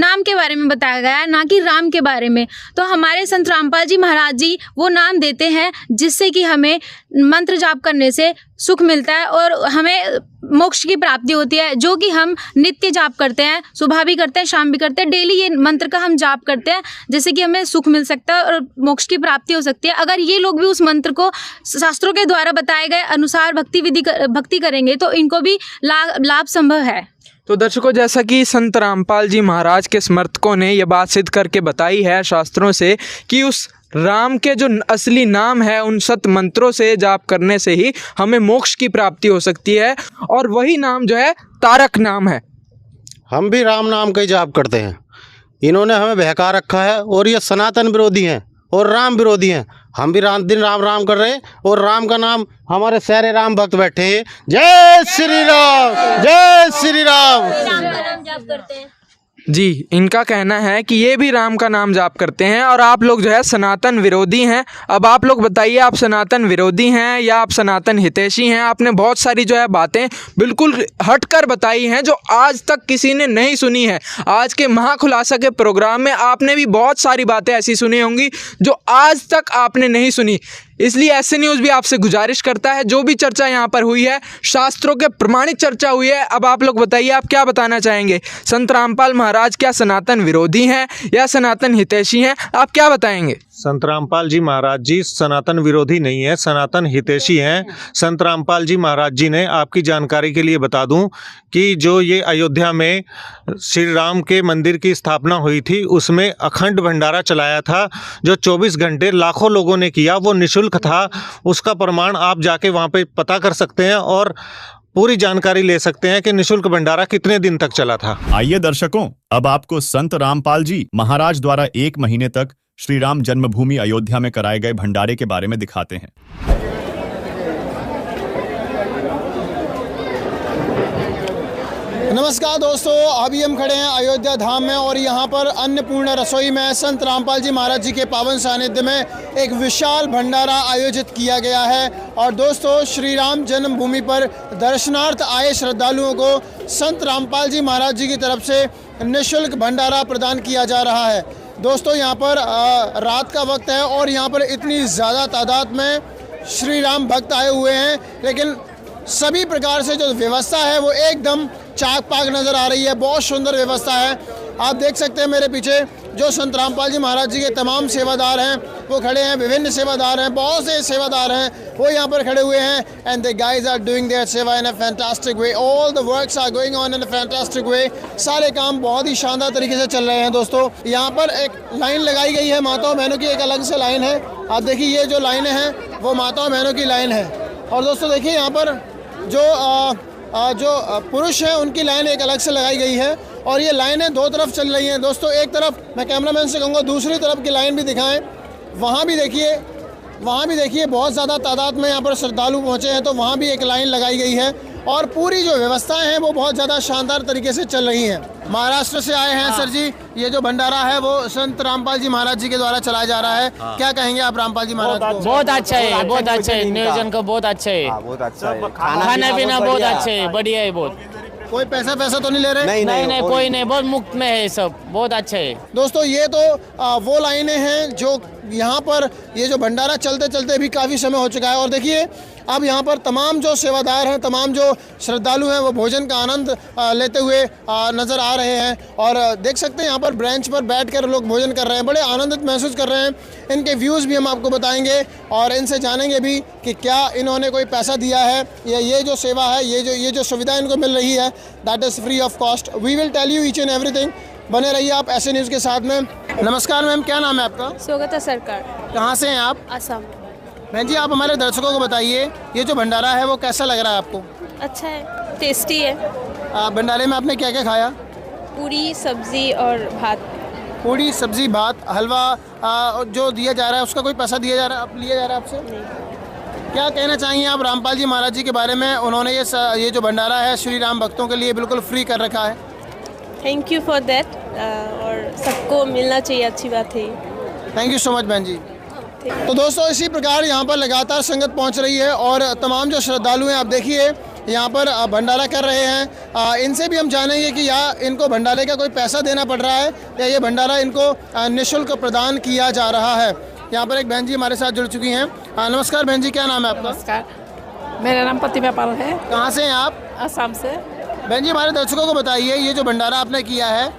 नाम के बारे में बताया गया है, ना कि राम के बारे में। तो हमारे संत रामपाल जी महाराज जी वो नाम देते हैं जिससे कि हमें मंत्र जाप करने से सुख मिलता है और हमें मोक्ष की प्राप्ति होती है, जो कि हम नित्य जाप करते हैं, सुबह भी करते हैं, शाम भी करते हैं, डेली ये मंत्र का हम जाप करते हैं, जिससे कि हमें सुख मिल सकता है और मोक्ष की प्राप्ति हो सकती है। अगर ये लोग भी उस मंत्र को शास्त्रों के द्वारा बताए गए अनुसार भक्ति करेंगे तो इनको भी लाभ संभव है। तो दर्शकों, जैसा कि संत रामपाल जी महाराज के समर्थकों ने यह बात सिद्ध करके बताई है शास्त्रों से कि उस राम के जो असली नाम है उन सत मंत्रों से जाप करने से ही हमें मोक्ष की प्राप्ति हो सकती है, और वही नाम जो है तारक नाम है। हम भी राम नाम का ही जाप करते हैं। इन्होंने हमें बहका रखा है और ये सनातन विरोधी हैं और राम विरोधी हैं। हम भी दिन राम कर रहे हैं और राम का नाम हमारे सारे राम भक्त बैठे हैं। जय श्री राम, जय श्री राम। राम का नाम जाप करते हैं। जी, इनका कहना है कि ये भी राम का नाम जाप करते हैं और आप लोग जो है सनातन विरोधी हैं। अब आप लोग बताइए, आप सनातन विरोधी हैं या आप सनातन हितैषी हैं? आपने बहुत सारी जो है बातें बिल्कुल हटकर बताई हैं जो आज तक किसी ने नहीं सुनी है। आज के महाखुलासा के प्रोग्राम में आपने भी बहुत सारी बातें ऐसी सुनी होंगी जो आज तक आपने नहीं सुनी। इसलिए ऐसे न्यूज़ भी आपसे गुजारिश करता है, जो भी चर्चा यहाँ पर हुई है शास्त्रों के प्रमाणित चर्चा हुई है। अब आप लोग बताइए, आप क्या बताना चाहेंगे? संत रामपाल महाराज क्या सनातन विरोधी हैं या सनातन हितैषी हैं? आप क्या बताएंगे? संत रामपाल जी महाराज जी सनातन विरोधी नहीं है, सनातन हितैषी हैं। संत रामपाल जी महाराज जी ने, आपकी जानकारी के लिए बता दूं कि जो ये अयोध्या में श्री राम के मंदिर की स्थापना हुई थी उसमें अखंड भंडारा चलाया था, जो 24 घंटे लाखों लोगों ने किया, वो निःशुल्क था। उसका प्रमाण आप जाके वहाँ पे पता कर सकते हैं और पूरी जानकारी ले सकते हैं कि निःशुल्क भंडारा कितने दिन तक चला था। आइए दर्शकों, अब आपको संत रामपाल जी महाराज द्वारा 1 महीने तक श्री राम जन्मभूमि अयोध्या में कराए गए भंडारे के बारे में दिखाते हैं। नमस्कार दोस्तों, अभी हम खड़े हैं अयोध्या धाम में और यहाँ पर अन्नपूर्णा रसोई में संत रामपाल जी महाराज जी के पावन सानिध्य में एक विशाल भंडारा आयोजित किया गया है। और दोस्तों, श्री राम जन्मभूमि पर दर्शनार्थ आए श्रद्धालुओं को संत रामपाल जी महाराज जी की तरफ से निःशुल्क भंडारा प्रदान किया जा रहा है। दोस्तों, यहाँ पर रात का वक्त है और यहाँ पर इतनी ज़्यादा तादाद में श्री राम भक्त आए हुए हैं, लेकिन सभी प्रकार से जो व्यवस्था है वो एकदम चाक पाक नज़र आ रही है। बहुत सुंदर व्यवस्था है। आप देख सकते हैं मेरे पीछे जो संत रामपाल जी महाराज जी के तमाम सेवादार हैं वो खड़े हैं, विभिन्न सेवादार हैं, बहुत से सेवादार हैं वो यहाँ पर खड़े हुए हैं। And the guys are doing their seva in a fantastic way, all the works are going on in a fantastic way. सारे काम बहुत ही शानदार तरीके से चल रहे हैं। दोस्तों, यहाँ पर एक लाइन लगाई गई है माताओं बहनों की, एक अलग से लाइन है। आप देखिए, ये जो लाइनें हैं वो माताओं बहनों की लाइन है। और दोस्तों देखिए, यहाँ पर जो पुरुष हैं उनकी लाइन एक अलग से लगाई गई है और ये लाइनें दो तरफ चल रही हैं। दोस्तों, एक तरफ मैं कैमरामैन से कहूँगा दूसरी तरफ की लाइन भी दिखाएं। वहाँ भी देखिए बहुत ज़्यादा तादाद में यहाँ पर श्रद्धालु पहुँचे हैं, तो वहाँ भी एक लाइन लगाई गई है और पूरी जो व्यवस्थाएं हैं वो बहुत ज़्यादा शानदार तरीके से चल रही हैं। महाराष्ट्र से आए हैं सर जी, ये जो भंडारा है वो संत रामपाल जी महाराज जी के द्वारा चलाया जा रहा है। क्या कहेंगे आप रामपाल जी महाराज को? बहुत अच्छा है, बहुत अच्छा है, नियोजन को बहुत अच्छा है, खाना पीना बहुत अच्छा है, बढ़िया है बहुत। कोई पैसा तो नहीं ले रहे? नहीं, कोई नहीं, बहुत मुफ्त में है सब, बहुत अच्छा है। दोस्तों, ये तो वो लाइनें हैं जो यहाँ पर ये जो भंडारा चलते चलते भी काफ़ी समय हो चुका है। और देखिए, अब यहाँ पर तमाम जो सेवादार हैं, तमाम जो श्रद्धालु हैं वो भोजन का आनंद लेते हुए नज़र आ रहे हैं। और देख सकते हैं यहाँ पर ब्रेंच पर बैठकर लोग भोजन कर रहे हैं, बड़े आनंदित महसूस कर रहे हैं। इनके व्यूज़ भी हम आपको बताएंगे और इनसे जानेंगे भी कि क्या इन्होंने कोई पैसा दिया है या ये जो सेवा है, ये जो सुविधा इनको मिल रही है, that is free of cost. We will tell you each and everything. बने रहिए आप ऐसे न्यूज़ के साथ में। नमस्कार मैम, क्या नाम है आपका? स्वागत सरकार। कहाँ से हैं आप? असम। बहन जी, आप हमारे दर्शकों को बताइए, ये जो भंडारा है वो कैसा लग रहा है आपको? अच्छा है, टेस्टी है। भंडारे में आपने क्या क्या खाया? पूरी सब्जी और भात। पूरी सब्जी भात, हलवा जो दिया जा रहा है उसका कोई पैसा दिया जा रहा है, लिया जा रहा है आपसे? नहीं। क्या कहना चाहेंगे आप रामपाल जी महाराज जी के बारे में? उन्होंने ये जो भंडारा है श्री राम भक्तों के लिए बिल्कुल फ्री कर रखा है। थैंक यू फॉर दैट, और सबको मिलना चाहिए, अच्छी बात है। थैंक यू सो मच बहन जी। तो दोस्तों, इसी प्रकार यहाँ पर लगातार संगत पहुँच रही है और तमाम जो श्रद्धालु हैं आप देखिए यहाँ पर भंडारा कर रहे हैं। इनसे भी हम जानेंगे कि इनको भंडारे का कोई पैसा देना पड़ रहा है या ये भंडारा इनको निःशुल्क प्रदान किया जा रहा है। यहाँ पर एक बहन जी हमारे साथ जुड़ चुकी हैं। नमस्कार बहन जी, क्या नाम है आपका? नमस्कार, मेरा नाम प्रतिभा पाल है। कहाँ से हैं आप? असम से। बहन जी, हमारे दर्शकों को बताइए, ये जो भंडारा आपने किया है,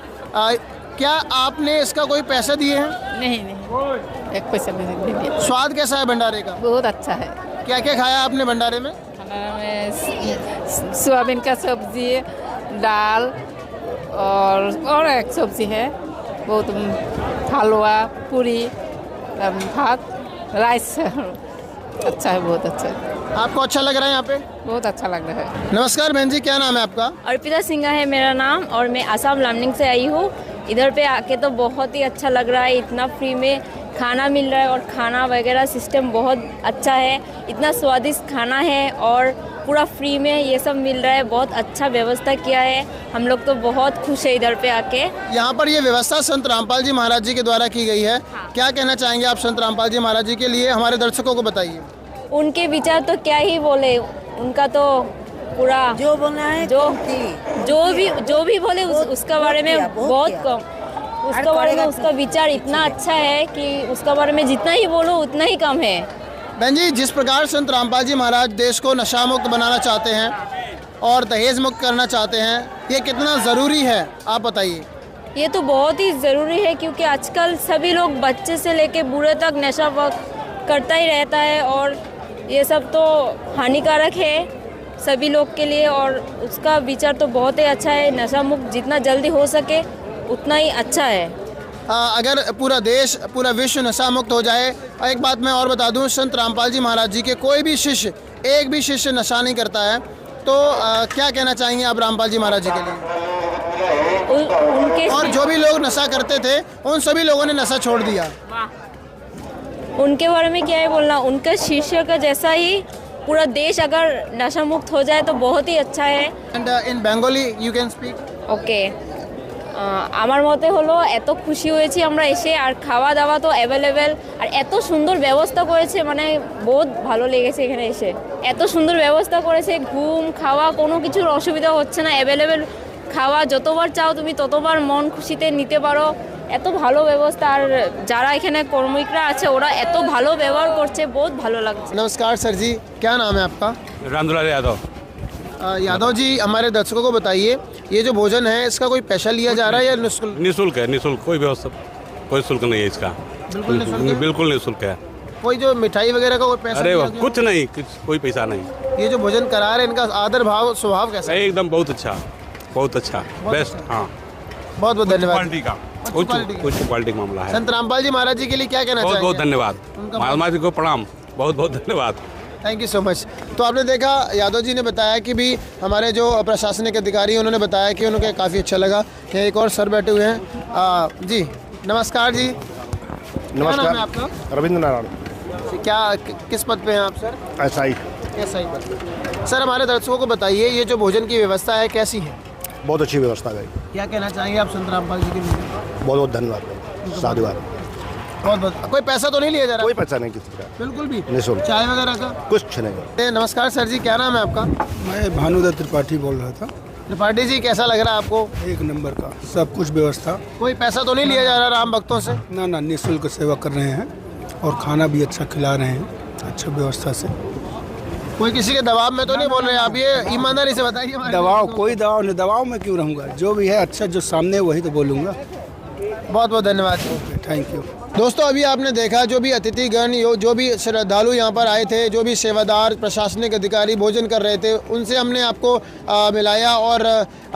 क्या आपने इसका कोई पैसा दिए हैं? नहीं, एक पैसा नहीं दिए। स्वाद कैसा है भंडारे का? बहुत अच्छा है। क्या क्या खाया आपने भंडारे में? खाना में सोयाबीन का सब्जी, दाल और एक सब्जी है, बहुत हलवा, पूरी, भात, राइस। अच्छा है, बहुत अच्छा है। आपको अच्छा लग रहा है यहाँ पे? बहुत अच्छा लग रहा है। नमस्कार बहन जी, क्या नाम है आपका? अर्पिता सिंह है मेरा नाम और मैं आसाम लामनिंग से आई हूँ। इधर पे आके तो बहुत ही अच्छा लग रहा है, इतना फ्री में खाना मिल रहा है और खाना वगैरह सिस्टम बहुत अच्छा है, इतना स्वादिष्ट खाना है और पूरा फ्री में ये सब मिल रहा है, बहुत अच्छा व्यवस्था किया है। हम लोग तो बहुत खुश है इधर पे आके। यहाँ पर ये व्यवस्था संत रामपाल जी महाराज जी के द्वारा की गई है। क्या कहना चाहेंगे आप संत रामपाल जी महाराज जी के लिए, हमारे दर्शकों को बताइए। उनके विचार तो क्या ही बोले, उनका तो पूरा जो बोलना है, जो भी बोले उसका बारे में बहुत कम, उसका बारे में उसका विचार इतना अच्छा है कि उसका बारे में जितना ही बोलो उतना ही कम है। बहन जी, जिस प्रकार संत रामपाल जी महाराज देश को नशा मुक्त बनाना चाहते हैं और दहेज मुक्त करना चाहते हैं, ये कितना ज़रूरी है आप बताइए। ये तो बहुत ही ज़रूरी है, क्योंकि आजकल सभी लोग बच्चे से लेके बूढ़े तक नशा करता ही रहता है और ये सब तो हानिकारक है सभी लोग के लिए। और उसका विचार तो बहुत ही अच्छा है, नशा मुक्त जितना जल्दी हो सके उतना ही अच्छा है। अगर पूरा देश, पूरा विश्व नशा मुक्त हो जाए। और एक बात मैं और बता दूं, संत रामपाल जी महाराज जी के कोई भी शिष्य, एक भी शिष्य नशा नहीं करता है। तो क्या कहना चाहेंगे आप रामपाल जी महाराज जी के लिए? उनके और जो भी लोग नशा करते थे उन सभी लोगों ने नशा छोड़ दिया। उनके बारे में क्या है बोलना, उनके शिष्य का जैसा ही पूरा देश अगर नशा मुक्त हो जाए तो बहुत ही अच्छा है। And in Bengali you can speak. Okay, আমার মতে হলো এত খুশি হয়েছি আমরা এসে, আর খাওয়া দাওয়া তো অ্যাভেলেবেল, আর এত সুন্দর ব্যবস্থা করেছে, মানে বহুত ভালো লেগেছে এখানে এসে। এত সুন্দর ব্যবস্থা করেছে, ঘুম খাওয়া কোনো কিছুর অসুবিধা হচ্ছে না, অ্যাভেলেবেল খাওয়া যতবার চাও তুমি ততবার মন খুশিতে নিতে পারো, এত ভালো ব্যবস্থা। আর যারা এখানে কর্মীরা আছে ওরা এত ভালো ব্যবহার করছে, बहुत ভালো লাগছে। नमस्कार सर जी, क्या नाम है आपका? रामदुलाल यादव। यादव जी, हमारे दर्शकों को बताइए, ये जो भोजन है इसका कोई पैसा लिया जा रहा है या निःशुल्क? निःशुल्क है, निःशुल्क, कोई व्यवस्था, कोई शुल्क नहीं है इसका। बिल्कुल निःशुल्क है? बिल्कुल निःशुल्क है। कोई जो मिठाई वगैरह का कोई पैसा? अरे लिया गया? कुछ नहीं, कोई पैसा नहीं। ये जो भोजन करा रहे हैं इनका आदर भाव स्वभाव कैसा है? एकदम बहुत अच्छा, बहुत अच्छा, बेस्ट। हाँ, बहुत बहुत धन्यवाद। क्वालिटी का, उच्च क्वालिटी का मामला है। संत रामपाल जी महाराज जी के लिए क्या कहना बहुत चाहेंगे? बहुत धन्यवाद, महात्मा जी को प्रणाम, बहुत बहुत धन्यवाद। Thank you so much. तो आपने देखा, यादव जी ने बताया कि भी हमारे जो प्रशासनिक अधिकारी हैं उन्होंने बताया कि उन्हें काफ़ी अच्छा लगा। यहाँ एक और सर बैठे हुए हैं। जी नमस्कार जी। क्या नाम है आपका? रविंद्र नारायण। क्या किस पद पे हैं आप सर? SI। SI पद। सर, हमारे दर्शकों को बताइए, ये जो भोजन की व्यवस्था है कैसी है? बहुत अच्छी व्यवस्था है। क्या कहना चाहेंगे आप संत रामपाल जी के लिए? बहुत बहुत धन्यवाद, साधुवाद। बहुत बहुत। कोई पैसा तो नहीं लिया जा रहा? कोई पैसा नहीं किसी का, बिल्कुल भी निःशुल्क। चाय वगैरह का कुछ नहीं। नमस्कार सर जी, क्या नाम है आपका? मैं भानुदत्त त्रिपाठी बोल रहा था। त्रिपाठी जी, कैसा लग रहा है आपको? एक नंबर का सब कुछ व्यवस्था। कोई पैसा तो नहीं लिया जा रहा राम भक्तों से? ना ना, निःशुल्क सेवा कर रहे हैं और खाना भी अच्छा खिला रहे हैं, अच्छा व्यवस्था से। कोई किसी के दबाव में तो नहीं बोल रहे आप? ये ईमानदारी से बताइए। दबाव? कोई दबाव नहीं, दबाव में क्यों रहूँगा? जो भी है अच्छा, जो सामने वही तो बोलूँगा। बहुत बहुत धन्यवाद। Thank you. दोस्तों, अभी आपने देखा जो भी अतिथिगण, जो भी श्रद्धालु यहाँ पर आए थे, जो भी सेवादार प्रशासनिक अधिकारी भोजन कर रहे थे, उनसे हमने आपको मिलाया और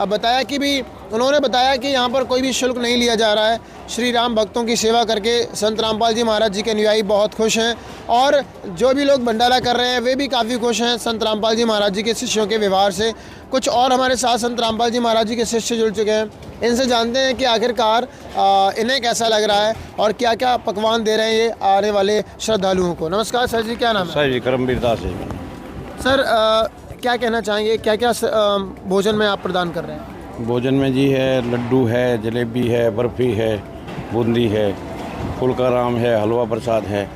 बताया कि भी उन्होंने बताया कि यहाँ पर कोई भी शुल्क नहीं लिया जा रहा है। श्री राम भक्तों की सेवा करके संत रामपाल जी महाराज जी के अनुयायी बहुत खुश हैं और जो भी लोग भंडारा कर रहे हैं वे भी काफ़ी खुश हैं संत रामपाल जी महाराज जी के शिष्यों के व्यवहार से। कुछ और हमारे साथ संत रामपाल जी महाराज जी के शिष्य जुड़ चुके हैं, इनसे जानते हैं कि आखिरकार इन्हें कैसा लग रहा है और क्या क्या पकवान दे रहे हैं ये आने वाले श्रद्धालुओं को। नमस्कार सर जी, क्या नाम है? सर जी, करमवीर दास जी। सर, क्या कहना चाहेंगे, क्या क्या भोजन में आप प्रदान कर रहे हैं? भोजन में जी है, लड्डू है, जलेबी है, बर्फ़ी है, बूंदी है, फुलकाराम है, हलवा प्रसाद है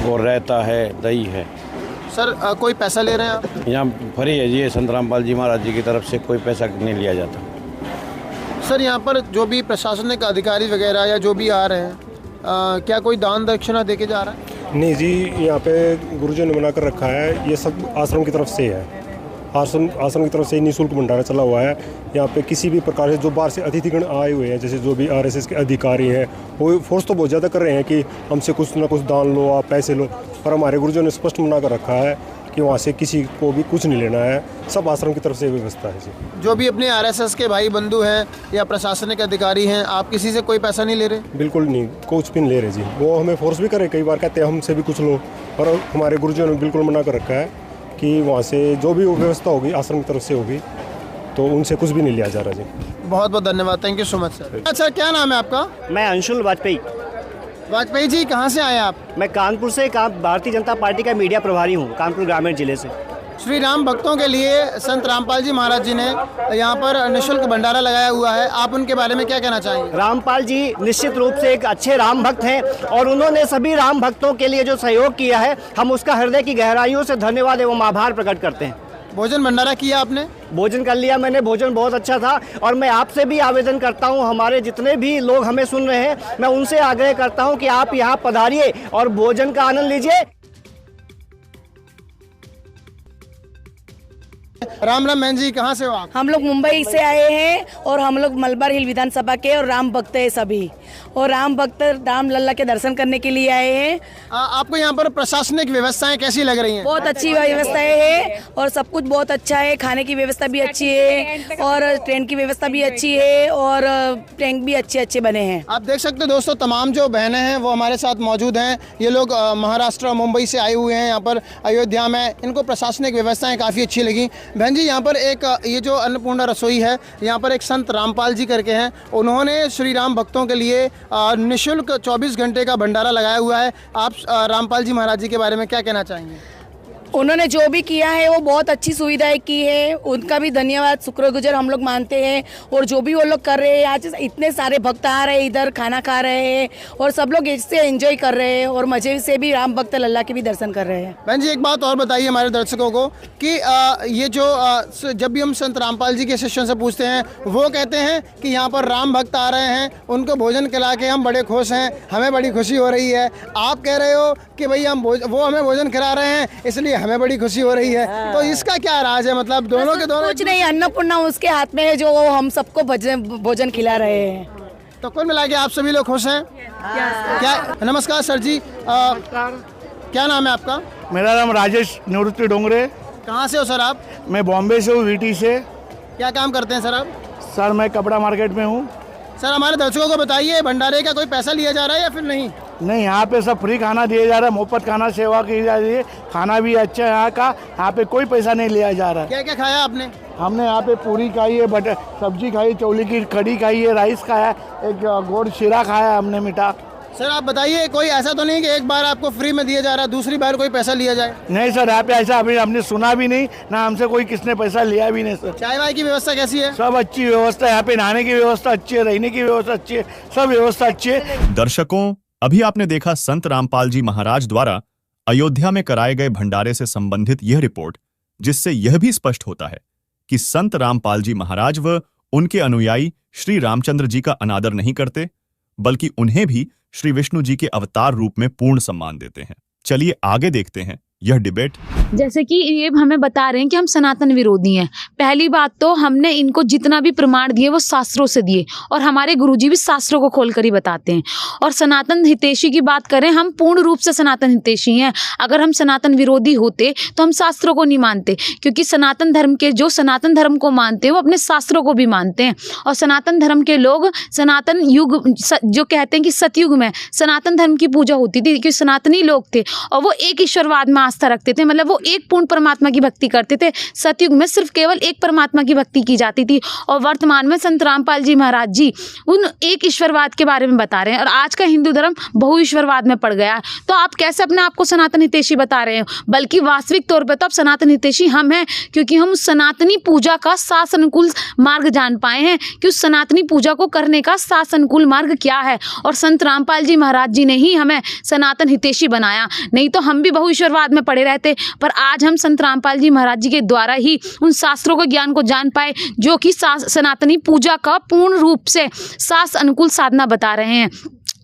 और रायता है, दही है। सर, कोई पैसा ले रहे हैं आप? यहाँ फ्री है जी, संत रामपाल जी महाराज जी की तरफ से कोई पैसा नहीं लिया जाता। सर, यहाँ पर जो भी प्रशासनिक अधिकारी वगैरह या जो भी आ रहे हैं, क्या कोई दान दक्षिणा देके जा रहा है? नहीं जी, यहाँ पे गुरुजी ने मना कर रखा है, ये सब आश्रम की तरफ से है। आश्रम की तरफ से निःशुल्क भंडारा चला हुआ है। यहाँ पे किसी भी प्रकार से जो बाहर से अतिथिगण आए हुए हैं, जैसे जो भी RSS के अधिकारी हैं, वो फोर्स तो बहुत ज़्यादा कर रहे हैं कि हमसे कुछ ना कुछ दान लो, आप पैसे लो, पर हमारे गुरुजों ने स्पष्ट मना कर रखा है कि वहाँ से किसी को भी कुछ नहीं लेना है, सब आश्रम की तरफ से व्यवस्था है जी। जो भी अपने RSS के भाई बंधु हैं या प्रशासनिक अधिकारी हैं, आप किसी से कोई पैसा नहीं ले रहे? बिल्कुल नहीं, कुछ भी नहीं ले रहे जी। वो हमें फोर्स भी करे, कई बार कहते हैं हमसे भी कुछ लो, पर हमारे गुरुजों ने बिल्कुल मना कर रखा है कि वहाँ से जो भी व्यवस्था होगी आश्रम की तरफ से होगी, तो उनसे कुछ भी नहीं लिया जा रहा जी। बहुत बहुत धन्यवाद, thank you so much sir. अच्छा, क्या नाम है आपका? मैं अंशुल वाजपेयी। वाजपेयी जी, कहाँ से आए आप? मैं कानपुर से, भारतीय जनता पार्टी का मीडिया प्रभारी हूँ, कानपुर ग्रामीण जिले से। श्री राम भक्तों के लिए संत रामपाल जी महाराज जी ने यहाँ पर निःशुल्क भंडारा लगाया हुआ है, आप उनके बारे में क्या कहना चाहेंगे? रामपाल जी निश्चित रूप से एक अच्छे राम भक्त हैं और उन्होंने सभी राम भक्तों के लिए जो सहयोग किया है, हम उसका हृदय की गहराइयों से धन्यवाद एवं आभार प्रकट करते हैं। भोजन भंडारा किया आपने? भोजन कर लिया मैंने, भोजन बहुत अच्छा था और मैं आपसे भी आवेदन करता हूं, हमारे जितने भी लोग हमें सुन रहे हैं, मैं उनसे आग्रह करता हूं कि आप यहां पधारिए और भोजन का आनंद लीजिए। राम राम बहन जी, कहाँ से हो आप? हम लोग मुंबई से आए हैं और हम लोग मलबार हिल विधानसभा के और राम भक्त है सभी, और राम भक्त राम लल्ला के दर्शन करने के लिए आए हैं। आपको यहाँ पर प्रशासनिक व्यवस्थाएं कैसी लग रही हैं? बहुत अच्छी व्यवस्थाएं है और सब कुछ बहुत अच्छा है, खाने की व्यवस्था भी अच्छी है और ट्रेन की व्यवस्था भी अच्छी है और टैंक भी अच्छे बने हैं। आप देख सकते हो दोस्तों, तमाम जो बहनें हैं वो हमारे साथ मौजूद हैं। ये लोग महाराष्ट्र मुंबई से आए हुए हैं यहाँ पर अयोध्या में। इनको प्रशासनिक व्यवस्थाएं काफ़ी अच्छी लगी। बहन जी, यहाँ पर एक ये जो अन्नपूर्णा रसोई है, यहाँ पर एक संत रामपाल जी करके हैं, उन्होंने श्री राम भक्तों के लिए निःशुल्क 24 घंटे का भंडारा लगाया हुआ है। आप रामपाल जी महाराज जी के बारे में क्या कहना चाहेंगे? उन्होंने जो भी किया है वो बहुत अच्छी सुविधाएं की है, उनका भी धन्यवाद शुक्रगुजार हम लोग मानते हैं। और जो भी वो लोग कर रहे हैं, आज इतने सारे भक्त आ रहे हैं, इधर खाना खा रहे हैं और सब लोग इससे एंजॉय कर रहे हैं और मजे से भी राम भक्त लल्ला के भी दर्शन कर रहे हैं। बहन जी, एक बात और बताइए हमारे दर्शकों को कि ये जो जब भी हम संत रामपाल जी के शिष्यों से पूछते हैं, वो कहते हैं कि यहाँ पर राम भक्त आ रहे हैं, उनको भोजन खिला के हम बड़े खुश हैं, हमें बड़ी खुशी हो रही है। आप कह रहे हो कि भाई वो हमें भोजन खिला रहे हैं इसलिए हमें बड़ी खुशी हो रही है, तो इसका क्या राज है? मतलब दोनों के दोनों कुछ नहीं, अन्नपूर्णा उसके हाथ में है जो हम सबको भोजन खिला रहे हैं। तो कुल मिला के आप सभी लोग खुश हैं? क्या? नमस्कार सर जी, क्या नाम है आपका? मेरा नाम राजेश निवृत्ति डोंगरे। कहाँ से हो सर आप? मैं बॉम्बे से हूँ, वीटी से। क्या काम करते हैं सर आप? सर मैं कपड़ा मार्केट में हूँ। सर हमारे दर्शकों को बताइए, भंडारे का कोई पैसा लिया जा रहा है या फिर नहीं? नहीं, यहाँ पे सब फ्री खाना दिया जा रहा है, मुफ्त खाना सेवा की जा रही है, खाना भी अच्छा है यहाँ का, यहाँ पे कोई पैसा नहीं लिया जा रहा है। क्या क्या खाया आपने? हमने यहाँ पे पूरी खाई है, बटर सब्जी खाई, चौली की कड़ी खाई है, राइस खाया, एक गोड़ शीरा खाया हमने मीठा। सर आप बताइए, कोई ऐसा तो नहीं कि एक बार आपको फ्री में दिया जा रहा है, दूसरी बार कोई पैसा लिया जाए? नहीं सर, यहाँ पे ऐसा अभी हमने सुना भी नहीं, ना हमसे कोई किसने पैसा लिया भी नहीं सर। चाय वाय की व्यवस्था कैसी है? सब अच्छी व्यवस्था, यहाँ पे नहाने की व्यवस्था अच्छी है, रहने की व्यवस्था अच्छी है, सब व्यवस्था अच्छी है। दर्शकों, अभी आपने देखा संत रामपाल जी महाराज द्वारा अयोध्या में कराए गए भंडारे से संबंधित यह रिपोर्ट, जिससे यह भी स्पष्ट होता है कि संत रामपाल जी महाराज व उनके अनुयायी श्री रामचंद्र जी का अनादर नहीं करते, बल्कि उन्हें भी श्री विष्णु जी के अवतार रूप में पूर्ण सम्मान देते हैं। चलिए आगे देखते हैं यह डिबेट। जैसे कि ये हमें बता रहे हैं कि हम सनातन विरोधी हैं। पहली बात तो हमने इनको जितना भी प्रमाण दिए वो शास्त्रों से दिए और हमारे गुरुजी भी शास्त्रों को खोलकर ही बताते हैं। और सनातन हितैषी की बात करें, हम पूर्ण रूप से सनातन हितैषी हैं। अगर हम सनातन विरोधी होते तो हम शास्त्रों को नहीं मानते, क्योंकि सनातन धर्म के जो सनातन धर्म को मानते हैं वो अपने शास्त्रों को भी मानते हैं। और सनातन धर्म के लोग सनातन युग जो कहते हैं कि सतयुग में सनातन धर्म की पूजा होती थी, क्योंकि सनातनी लोग थे और वो एक ईश्वरवाद में आस्था रखते थे, मतलब वो एक पूर्ण परमात्मा की भक्ति करते थे। सतयुग में सिर्फ केवल एक परमात्मा की भक्ति की जाती थी और वर्तमान में संत रामपाल जी महाराज जी उन एक ईश्वरवाद के बारे में बता रहे हैं। और आज का हिंदू धर्म बहु ईश्वरवाद में पड़ गया है, तो आप कैसे अपने आप को सनातन हितैषी बता रहे हो? बल्कि वास्तविक तौर पर तो आप सनातन हितैषी हम हैं, क्योंकि हम उस सनातनी पूजा का शास्त्रानुकूल मार्ग जान पाए हैं कि उस सनातनी पूजा को करने का शास्त्रानुकूल मार्ग क्या है। और संत रामपाल जी महाराज जी ने ही हमें सनातन हितैषी बनाया, नहीं तो हम भी बहु ईश्वरवाद में पड़े रहते। पर आज हम संत रामपाल जी महाराज जी के द्वारा ही उन शास्त्रों के ज्ञान को जान पाए जो कि सनातनी पूजा का पूर्ण रूप से शास्त्र अनुकूल साधना बता रहे हैं।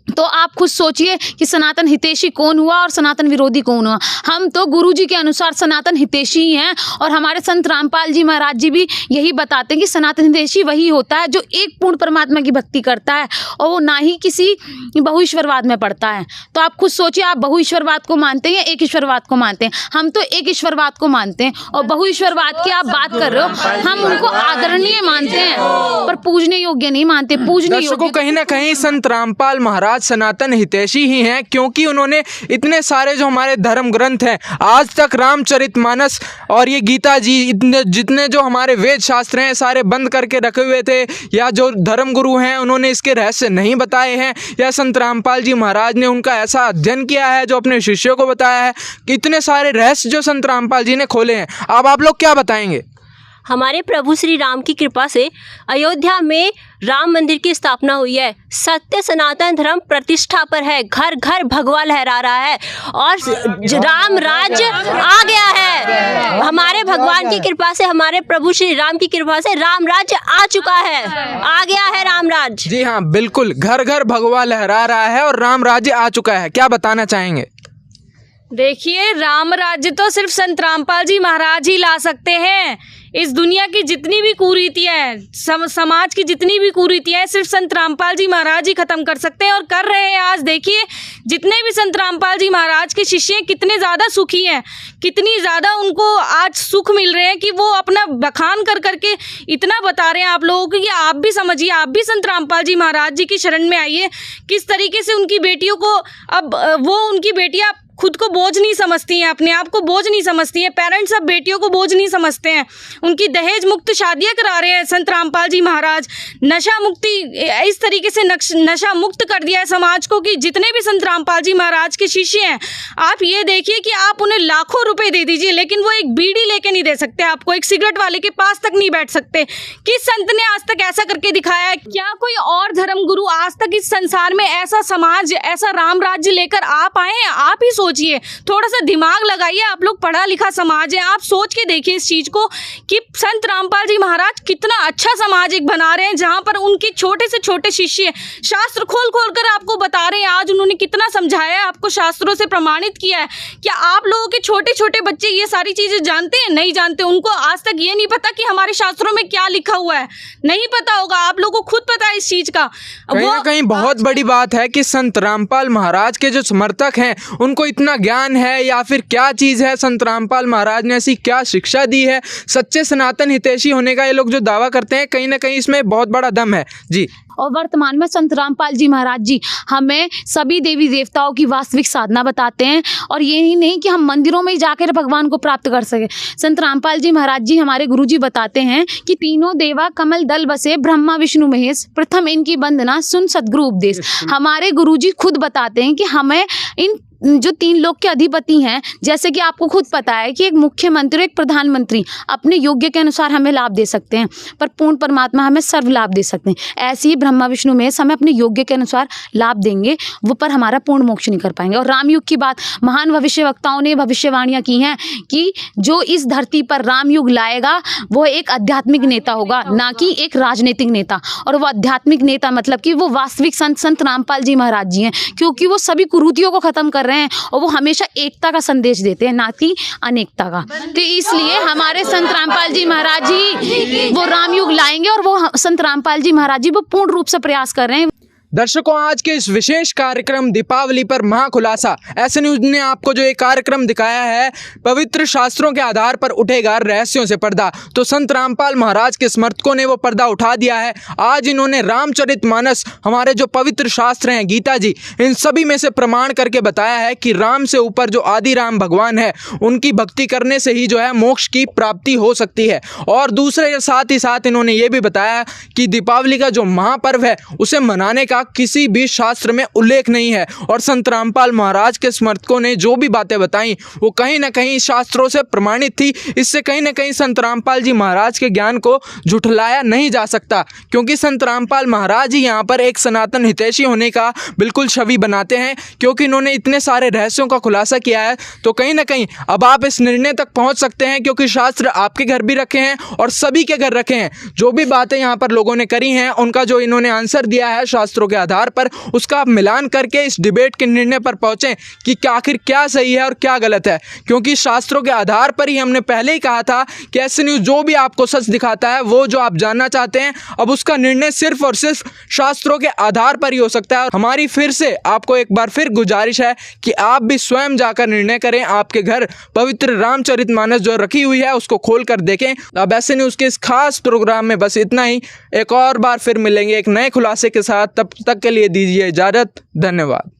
तो आप खुद सोचिए कि सनातन हितैषी कौन हुआ और सनातन विरोधी कौन हुआ। हम तो गुरुजी के अनुसार सनातन हितैषी ही हैं और हमारे संत रामपाल जी महाराज जी भी यही बताते हैं कि सनातन हितैषी वही होता है जो एक पूर्ण परमात्मा की भक्ति करता है और वो ना ही किसी बहुईश्वरवाद में पड़ता है। तो आप खुद सोचिए, आप बहुईश्वरवाद को मानते हैं या एक ईश्वरवाद को मानते हैं? हम तो एक ईश्वरवाद को मानते हैं और बहुईश्वरवाद की आप बात कर रहे हो, हम उनको आदरणीय मानते हैं पर पूजने योग्य नहीं मानते। पूजने योग्य कहीं ना कहीं संत रामपाल महाराज सनातन हितैषी ही हैं, क्योंकि उन्होंने इतने सारे जो हमारे धर्म ग्रंथ हैं, आज तक रामचरितमानस और ये गीता जी, जितने जो हमारे वेद शास्त्र हैं सारे बंद करके रखे हुए थे, या जो धर्म गुरु हैं उन्होंने इसके रहस्य नहीं बताए हैं, या संत रामपाल जी महाराज ने उनका ऐसा अध्ययन किया है जो अपने शिष्यों को बताया है कि इतने सारे रहस्य जो संत रामपाल जी ने खोले हैं। अब आप लोग क्या बताएंगे? हमारे प्रभु श्री राम की कृपा से अयोध्या में राम मंदिर की स्थापना हुई है। सत्य सनातन धर्म प्रतिष्ठा पर है, घर घर भगवा लहरा रहा है और राम राज्य आ गया है। हमारे भगवान की कृपा से, हमारे प्रभु श्री राम की कृपा से राम राज्य आ चुका है, आ गया है राम राज्य। जी हाँ, बिल्कुल, घर घर भगवा लहरा रहा है और राम राज्य आ चुका है। क्या बताना चाहेंगे? देखिए, राम राज्य तो सिर्फ संत रामपाल जी महाराज ही ला सकते हैं। इस दुनिया की जितनी भी कुरीतियाँ हैं, समाज की जितनी भी कुरीतियाँ हैं, सिर्फ संत रामपाल जी महाराज ही खत्म कर सकते हैं और कर रहे हैं। आज देखिए, जितने भी संत रामपाल जी महाराज के शिष्य हैं कितने ज़्यादा सुखी हैं, कितनी ज़्यादा उनको आज सुख मिल रहे हैं कि वो अपना बखान कर करके इतना बता रहे हैं आप लोगों को कि आप भी समझिए, आप भी संत रामपाल जी महाराज जी की शरण में आइए। किस तरीके से उनकी बेटियों को, अब वो उनकी बेटियाँ खुद को बोझ नहीं समझती हैं, अपने आप को बोझ नहीं समझती हैं। पेरेंट्स अब बेटियों को बोझ नहीं समझते हैं, उनकी दहेज मुक्त शादियां करा रहे हैं संत रामपाल जी महाराज। नशा मुक्ति, इस तरीके से नशा मुक्त कर दिया है समाज को कि जितने भी संत रामपाल जी महाराज के शिष्य हैं, आप ये देखिए कि आप उन्हें लाखों रुपए दे दीजिए लेकिन वो एक बीड़ी लेके नहीं दे सकते आपको, एक सिगरेट वाले के पास तक नहीं बैठ सकते। किस संत ने आज तक ऐसा करके दिखाया है? क्या कोई और धर्म गुरु आज तक इस संसार में ऐसा समाज, ऐसा राम राज्य लेकर आ पाए हैं? आप ही सोचिए, थोड़ा सा दिमाग लगाइए। आप लोग पढ़ा लिखा समाज है, आप सोच के देखिए इस चीज को कि संत रामपाल जी महाराज कितना अच्छा समाज एक बना रहे हैं, जहां पर उनके छोटे से छोटे शिष्य शास्त्र खोल खोल कर आपको बता रहे हैं। आज उन्होंने कितना समझाया है, आपको शास्त्रों से प्रमाणित किया है। क्या आप लोगों के छोटे छोटे बच्चे ये सारी चीजें जानते हैं? नहीं जानते। उनको आज तक ये नहीं पता कि हमारे शास्त्रों में क्या लिखा हुआ है, नहीं पता होगा। आप लोगों को खुद पता है इस चीज का। कहीं ना कहीं बहुत बड़ी बात है कि संत रामपाल महाराज के जो समर्थक हैं उनको इतना ज्ञान है, या फिर क्या चीज है, संत रामपाल महाराज ने ऐसी क्या शिक्षा दी है। सच्चे सनातन हितैषी होने का ये लोग जो दावा करते हैं, कहीं ना कहीं इसमें बहुत बड़ा दम है। जी। और वर्तमान में संत रामपाल जी महाराज जी हमें सभी देवी देवताओं की वास्तविक साधना बताते हैं, और ये ही नहीं कि हम मंदिरों में ही जाकर भगवान को प्राप्त कर सके। संत रामपाल जी महाराज जी, हमारे गुरु जी बताते हैं कि तीनों देवा कमल दल बसे, ब्रह्मा विष्णु महेश, प्रथम इनकी वंदना सुन सद्गुरु उपदेश। हमारे गुरु जी खुद बताते हैं कि हमें इन जो तीन लोक के अधिपति हैं, जैसे कि आपको खुद पता है कि एक मुख्यमंत्री, एक प्रधानमंत्री अपने योग्य के अनुसार हमें लाभ दे सकते हैं, पर पूर्ण परमात्मा हमें सर्व लाभ दे सकते हैं। ऐसे ही ब्रह्मा विष्णु महेश हमें अपने योग्य के अनुसार लाभ देंगे, वो पर हमारा पूर्ण मोक्ष नहीं कर पाएंगे। और रामयुग की बात, महान भविष्यवक्ताओं ने भविष्यवाणियां की हैं कि जो इस धरती पर रामयुग लाएगा वो एक आध्यात्मिक नेता होगा, ना कि एक राजनीतिक नेता। और वो आध्यात्मिक नेता मतलब कि वो वास्तविक संत रामपाल जी महाराज जी हैं, क्योंकि वो सभी कुरीतियों को खत्म कर रहे हैं और वो हमेशा एकता का संदेश देते हैं, ना कि अनेकता का। तो इसलिए हमारे संत रामपाल जी महाराज जी वो रामयुग लाएंगे, और वो संत रामपाल जी महाराज जी वो पूर्ण रूप से प्रयास कर रहे हैं। दर्शकों, आज के इस विशेष कार्यक्रम दीपावली पर महाखुलासा ऐसे न्यूज ने आपको जो एक कार्यक्रम दिखाया है, पवित्र शास्त्रों के आधार पर उठेगा रहस्यों से पर्दा। तो संत रामपाल महाराज के समर्थकों ने वो पर्दा उठा दिया है। आज इन्होंने रामचरितमानस, हमारे जो पवित्र शास्त्र हैं, गीता जी, इन सभी में से प्रमाण करके बताया है कि राम से ऊपर जो आदि राम भगवान है, उनकी भक्ति करने से ही जो है मोक्ष की प्राप्ति हो सकती है। और दूसरे साथ ही साथ इन्होंने ये भी बताया कि दीपावली का जो महापर्व है उसे मनाने का किसी भी शास्त्र में उल्लेख नहीं है। और संत रामपाल महाराज के समर्थकों ने जो भी बातें बताई वो कहीं ना कहीं शास्त्रों से प्रमाणित थी। इससे कहीं ना कहीं संत रामपाल जी महाराज के ज्ञान को झुठलाया नहीं जा सकता, क्योंकि संत रामपाल महाराज ही यहाँ पर एक सनातन हितैषी होने का बिल्कुल छवि बनाते हैं, क्योंकि इन्होंने इतने सारे रहस्यों का खुलासा किया है। तो कहीं ना कहीं अब आप इस निर्णय तक पहुँच सकते हैं, क्योंकि शास्त्र आपके घर भी रखे हैं और सभी के घर रखे हैं। जो भी बातें यहाँ पर लोगों ने करी हैं, उनका जो इन्होंने आंसर दिया है शास्त्रों के आधार पर, उसका आप मिलान करके इस डिबेट के निर्णय पर पहुंचे कि आखिर क्या सही है और क्या गलत है। क्योंकि शास्त्रों के आधार पर ही हमने पहले ही कहा था कि ऐसे न्यूज जो भी आपको सच दिखाता है, वो जो आप जानना चाहते हैं, अब उसका निर्णय सिर्फ और सिर्फ शास्त्रों के आधार पर ही हो सकता है। और हमारी फिर से आपको एक बार फिर गुजारिश है कि आप भी स्वयं जाकर निर्णय करें। आपके घर पवित्र रामचरितमानस जो रखी हुई है उसको खोल कर देखें। अब ऐसे न्यूज के इस खास प्रोग्राम में बस इतना ही। एक और बार फिर मिलेंगे एक नए खुलासे के साथ। तब तक के लिए दीजिए इजाज़त। धन्यवाद।